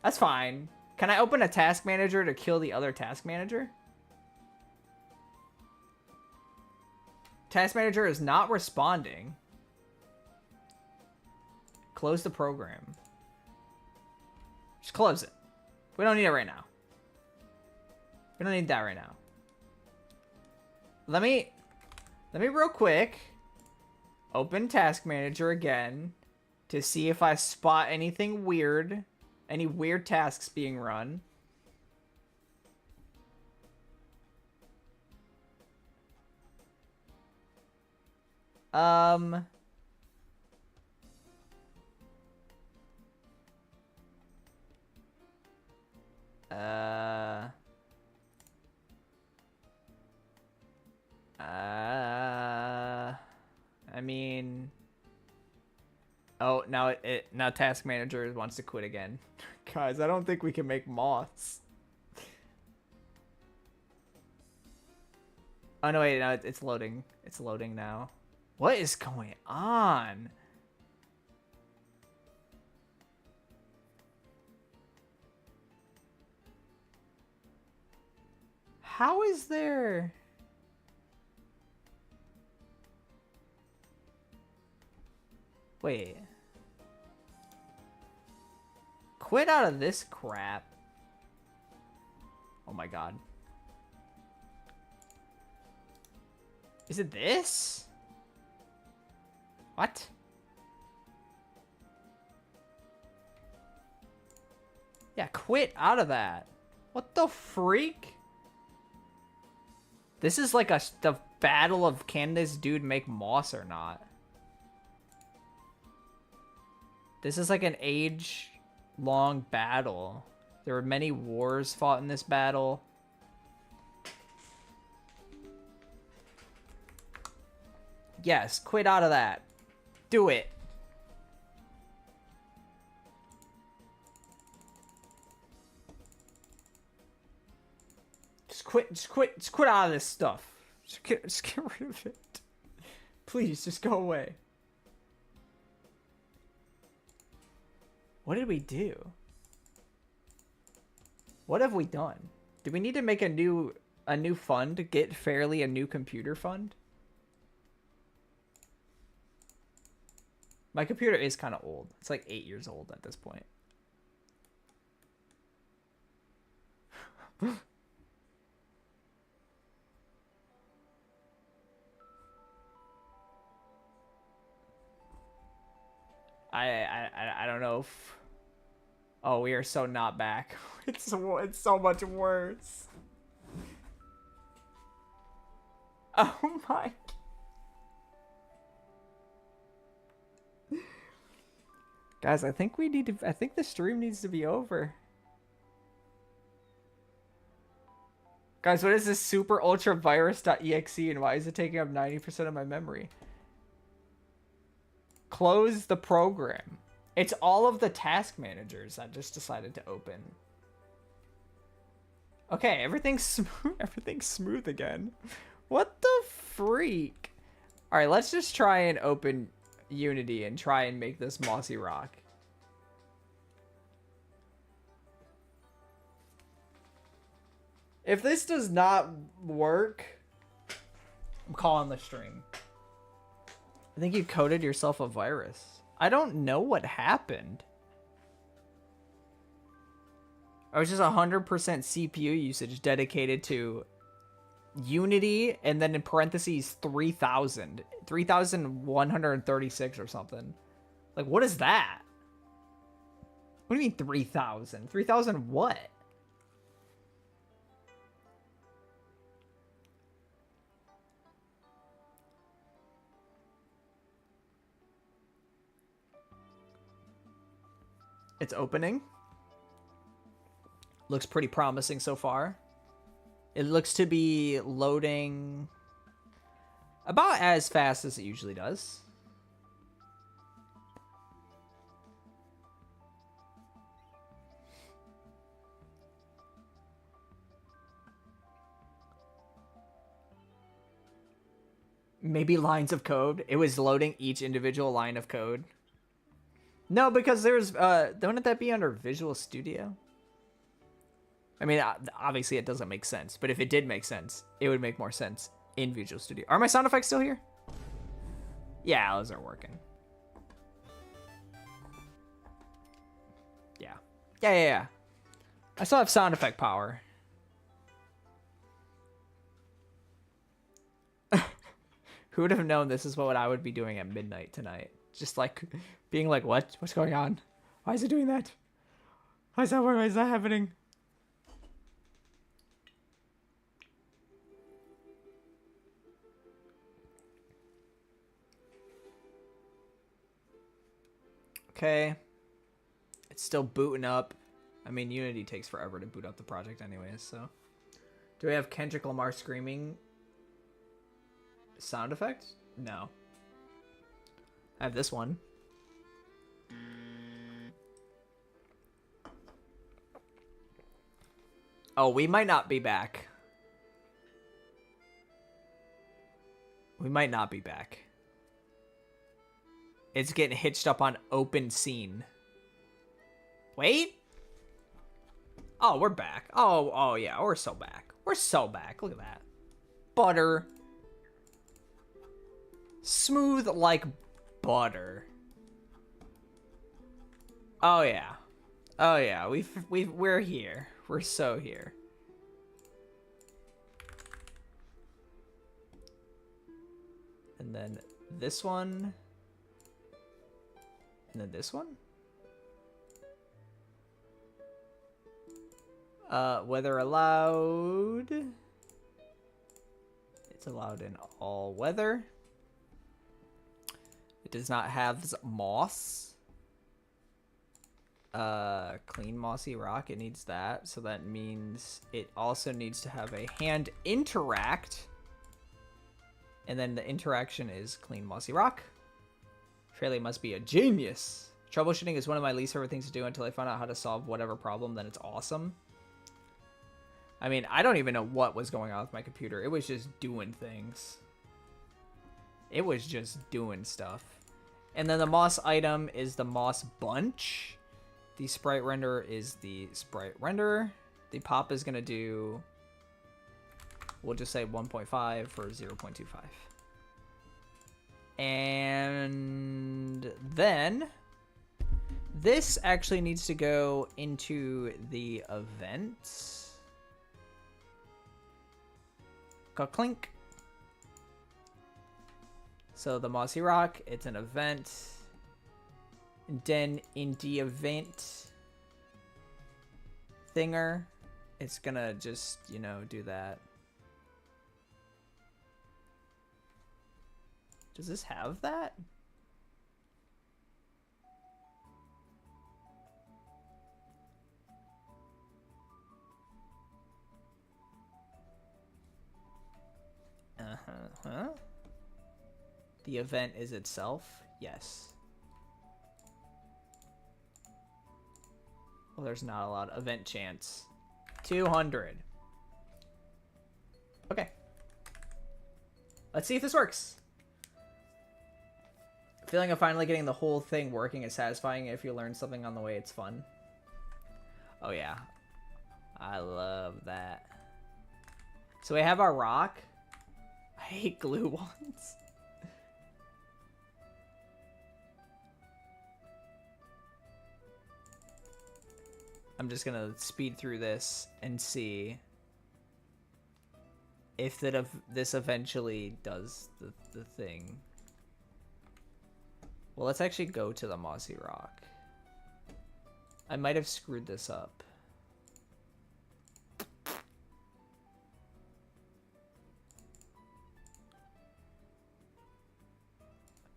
That's fine. Can I open a task manager to kill the other task manager? Task manager is not responding. Close the program. Just close it. We don't need it right now. We don't need that right now. Let me real quick open task manager again to see if I spot anything weird, any weird tasks being run. I mean, oh, now now task manager wants to quit again. Guys, I don't think we can make moths. Oh no, wait, no, it's loading. It's loading now. What is going on? How is there... Wait. Quit out of this crap. Oh my god. Is it this? What? Yeah, quit out of that. What the freak? This is like the battle of can this dude make moss or not. This is like an age-long battle. There were many wars fought in this battle. Yes, quit out of that. Do it. Just quit out of this stuff. Just get rid of it. Please, just go away. What did we do? What have we done? Do we need to make a new fund to get Fairlii a new computer fund? My computer is kind of old. It's like 8 years old at this point. I don't know if... Oh, we are so not back. It's so much worse. Oh my... Guys, I think we need to... I think the stream needs to be over. Guys, what is this super ultra virus.exe and why is it taking up 90% of my memory? Close the program. It's all of the task managers that just decided to open. Okay, everything's smooth. Everything's smooth again. What the freak? All right, let's just try and open Unity and try and make this mossy rock. If this does not work, I'm calling the stream. I think you coded yourself a virus. I don't know what happened. I was just 100% CPU usage dedicated to Unity and then in parentheses 3,000. 3,136 or something. Like, what is that? What do you mean 3,000? 3,000 what? It's opening. Looks pretty promising so far. It looks to be loading about as fast as it usually does. Maybe lines of code. It was loading each individual line of code. No, because there's, wouldn't that be under Visual Studio? I mean, obviously it doesn't make sense, but if it did make sense, it would make more sense in Visual Studio. Are my sound effects still here? Yeah, those are working. Yeah. Yeah. I still have sound effect power. Who would have known this is what I would be doing at midnight tonight? Just like being like, what? What's going on? Why is it doing that? Why is that happening? Okay. It's still booting up. I mean, Unity takes forever to boot up the project anyways, so. Do we have Kendrick Lamar screaming sound effect? No. I have this one. Oh, we might not be back. We might not be back. It's getting hitched up on open scene. Wait. Oh, we're back. Oh yeah, we're so back. We're so back. Look at that. Butter. Smooth like butter. Oh yeah. Oh yeah, we're here. We're so here. And then this one. And then this one. Weather allowed. It's allowed in all weather. It does not have moss. Clean mossy rock, it needs that. So that means it also needs to have a hand interact. And then the interaction is clean mossy rock. Fairlii must be a genius. Troubleshooting is one of my least favorite things to do until I find out how to solve whatever problem, then it's awesome. I mean, I don't even know what was going on with my computer. It was just doing things. It was just doing stuff. And then the moss item is the moss bunch. The sprite render is the sprite renderer. The pop is going to do, we'll just say 1.5 for 0.25. And then this actually needs to go into the event. Clink. So the mossy rock, it's an event. And then in the event thinger, it's gonna just, you know, do that. Does this have that? Huh? The event is itself? Yes. Well, there's not a lot. Event chance. 200. Okay. Let's see if this works. Feeling of finally getting the whole thing working is satisfying. If you learn something on the way, it's fun. Oh, yeah. I love that. So we have our rock. I hate glue ones. I'm just gonna speed through this and see if this eventually does the thing. Well, let's actually go to the mossy rock. I might have screwed this up.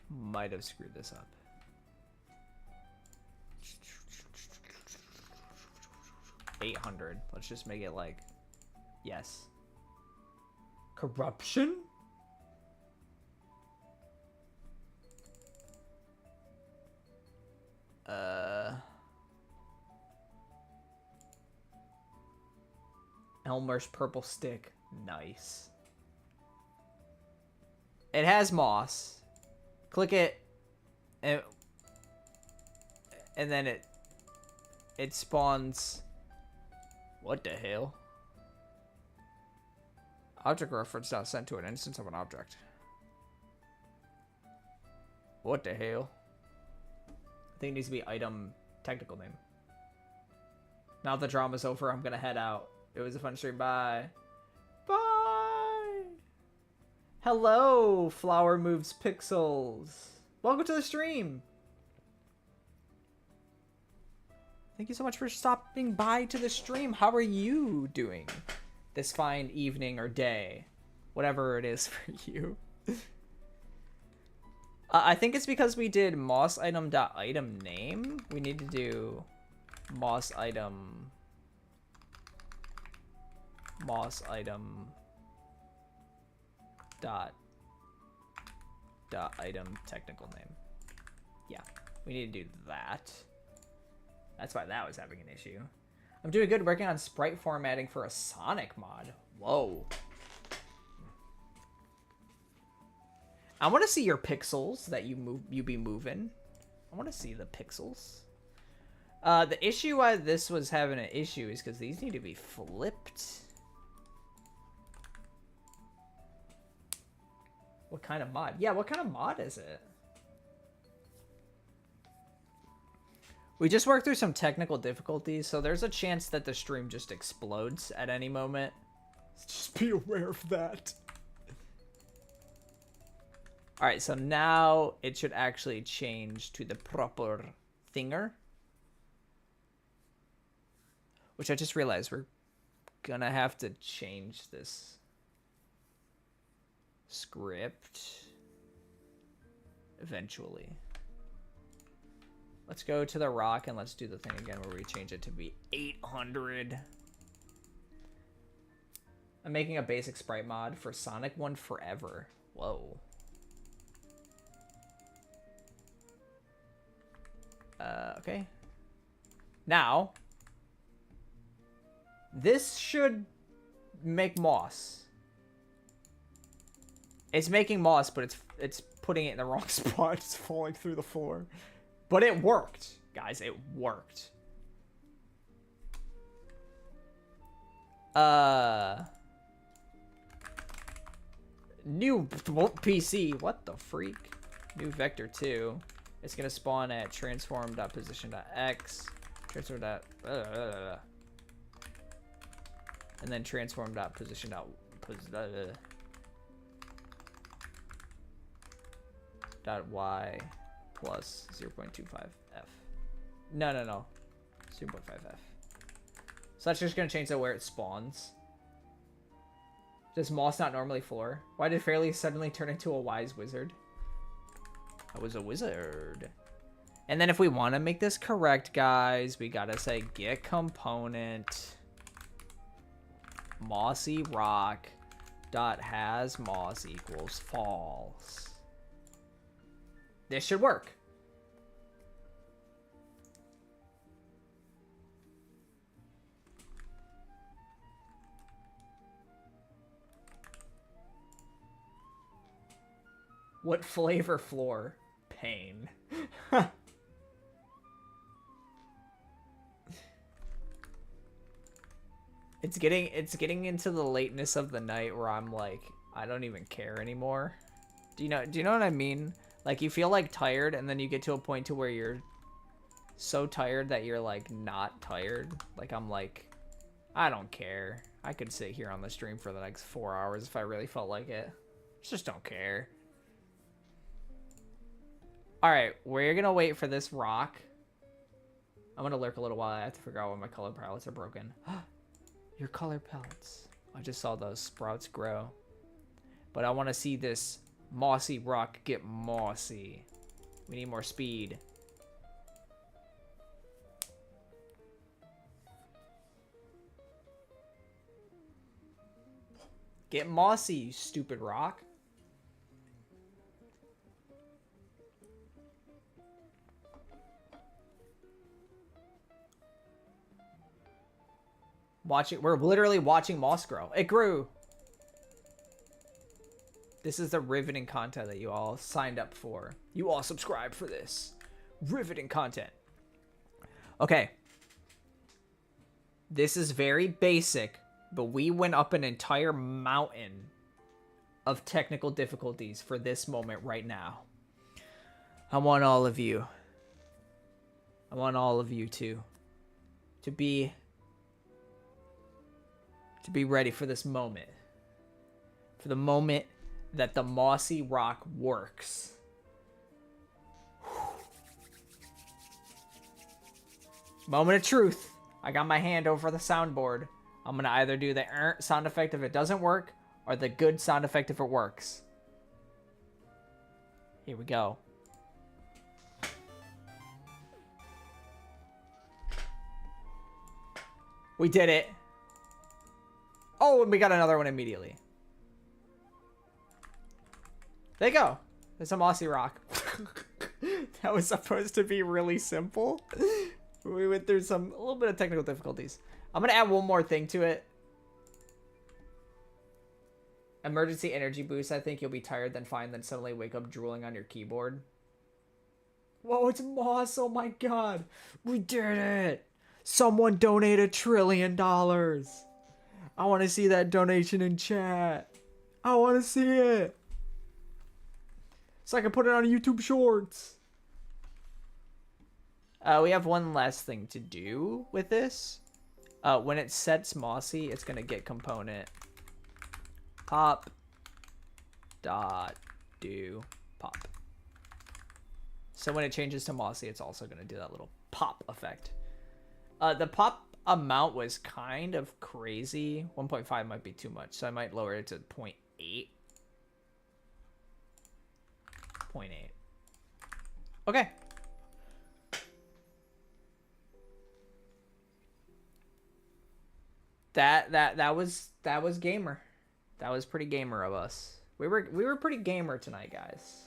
Might have screwed this up. $800. Let's just make it like, yes. Corruption? Elmer's purple stick. Nice. It has moss. Click it, and then it spawns. What the hell? Object reference not sent to an instance of an object. What the hell? I think it needs to be item technical name. Now the drama's over, I'm gonna head out. It was a fun stream. Bye. Bye. Hello, Flower Moves Pixels. Welcome to the stream. Thank you so much for stopping by to the stream. How are you doing this fine evening or day? Whatever it is for you. I think it's because we did moss item name. We need to do moss item dot item technical name. Yeah, we need to do that. That's why that was having an issue. I'm doing good working on sprite formatting for a Sonic mod. Whoa. I want to see your pixels that you be moving. I want to see the pixels. The issue why this was having an issue is because these need to be flipped. What kind of mod? Yeah, what kind of mod is it? We just worked through some technical difficulties, so there's a chance that the stream just explodes at any moment. Just be aware of that. Alright, so now it should actually change to the proper thinger. Which I just realized we're gonna have to change this script eventually. Let's go to the rock and let's do the thing again where we change it to be 800. I'm making a basic sprite mod for Sonic 1 forever. Whoa. Okay. Now, this should make moss. It's making moss, but it's putting it in the wrong spot. It's falling through the floor. But it worked, guys. It worked. New PC. What the freak? New vector 2. It's gonna spawn at transform.position.x. Transform. And then transform.position. Dot y plus 0.25 F. No, no, no. 0.5 F. So that's just going to change the where it spawns. Does moss not normally floor? Why did Fairlii suddenly turn into a wise wizard? I was a wizard. And then if we want to make this correct, guys, we got to say get component mossy rock dot has moss equals false. This should work. What flavor floor? Pain. It's getting into the lateness of the night where I'm like, I don't even care anymore. Do you know what I mean? Like, you feel like tired, and then you get to a point to where you're so tired that you're like not tired. Like, I'm like, I don't care. I could sit here on the stream for the next 4 hours if I really felt like it. Just don't care. Alright, we're gonna wait for this rock. I'm gonna lurk a little while. I have to figure out why my color palettes are broken. Your color palettes. I just saw those sprouts grow. But I want to see this mossy rock get mossy. We need more speed. Get mossy, you stupid rock. We're literally watching moss grow. It grew. This is the riveting content that you all signed up for. You all subscribed for this. Riveting content. Okay. This is very basic, but we went up an entire mountain of technical difficulties for this moment right now. I want all of you. I want all of you to be ready for this moment. For the moment that the mossy rock works. Moment of truth. I got my hand over the soundboard. I'm going to either do the sound effect if it doesn't work, or the good sound effect if it works. Here we go. We did it. Oh, and we got another one immediately. There you go. There's a mossy rock. That was supposed to be really simple. We went through a little bit of technical difficulties. I'm going to add one more thing to it. Emergency energy boost. I think you'll be tired, then fine, then suddenly wake up drooling on your keyboard. Whoa, it's moss. Oh my god. We did it. Someone donate $1 trillion. I want to see that donation in chat. I want to see it. So I can put it on YouTube Shorts. We have one last thing to do with this. When it sets mossy, it's going to get component pop dot do pop. So when it changes to mossy, it's also going to do that little pop effect. The pop amount was kind of crazy. 1.5 might be too much, so I might lower it to 0.8. 0.8. Okay. That was gamer. That was pretty gamer of us. We were pretty gamer tonight, guys.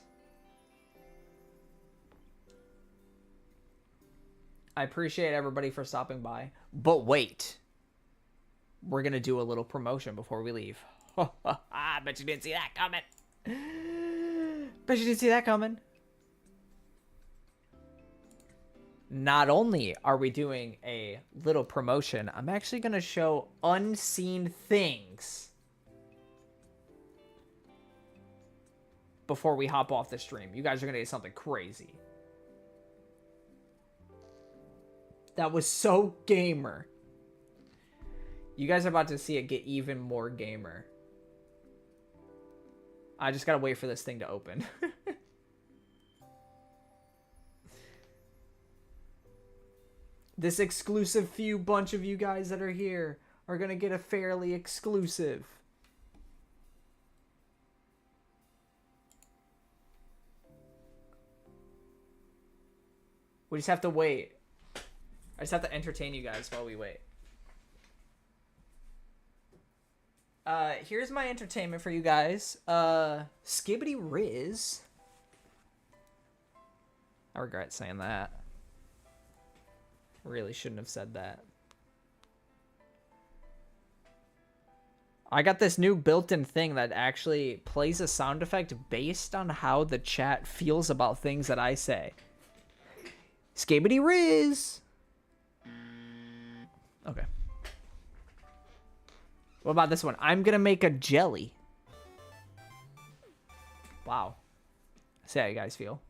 I appreciate everybody for stopping by. But wait. We're going to do a little promotion before we leave. I bet you didn't see that coming. Bet you didn't see that coming. Not only are we doing a little promotion, I'm actually going to show unseen things before we hop off the stream. You guys are going to get something crazy. That was so gamer. You guys are about to see it get even more gamer. I just gotta wait for this thing to open. This exclusive few bunch of you guys that are here are gonna get a Fairlii exclusive. We just have to wait. I just have to entertain you guys while we wait. Here's my entertainment for you guys. Skibbity Riz. I regret saying that. Really shouldn't have said that. I got this new built-in thing that actually plays a sound effect based on how the chat feels about things that I say. Skibbity Riz. Okay. What about this one? I'm gonna make a jelly. Wow. See how you guys feel.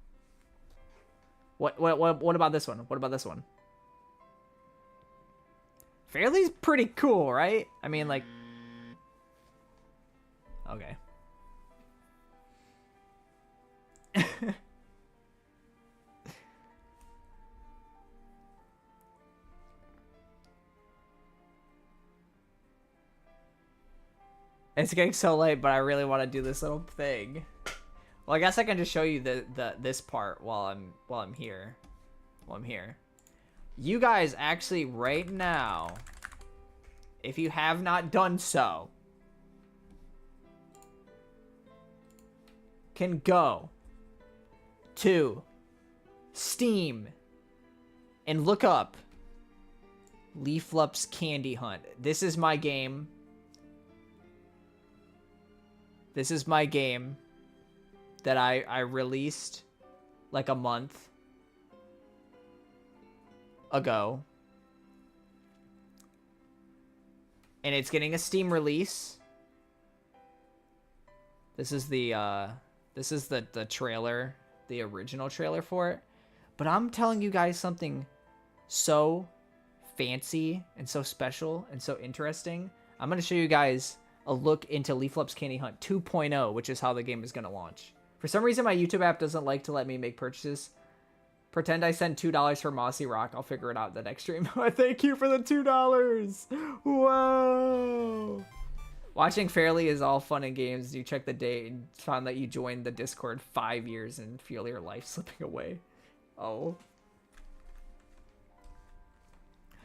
What about this one? What about this one? Fairly's pretty cool, right? I mean, like... Okay. It's getting so late, but I really want to do this little thing. Well, I guess I can just show you this part while I'm here. While I'm here. You guys actually right now, if you have not done so, can go to Steam and look up Leaflup's Candy Hunt. This is my game. This is my game that I released like a month ago. And it's getting a Steam release. This is the trailer, the original trailer for it. But I'm telling you guys something so fancy and so special and so interesting. I'm going to show you guys a look into Leaflup's Candy Hunt 2.0, which is how the game is going to launch. For some reason, my YouTube app doesn't like to let me make purchases. Pretend I sent $2 for Mossy Rock. I'll figure it out the next stream. Thank you for the $2. Whoa. Watching Fairlii is all fun and games. You check the date and found that you joined the Discord 5 years and feel your life slipping away. Oh.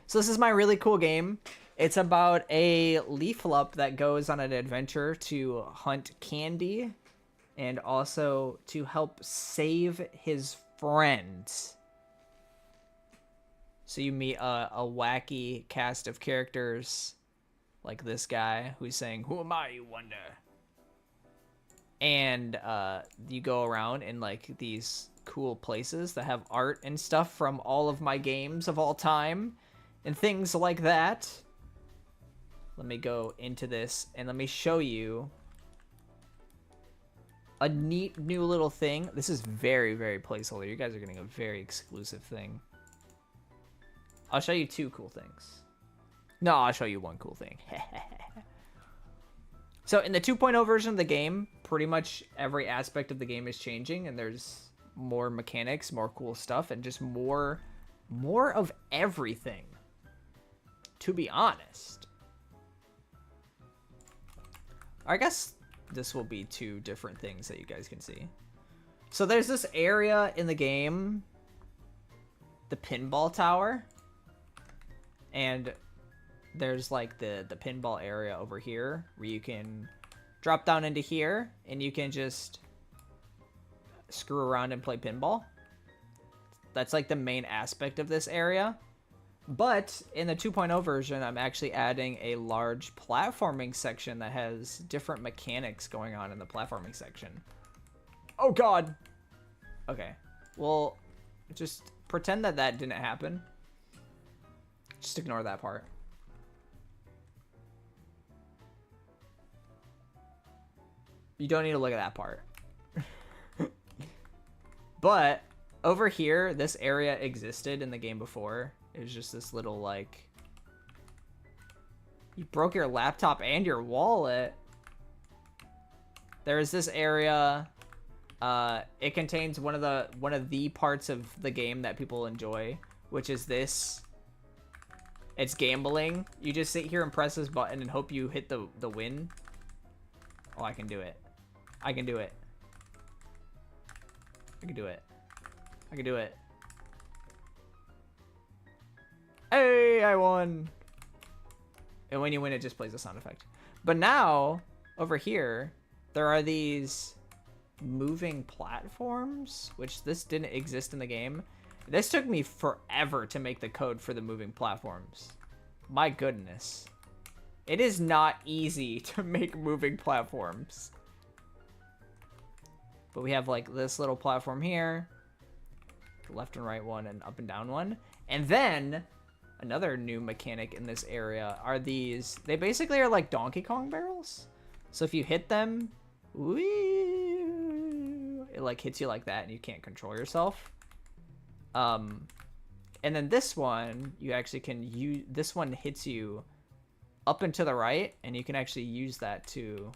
So this is my really cool game. It's about a Leaflup that goes on an adventure to hunt candy and also to help save his friends. So you meet a wacky cast of characters like this guy who's saying, "Who am I, you wonder?" And you go around in like these cool places that have art and stuff from all of my games of all time and things like that. Let me go into this and let me show you a neat new little thing. This is very, very placeholder. You guys are getting a very exclusive thing. I'll show you two cool things. No, I'll show you one cool thing. So in the 2.0 version of the game, pretty much every aspect of the game is changing, and there's more mechanics, more cool stuff, and just more of everything, to be honest. I guess this will be two different things that you guys can see. So there's this area in the game, the pinball tower, and there's like the pinball area over here where you can drop down into here and you can just screw around and play pinball. That's like the main aspect of this area. But in the 2.0 version, I'm actually adding a large platforming section that has different mechanics going on in the platforming section. Oh god! Okay, well, just pretend that that didn't happen. Just ignore that part. You don't need to look at that part. But over here, this area existed in the game before. It was just this little, like... You broke your laptop and your wallet. There is this area. It contains one of the parts of the game that people enjoy, which is this It's gambling. You just sit here and press this button and hope you hit the win. Oh, I can do it. I can do it. I can do it. I can do it. Hey, I won. And when you win, it just plays a sound effect. But now, over here, there are these moving platforms, which this didn't exist in the game. This took me forever to make the code for the moving platforms. My goodness. It is not easy to make moving platforms. But we have like this little platform here, the left and right one, and up and down one. And then another new mechanic in this area are these, they basically are like Donkey Kong barrels. So if you hit them, whee, it like hits you like that and you can't control yourself. And then this one, you actually can use, this one hits you up and to the right, and you can actually use that to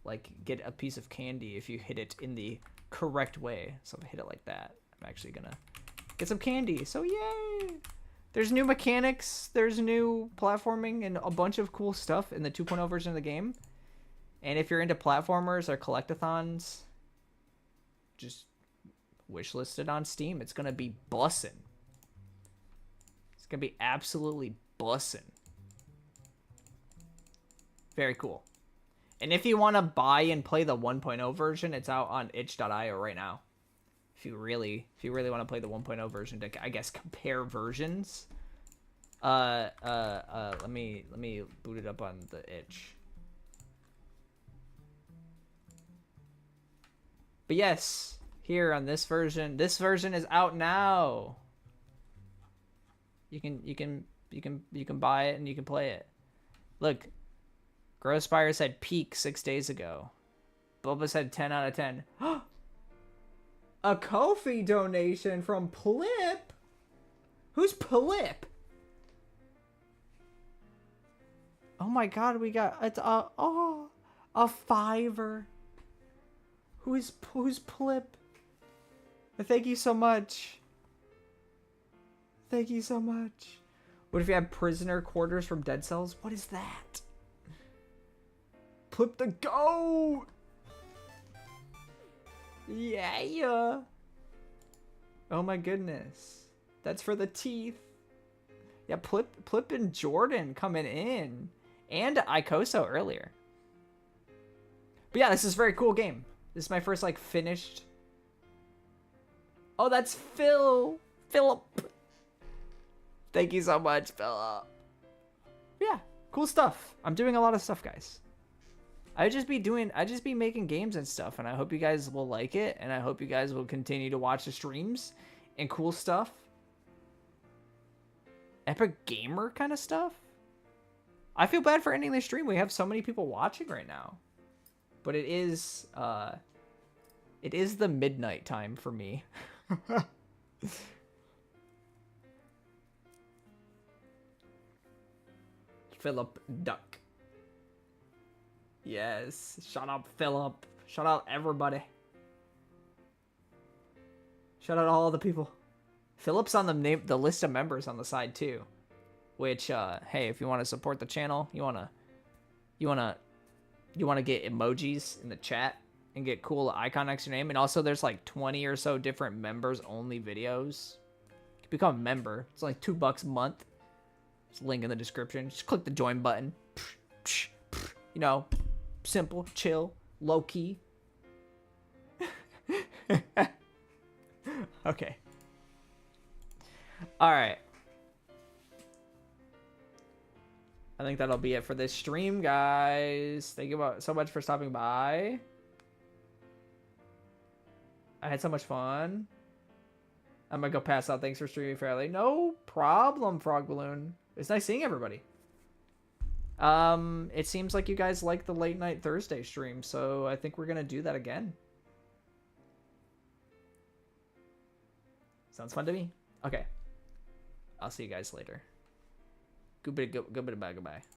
like get a piece of candy if you hit it in the correct way. So if I hit it like that, I'm actually gonna get some candy. So yay! There's new mechanics, there's new platforming, and a bunch of cool stuff in the 2.0 version of the game. And if you're into platformers or collectathons, just wishlist it on Steam. It's gonna be bussin'. It's gonna be absolutely bussin'. Very cool. And if you want to buy and play the 1.0 version, it's out on itch.io right now. If you really want to play the 1.0 version to, I guess, compare versions. Let me boot it up on the itch. But yes, here on this version is out now. You can buy it and you can play it. Look, Growspire said peak 6 days ago. Bubba said 10 out of 10. A Ko-fi donation from Plip. Who's Plip? Oh my God, we got it's a $5. Who's Plip? Thank you so much. Thank you so much. What if you have prisoner quarters from Dead Cells? What is that? Plip the goat. Yeah. Oh my goodness. That's for the teeth. Yeah, Plip and Jordan coming in. And Ikoso earlier. But yeah, this is a very cool game. This is my first, like, finished. Oh, that's Philip. Thank you so much, Philip. Yeah, cool stuff. I'm doing a lot of stuff, guys. I just be making games and stuff, and I hope you guys will like it, and I hope you guys will continue to watch the streams and cool stuff. Epic Gamer kind of stuff. I feel bad for ending the stream. We have so many people watching right now. But it is the midnight time for me. Philip Duck. Yes. Shout out Philip. Shout out everybody. Shout out all the people. Philip's on the list of members on the side too. Which hey, if you want to support the channel, you wanna get emojis in the chat and get cool icon next to your name. And also there's like 20 or so different members only videos. You can become a member. It's like $2 a month. There's a link in the description. Just click the join button. You know, simple, chill, low key. Okay. All right. I think that'll be it for this stream, guys. Thank you so much for stopping by. I had so much fun. I'm gonna go pass out. Thanks for streaming, Fairlii. No problem, Frog Balloon. It's nice seeing everybody. It seems like you guys like the late night Thursday stream, so I think we're gonna do that again. Sounds fun to me. Okay. I'll see you guys later. Goodbye.